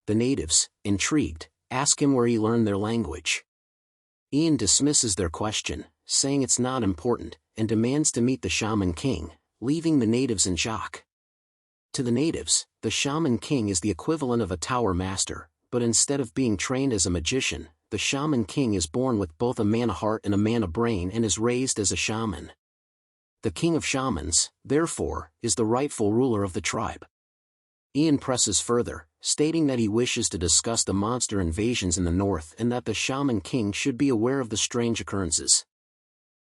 The natives, intrigued, ask him where he learned their language. Ian dismisses their question, saying it's not important, and demands to meet the Shaman King, leaving the natives in shock. To the natives, the Shaman King is the equivalent of a tower master, but instead of being trained as a magician, the Shaman King is born with both a mana heart and a mana brain and is raised as a shaman. The King of Shamans, therefore, is the rightful ruler of the tribe. Ian presses further, stating that he wishes to discuss the monster invasions in the north and that the Shaman King should be aware of the strange occurrences.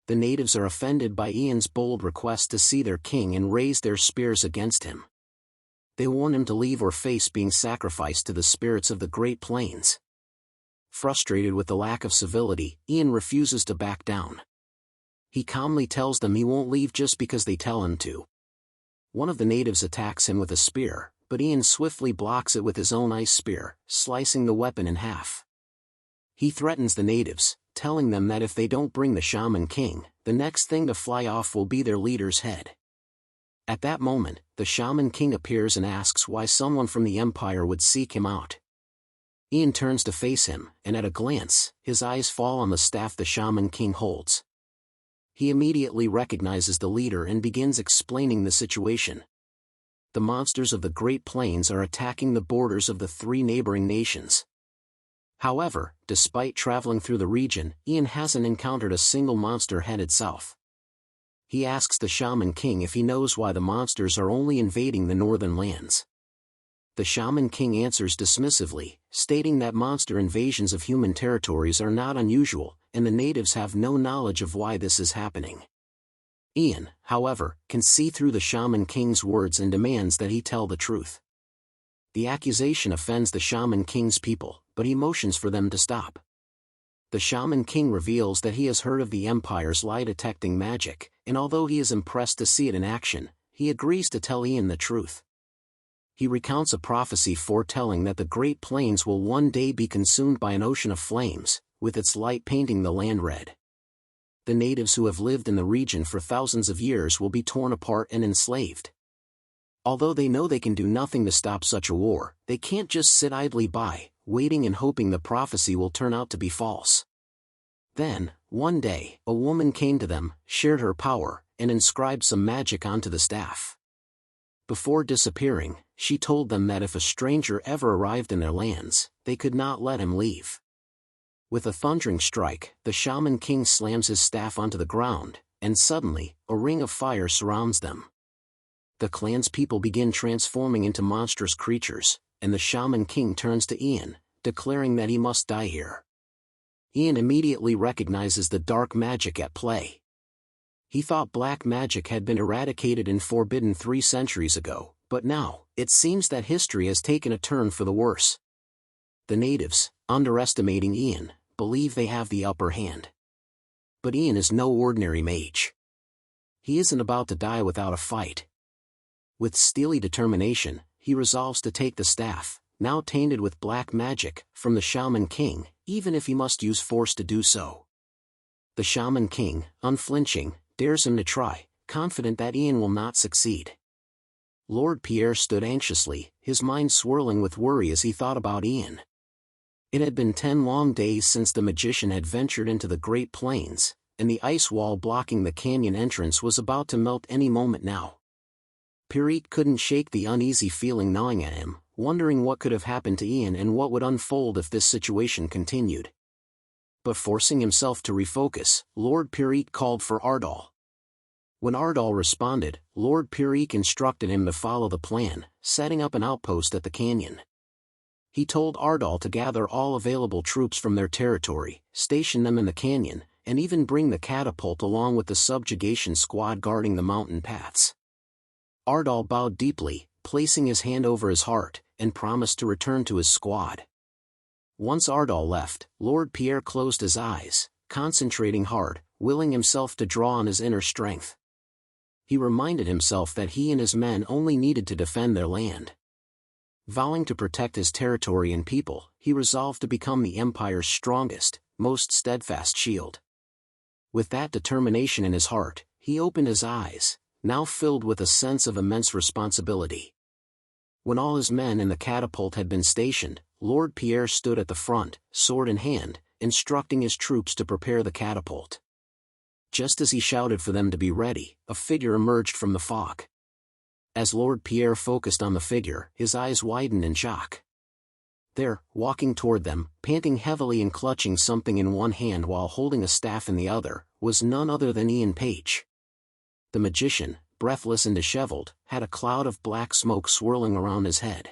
The natives are offended by Ian's bold request to see their king and raise their spears against him. They warn him to leave or face being sacrificed to the spirits of the Great Plains. Frustrated with the lack of civility, Ian refuses to back down. He calmly tells them he won't leave just because they tell him to. One of the natives attacks him with a spear, but Ian swiftly blocks it with his own ice spear, slicing the weapon in half. He threatens the natives, telling them that if they don't bring the Shaman King, the next thing to fly off will be their leader's head. At that moment, the Shaman King appears and asks why someone from the Empire would seek him out. Ian turns to face him, and at a glance, his eyes fall on the staff the Shaman King holds. He immediately recognizes the leader and begins explaining the situation. The monsters of the Great Plains are attacking the borders of the 3 neighboring nations. However, despite traveling through the region, Ian hasn't encountered a single monster headed south. He asks the Shaman King if he knows why the monsters are only invading the northern lands. The Shaman King answers dismissively, stating that monster invasions of human territories are not unusual, and the natives have no knowledge of why this is happening. Ian, however, can see through the Shaman King's words and demands that he tell the truth. The accusation offends the Shaman King's people, but he motions for them to stop. The Shaman King reveals that he has heard of the Empire's lie-detecting magic, and although he is impressed to see it in action, he agrees to tell Ian the truth. He recounts a prophecy foretelling that the Great Plains will one day be consumed by an ocean of flames, with its light painting the land red. The natives who have lived in the region for thousands of years will be torn apart and enslaved. Although they know they can do nothing to stop such a war, they can't just sit idly by, waiting and hoping the prophecy will turn out to be false. Then, one day, a woman came to them, shared her power, and inscribed some magic onto the staff. Before disappearing, she told them that if a stranger ever arrived in their lands, they could not let him leave. With a thundering strike, the Shaman King slams his staff onto the ground, and suddenly, a ring of fire surrounds them. The clan's people begin transforming into monstrous creatures, and the Shaman King turns to Ian, declaring that he must die here. Ian immediately recognizes the dark magic at play. He thought black magic had been eradicated in Forbidden 3 centuries ago, but now, it seems that history has taken a turn for the worse. The natives, underestimating Ian, believe they have the upper hand. But Ian is no ordinary mage. He isn't about to die without a fight. With steely determination, he resolves to take the staff, now tainted with black magic, from the Shaman King, even if he must use force to do so. The Shaman King, unflinching, dares him to try, confident that Ian will not succeed. Lord Pierre stood anxiously, his mind swirling with worry as he thought about Ian. It had been 10 long days since the magician had ventured into the Great Plains, and the ice wall blocking the canyon entrance was about to melt any moment now. Pierre couldn't shake the uneasy feeling gnawing at him, wondering what could have happened to Ian and what would unfold if this situation continued. But forcing himself to refocus, Lord Pierre called for Ardal. When Ardal responded, Lord Pierre instructed him to follow the plan, setting up an outpost at the canyon. He told Ardal to gather all available troops from their territory, station them in the canyon, and even bring the catapult along with the subjugation squad guarding the mountain paths. Ardal bowed deeply, placing his hand over his heart, and promised to return to his squad. Once Ardal left, Lord Pierre closed his eyes, concentrating hard, willing himself to draw on his inner strength. He reminded himself that he and his men only needed to defend their land. Vowing to protect his territory and people, he resolved to become the Empire's strongest, most steadfast shield. With that determination in his heart, he opened his eyes, now filled with a sense of immense responsibility. When all his men in the catapult had been stationed, Lord Pierre stood at the front, sword in hand, instructing his troops to prepare the catapult. Just as he shouted for them to be ready, a figure emerged from the fog. As Lord Pierre focused on the figure, his eyes widened in shock. There, walking toward them, panting heavily and clutching something in one hand while holding a staff in the other, was none other than Ian Paige. The magician, breathless and disheveled, had a cloud of black smoke swirling around his head.